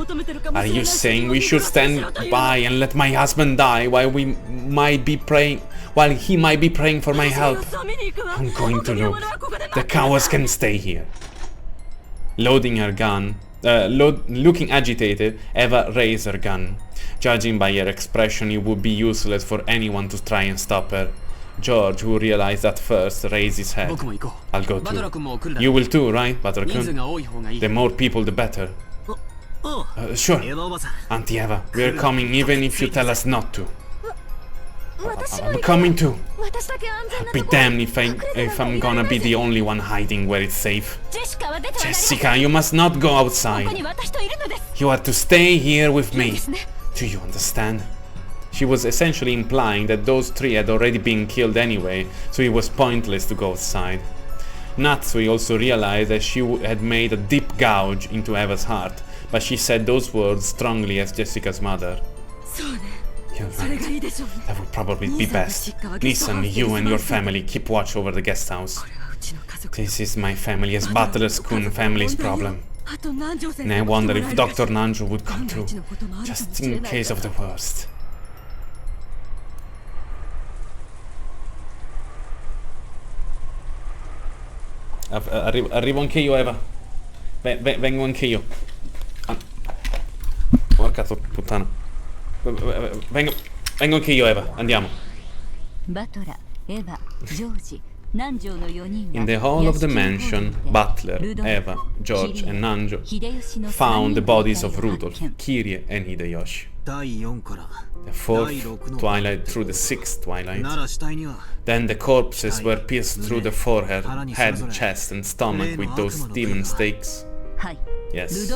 Are you saying we should stand by and let my husband die while he might be praying for my help? I'm going to look. The cowards can stay here. Loading her gun, looking agitated, Eva raised her gun. Judging by her expression, it would be useless for anyone to try and stop her. George, who realized that first, raised his head. I'll go too. You will too, right, Butler-kun? The more people, the better. Sure, Auntie Eva, we're coming even if you tell us not to. I'm coming too. I'll be damned if I'm gonna be the only one hiding where it's safe. Jessica, you must not go outside. You are to stay here with me. Do you understand? She was essentially implying that those three had already been killed anyway, so it was pointless to go outside. Natsui also realized that she had made a deep gouge into Eva's heart, but she said those words strongly as Jessica's mother. You're right. That would probably be best. Listen, you and your family keep watch over the guest house. This is my family as Butler's-kun family's problem. And I wonder if Dr. Nanjo would come too, just in case of the worst. Arrivo anche io, Eva. Vengo anche io. Porca puttana. Vengo anche io, Eva. Andiamo. In the hall of the mansion, Butler, Eva, George, and Nanjo found the bodies of Rudolph, Kirie, and Hideyoshi. The fourth twilight through the sixth twilight. Then the corpses were pierced through the forehead, head, chest, and stomach with those demon stakes. Yes.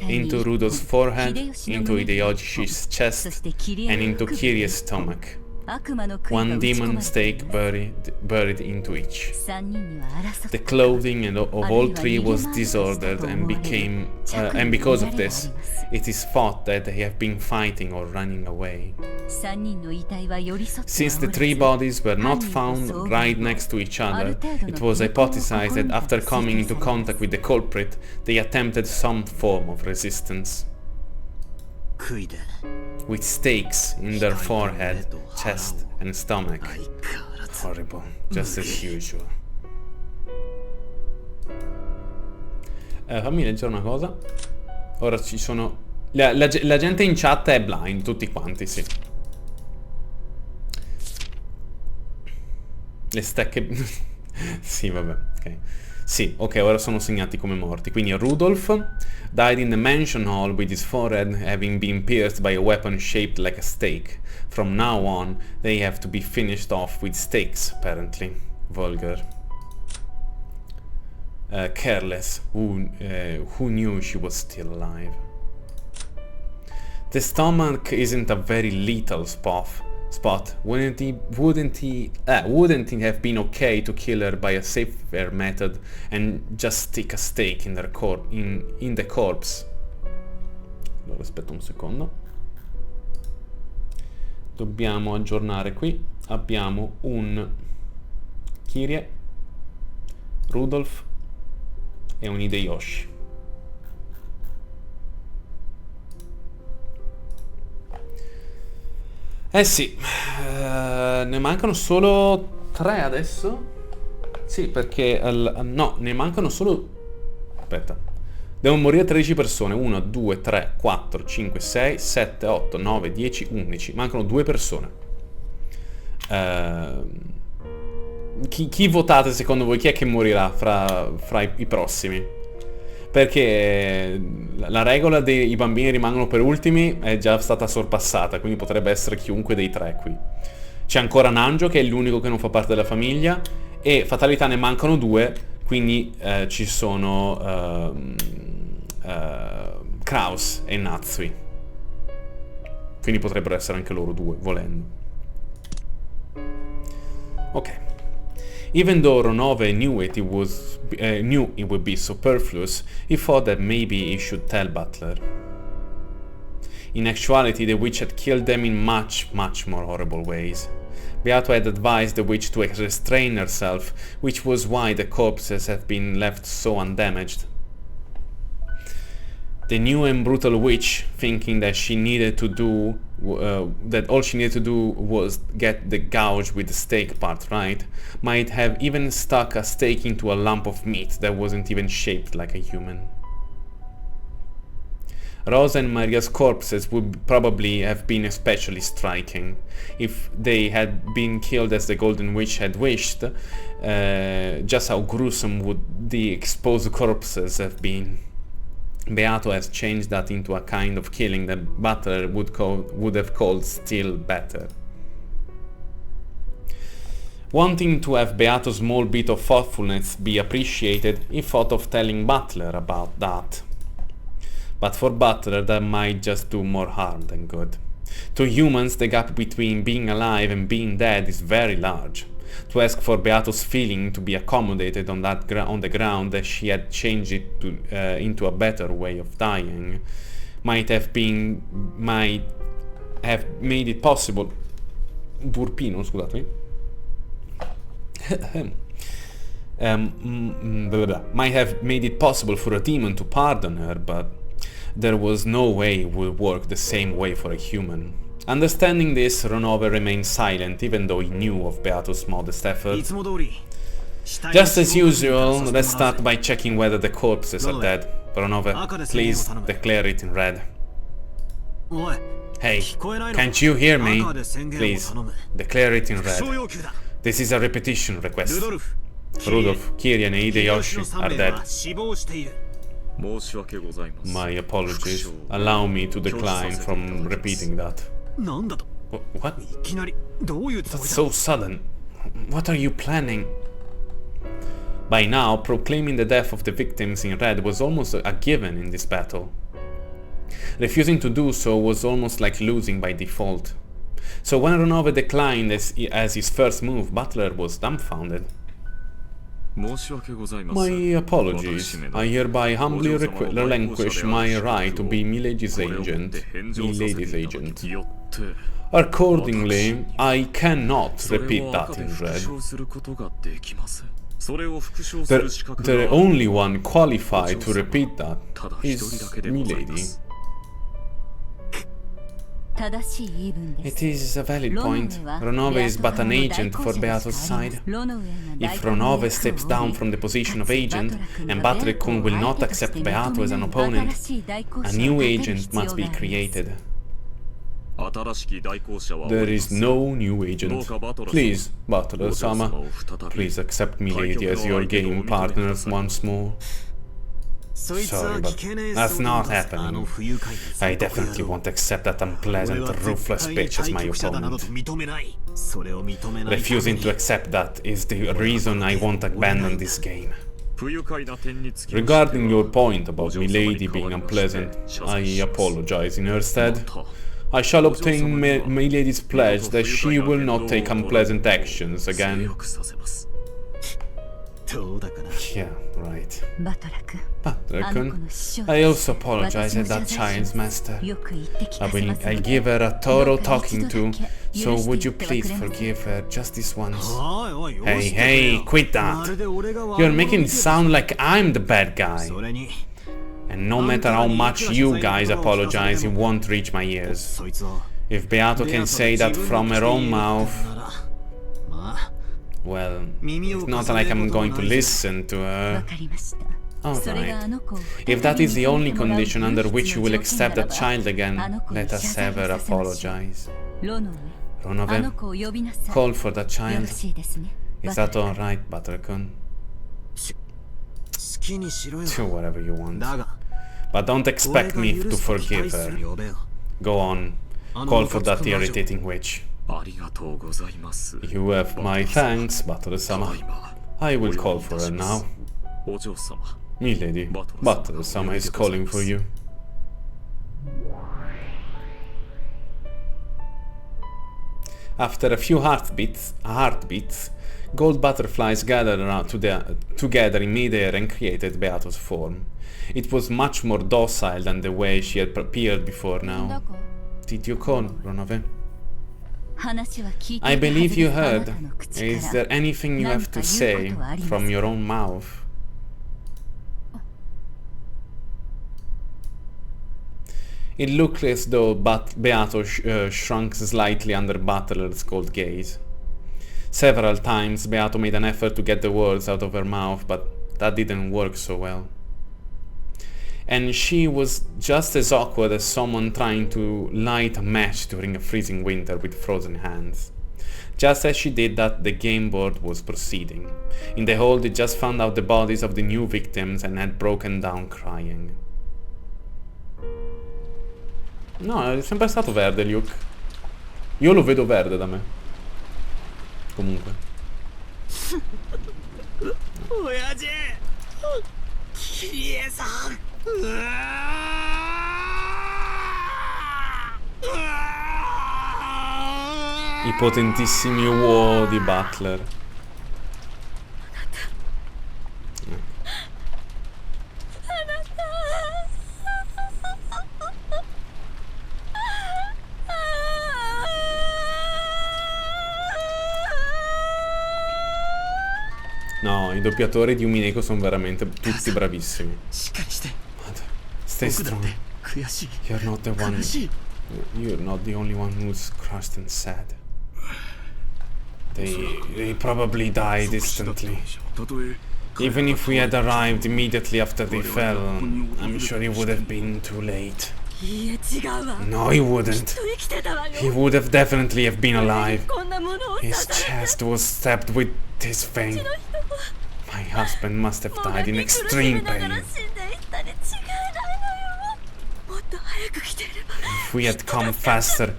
Into Rudolph's forehead, into Hideyoshi's chest, and into Kirie's stomach. One demon stake buried into each. The clothing of all three was disordered and because of this, it is thought that they have been fighting or running away. Since the three bodies were not found right next to each other, it was hypothesized that after coming into contact with the culprit, they attempted some form of resistance. With stakes in their forehead, chest, and stomach. Horrible, just as usual. Fammi leggere una cosa. Ora ci sono... La gente in chat è blind, tutti quanti, sì. Le stecche... sì, vabbè, ok. Sì, ok, ora sono segnati come morti. Quindi Rudolph died in the mansion hall with his forehead having been pierced by a weapon shaped like a stake. From now on, they have to be finished off with stakes, apparently. Vulgar. Careless, who knew she was still alive. The stomach isn't a very lethal spot. Wouldn't it have been okay to kill her by a safer method and just stick a stake in the corpse? Allora aspetta un secondo. Dobbiamo aggiornare qui. Abbiamo un Kirie, Rudolph e un Hideyoshi. Eh sì, ne mancano solo 3 adesso. Sì, perché... no, ne mancano solo... Aspetta. Devono morire 13 persone. 1, 2, 3, 4, 5, 6, 7, 8, 9, 10, 11. Mancano 2 persone. Chi votate secondo voi? Chi è che morirà fra i prossimi? Perché la regola dei bambini rimangono per ultimi è già stata sorpassata, quindi potrebbe essere chiunque dei 3 qui. C'è ancora Nanjo, che è l'unico che non fa parte della famiglia, E fatalità ne mancano 2, quindi ci sono Kraus e Natsui. Quindi potrebbero essere anche loro 2, volendo. Ok. Even though Ronove knew it would be superfluous, he thought that maybe he should tell Butler. In actuality, the witch had killed them in much, much more horrible ways. Beato had advised the witch to restrain herself, which was why the corpses have been left so undamaged. The new and brutal witch, thinking that she needed to do that all she needed to do was get the gouge with the steak part right, might have even stuck a steak into a lump of meat that wasn't even shaped like a human. Rosa and Maria's corpses would probably have been especially striking. If they had been killed as the Golden Witch had wished, just how gruesome would the exposed corpses have been. Beato has changed that into a kind of killing that Butler would have called still better. Wanting to have Beato's small bit of thoughtfulness be appreciated, he thought of telling Butler about that. But for Butler, that might just do more harm than good. To humans, the gap between being alive and being dead is very large. To ask for Beato's feeling to be accommodated on the ground that she had changed it into a better way of dying might have made it possible. Burpino, scusatemi. Might have made it possible for a demon to pardon her, but there was no way it would work the same way for a human. Understanding this, Ronove remained silent, even though he knew of Beato's modest effort. Just as usual, let's start by checking whether the corpses are dead. Ronove, please declare it in red. Hey, can't you hear me? Please, declare it in red. This is a repetition request. Rudolph, Kiryan and Hideyoshi are dead. My apologies. Allow me to decline from repeating that. What? That's so sudden. What are you planning? By now, proclaiming the death of the victims in red was almost a given in this battle. Refusing to do so was almost like losing by default. So when Ronove declined as his first move, Butler was dumbfounded. My apologies. I hereby humbly relinquish my right to be Milady's agent. Accordingly, I cannot repeat that in red. The only one qualified to repeat that is Milady. It is a valid point. Ronove is but an agent for Beato's side. If Ronove steps down from the position of agent, and Butler-kun will not accept Beato as an opponent, a new agent must be created. There is no new agent. Please, Butler-sama, please accept Milady as your game partner once more. Sorry, but that's not happening. I definitely won't accept that unpleasant, ruthless bitch as my opponent. Refusing to accept that is the reason I won't abandon this game. Regarding your point about Milady being unpleasant, I apologize in her stead. I shall obtain Milady's pledge that she will not take unpleasant actions again. Yeah, right. Butler-kun, I also apologize at that child's master. I'll give her a thorough talking to, so would you please forgive her just this once? Hey, quit that! You're making it sound like I'm the bad guy. And no matter how much you guys apologize, it won't reach my ears. If Beato can say that from her own mouth, well, it's not like I'm going to listen to her. Alright. If that is the only condition under which you will accept that child again, let us have her apologize. Ronove, call for that child. Is that alright, Butler-kun? Do whatever you want. But don't expect me to forgive her. Go on, call for that irritating witch. You have my thanks, Butler-sama. I will call for her now. お嬢様 Milady, Butler-sama is calling for you. After a few heartbeats, gold butterflies gathered around together in midair and created Beato's form. It was much more docile than the way she had appeared before now. Did you call, Ronove? I believe you heard. Is there anything you have to say from your own mouth? It looked as though Beato shrunk slightly under Butler's cold gaze. Several times Beato made an effort to get the words out of her mouth, but that didn't work so well. And she was just as awkward as someone trying to light a match during a freezing winter with frozen hands. Just as she did that, the game board was proceeding. In the hall, they just found out the bodies of the new victims and had broken down crying. No, è sempre stato verde Luke. Io lo vedo verde da me. Comunque. I potentissimi uo di Butler. No, i doppiatori di Umineko sono veramente tutti bravissimi. Stay strong. You're not the one. You're not the only one who's crushed and sad. They probably died instantly. Even if we had arrived immediately after they fell, I'm sure it would have been too late. No, he wouldn't. He would have definitely have been alive. His chest was stabbed with this thing. My husband must have died in extreme pain. If we had come faster,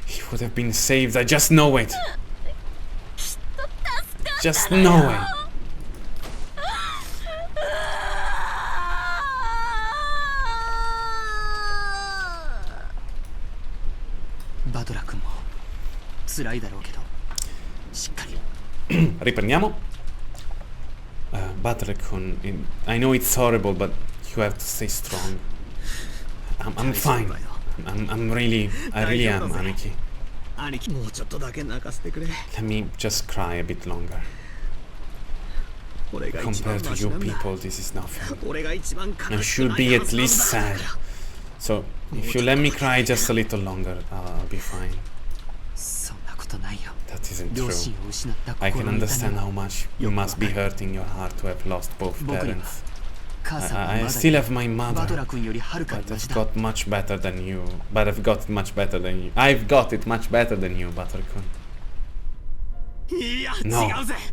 he would have been saved. I just know it. Just know it. Riprendiamo. Butler-kun, I know it's horrible, but you have to stay strong. I'm fine. I really am, Aniki. Let me just cry a bit longer. Compared to you people, this is nothing. I should be at least sad. So, if you let me cry just a little longer, I'll be fine. That isn't true. I can understand how much you must be hurting your heart to have lost both parents. I still have my mother, but I've got much better than you. But I've got it much better than you. I've got it much better than you, Butler-kun.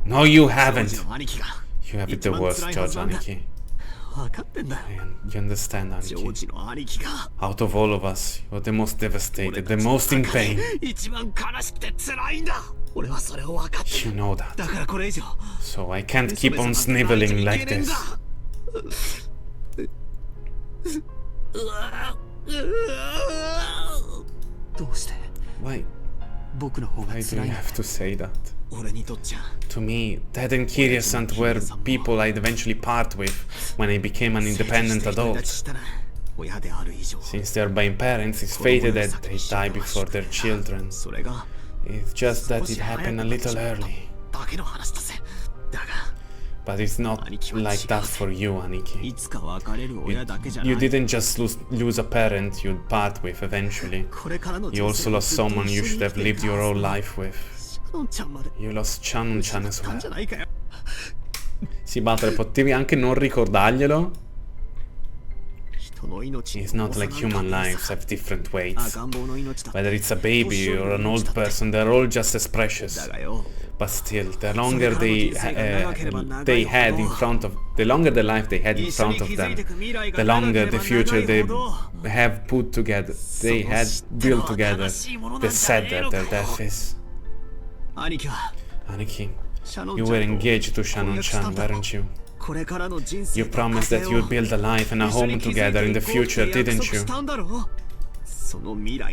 No, you haven't. You have it the worst, George, Aniki. You understand, Aniki. Out of all of us, you're the most devastated, the most in pain. You know that. So I can't keep on sniveling like this. Why do you have to say that? To me, Ted and Kirya-san were people I'd eventually part with when I became an independent adult. Since they're by parents, it's fated that they die before their children. It's just that it happened a little early. But it's not like that for you, Aniki. You didn't just lose a parent you'd part with eventually. You also lost someone you should have lived your whole life with. You lost Chan as well. Sì, Butler, potevi anche non ricordarglielo? It's not like human lives have different weights. Whether it's a baby or an old person, they're all just as precious. But still, the longer the life they had in front of them, the longer the future they have put together, they had built together, the sadder their death is. Aniki, You were engaged to Shannon-chan, weren't you? You promised that you'd build a life and a home together in the future, didn't you?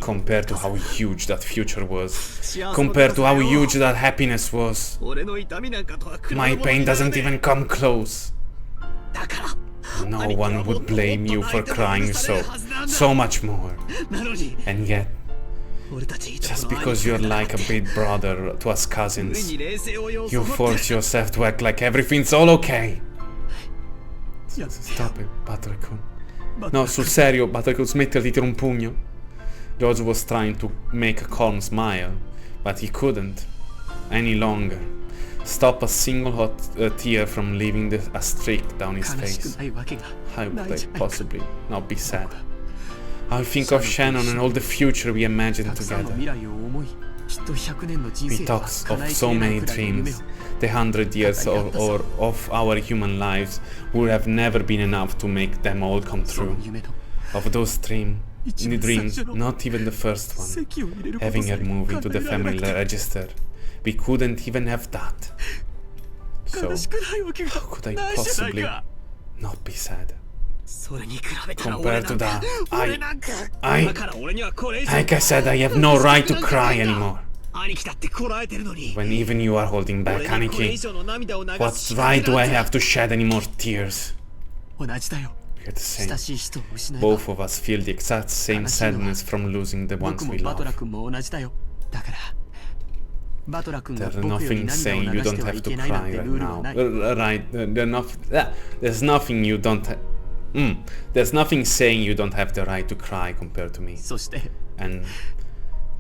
Compared to how huge that future was, compared to how huge that happiness was, my pain doesn't even come close. No one would blame you for crying so much more. And yet, just because you're like a big brother to us cousins, you force yourself to act like everything's all okay. Stop it, Buttercup. No, sul serio, Buttercup, smettila, ti tiro un pugno. George was trying to make a calm smile, but he couldn't any longer stop a single hot tear from leaving a streak down his face. How could I possibly not be sad? I think of Shannon and all the future we imagined together. We talked of so many dreams. The 100 years of our human lives would have never been enough to make them all come true. Of those dreams, not even the first one, having her move into the family register, we couldn't even have that. So, how could I possibly not be sad? Compared to that, like I said, I have no right to cry anymore. When even you are holding back, Aniki, what right do I have to shed any more tears? We're the same. Both of us feel the exact same sadness from losing the ones we love. There's nothing saying you don't have to cry right now. There's nothing you don't there's nothing saying you don't have the right to cry compared to me. And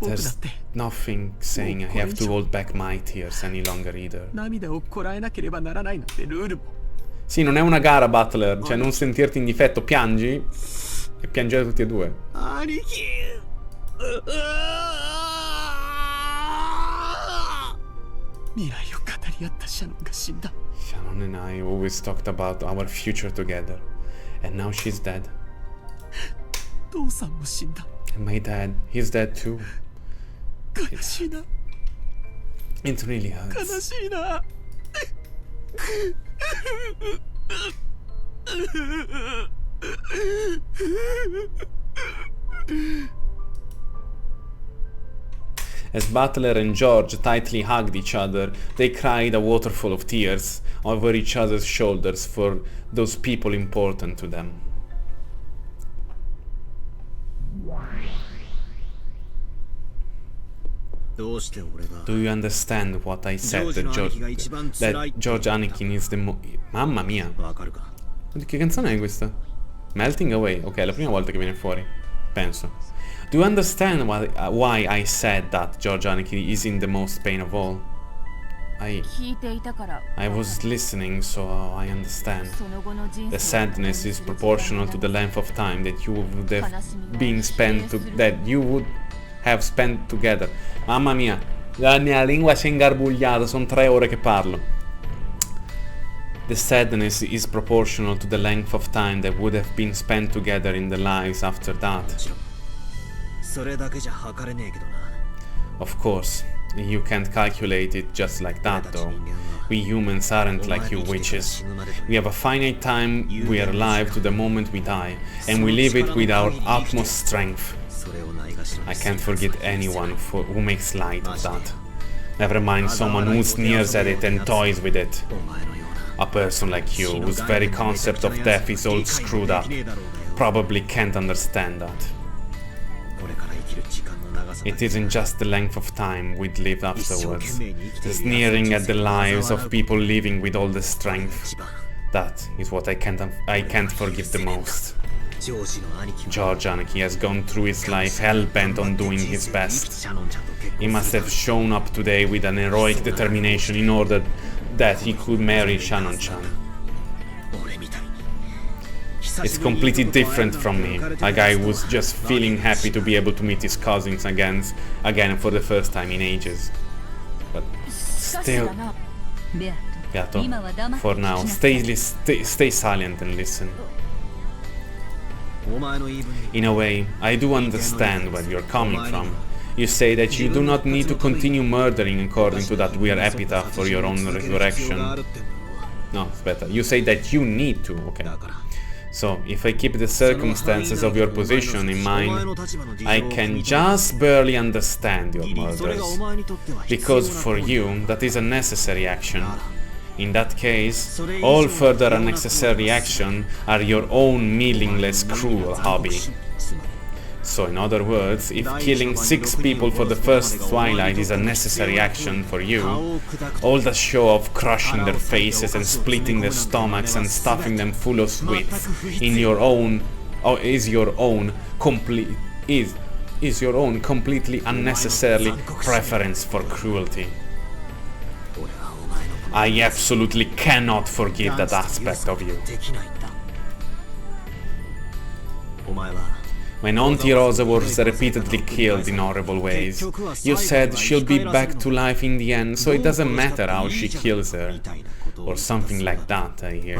there's nothing saying I have to hold back my tears any longer either. Sì, non è una gara, Butler, cioè non sentirti in difetto, piangi e piangete tutti e due. Shannon and I always talked about our future together, and now she's dead. And my dad, he's dead too. It really hurts. As Butler and George tightly hugged each other, they cried a waterfall of tears over each other's shoulders for those people important to them. Do you understand what I said that George Anakin is the Mamma mia! Che canzone è questa? Melting Away, ok, è la prima volta che viene fuori, penso. Do you understand why I said that George Anakin is in the most pain of all? I was listening, so I understand. The sadness is proportional to the length of time that you would have spent together. Mamma mia, la mia lingua si è ingarbugliata, sono 3 ore che parlo. The sadness is proportional to the length of time that would have been spent together in the lives after that. Of course, you can't calculate it just like that though. We humans aren't like you witches. We have a finite time we are alive to the moment we die, and we live it with our utmost strength. I can't forget anyone who makes light of that. Never mind someone who sneers at it and toys with it. A person like you, whose very concept of death is all screwed up, probably can't understand that. It isn't just the length of time we'd live afterwards. Sneering at the lives of people living with all the strength. That is what I can't forgive the most. George Aniki has gone through his life hell-bent on doing his best. He must have shown up today with an heroic determination in order that he could marry Shannon-chan. It's completely different from me, a guy who's just feeling happy to be able to meet his cousins again for the first time in ages. But still, Beato, for now, stay silent and listen. In a way, I do understand where you're coming from. You say that you do not need to continue murdering according to that weird epitaph for your own resurrection. No, aspetta. You say that you need to, okay. So, if I keep the circumstances of your position in mind, I can just barely understand your murders. Because for you, that is a necessary action. In that case, all further unnecessary action are your own meaningless, cruel hobby. So in other words, if killing 6 people for the first twilight is a necessary action for you, all the show of crushing their faces and splitting their stomachs and stuffing them full of sweets in your own, is your own completely unnecessarily preference for cruelty. I absolutely cannot forgive that aspect of you. When Auntie Rosa was repeatedly killed in horrible ways, you said she'll be back to life in the end, so it doesn't matter how she kills her. Or something like that, I hear.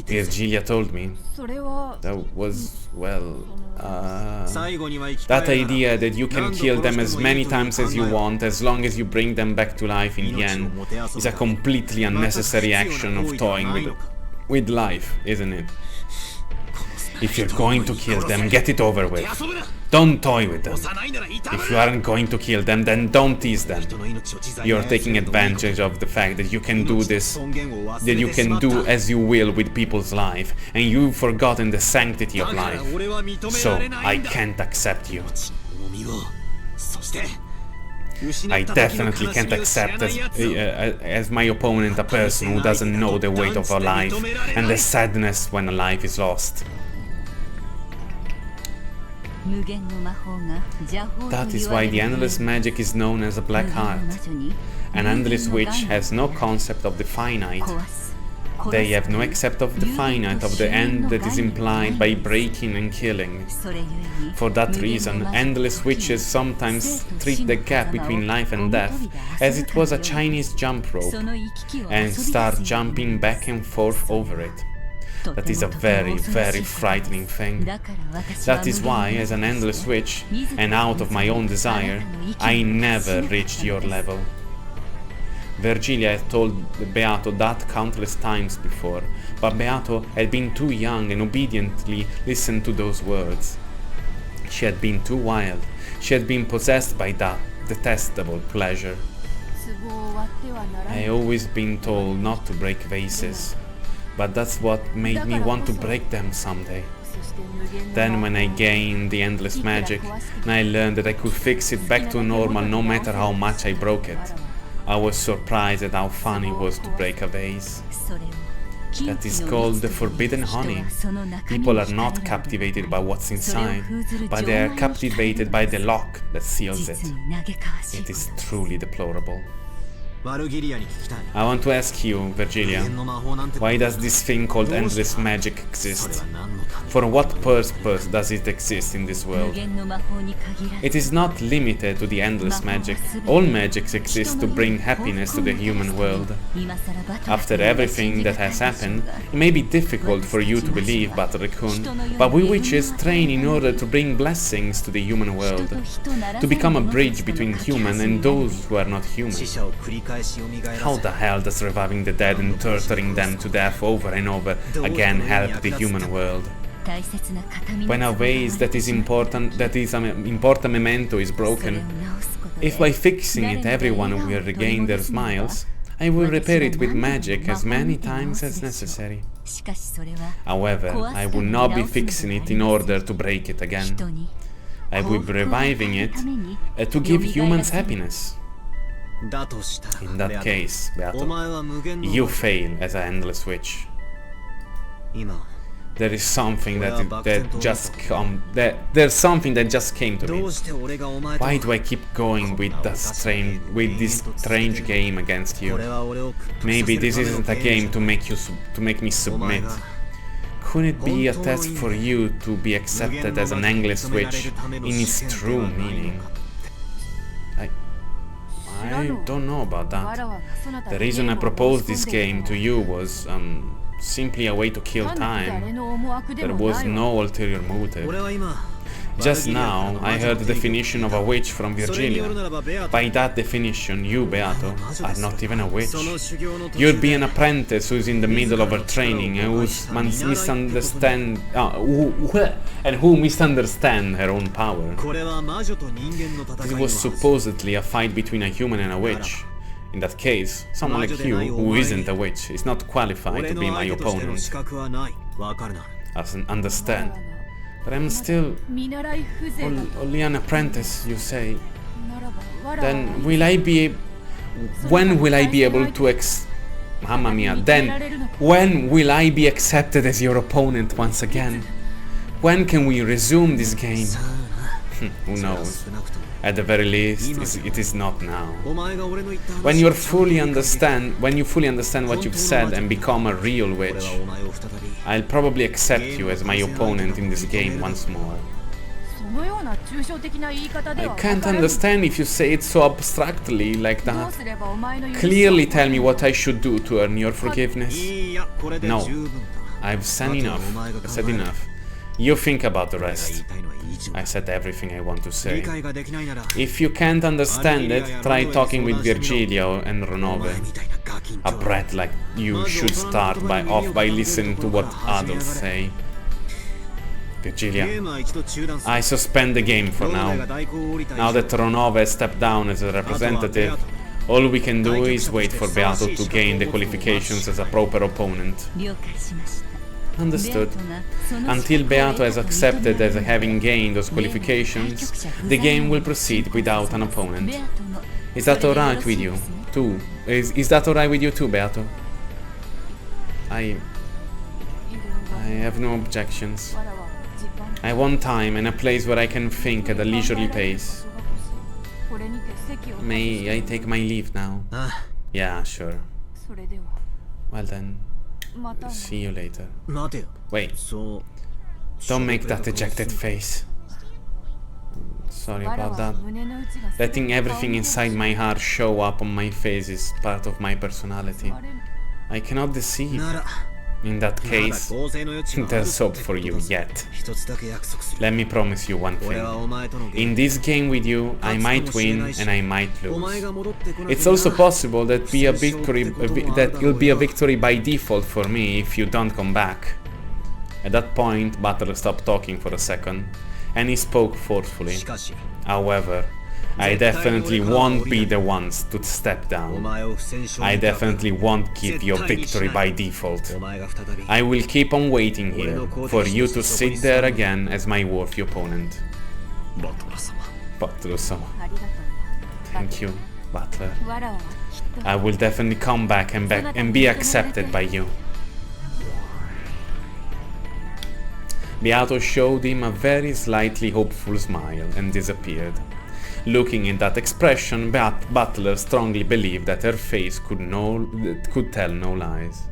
Virgilia told me. That was, well, that idea that you can kill them as many times as you want, as long as you bring them back to life in the end, is a completely unnecessary action of toying with life, isn't it? If you're going to kill them, get it over with. Don't toy with them. If you aren't going to kill them, then don't tease them. You're taking advantage of the fact that you can do this, that you can do as you will with people's life, and you've forgotten the sanctity of life. So, I can't accept you. I definitely can't accept as my opponent a person who doesn't know the weight of a life and the sadness when a life is lost. That is why the endless magic is known as a black heart. An endless witch has no concept of the finite. They have no accept of the finite, of the end that is implied by breaking and killing. For that reason, endless witches sometimes treat the gap between life and death as it was a Chinese jump rope, and start jumping back and forth over it. That is a very, very frightening thing. That is why, as an endless witch, and out of my own desire, I never reached your level. Virgilia had told Beato that countless times before, but Beato had been too young and obediently listened to those words. She had been too wild. She had been possessed by that detestable pleasure. I had always been told not to break vases, but that's what made me want to break them someday. Then when I gained the endless magic, and I learned that I could fix it back to normal no matter how much I broke it, I was surprised at how fun it was to break a vase. That is called the forbidden honey. People are not captivated by what's inside, but they are captivated by the lock that seals it. It is truly deplorable. I want to ask you, Virgilia, why does this thing called endless magic exist? For what purpose does it exist in this world? It is not limited to the endless magic. All magics exist to bring happiness to the human world. After everything that has happened, it may be difficult for you to believe, Battle-kun, but we witches train in order to bring blessings to the human world, to become a bridge between human and those who are not human. How the hell does reviving the dead and torturing them to death over and over again help the human world? When a vase that is an important memento is broken, if by fixing it everyone will regain their smiles, I will repair it with magic as many times as necessary. However, I will not be fixing it in order to break it again. I will be reviving it to give humans happiness. In that case, Beato, you fail as an endless witch. There is something there's something that just came to me. Why do I keep going with this strange game against you? Maybe this isn't a game to make me submit. Could it be a test for you to be accepted as an endless witch in its true meaning? I don't know about that. The reason I proposed this game to you was simply a way to kill time. There was no ulterior motive. Just now, I heard the definition of a witch from Virgilia. By that definition, you, Beato, are not even a witch. You'd be an apprentice who's in the middle of her training and who misunderstand her own power. This was supposedly a fight between a human and a witch. In that case, someone like you, who isn't a witch, is not qualified to be my opponent. Understand. But I'm still only an apprentice, you say. Then when will I be able to Mamma mia, then when will I be accepted as your opponent once again? When can we resume this game? Who knows? At the very least, it is not now. When you fully understand what you've said and become a real witch, I'll probably accept you as my opponent in this game once more. I can't understand if you say it so abstractly like that. Clearly tell me what I should do to earn your forgiveness. No, I've said enough. You think about the rest. I said everything I want to say. If you can't understand it, try talking with Virgilio and Renove. A brat like you should start off by listening to what adults say. Virgilia, I suspend the game for now. Now that Renove has stepped down as a representative, all we can do is wait for Beato to gain the qualifications as a proper opponent. Understood. Until Beato has accepted as having gained those qualifications, the game will proceed without an opponent. Is that alright with you, too? Is that alright with you too, Beato? I have no objections. I want time and a place where I can think at a leisurely pace. May I take my leave now? Yeah, sure. Well then. See you later. Wait. Don't make that dejected face. Sorry about that. Letting everything inside my heart show up on my face is part of my personality. I cannot deceive. In that case, there's hope for you yet. Let me promise you one thing. In this game with you, I might win and I might lose. It's also possible that it'll be a victory by default for me if you don't come back. At that point, Butler stopped talking for a second, and he spoke forcefully. However, I definitely won't be the ones to step down. I definitely won't give you a victory by default. I will keep on waiting here for you to sit there again as my worthy opponent. Butler-sama. Thank you, Butler. I will definitely come back and be accepted by you. Beato showed him a very slightly hopeful smile and disappeared. Looking at that expression, Butler strongly believed that her face could tell no lies.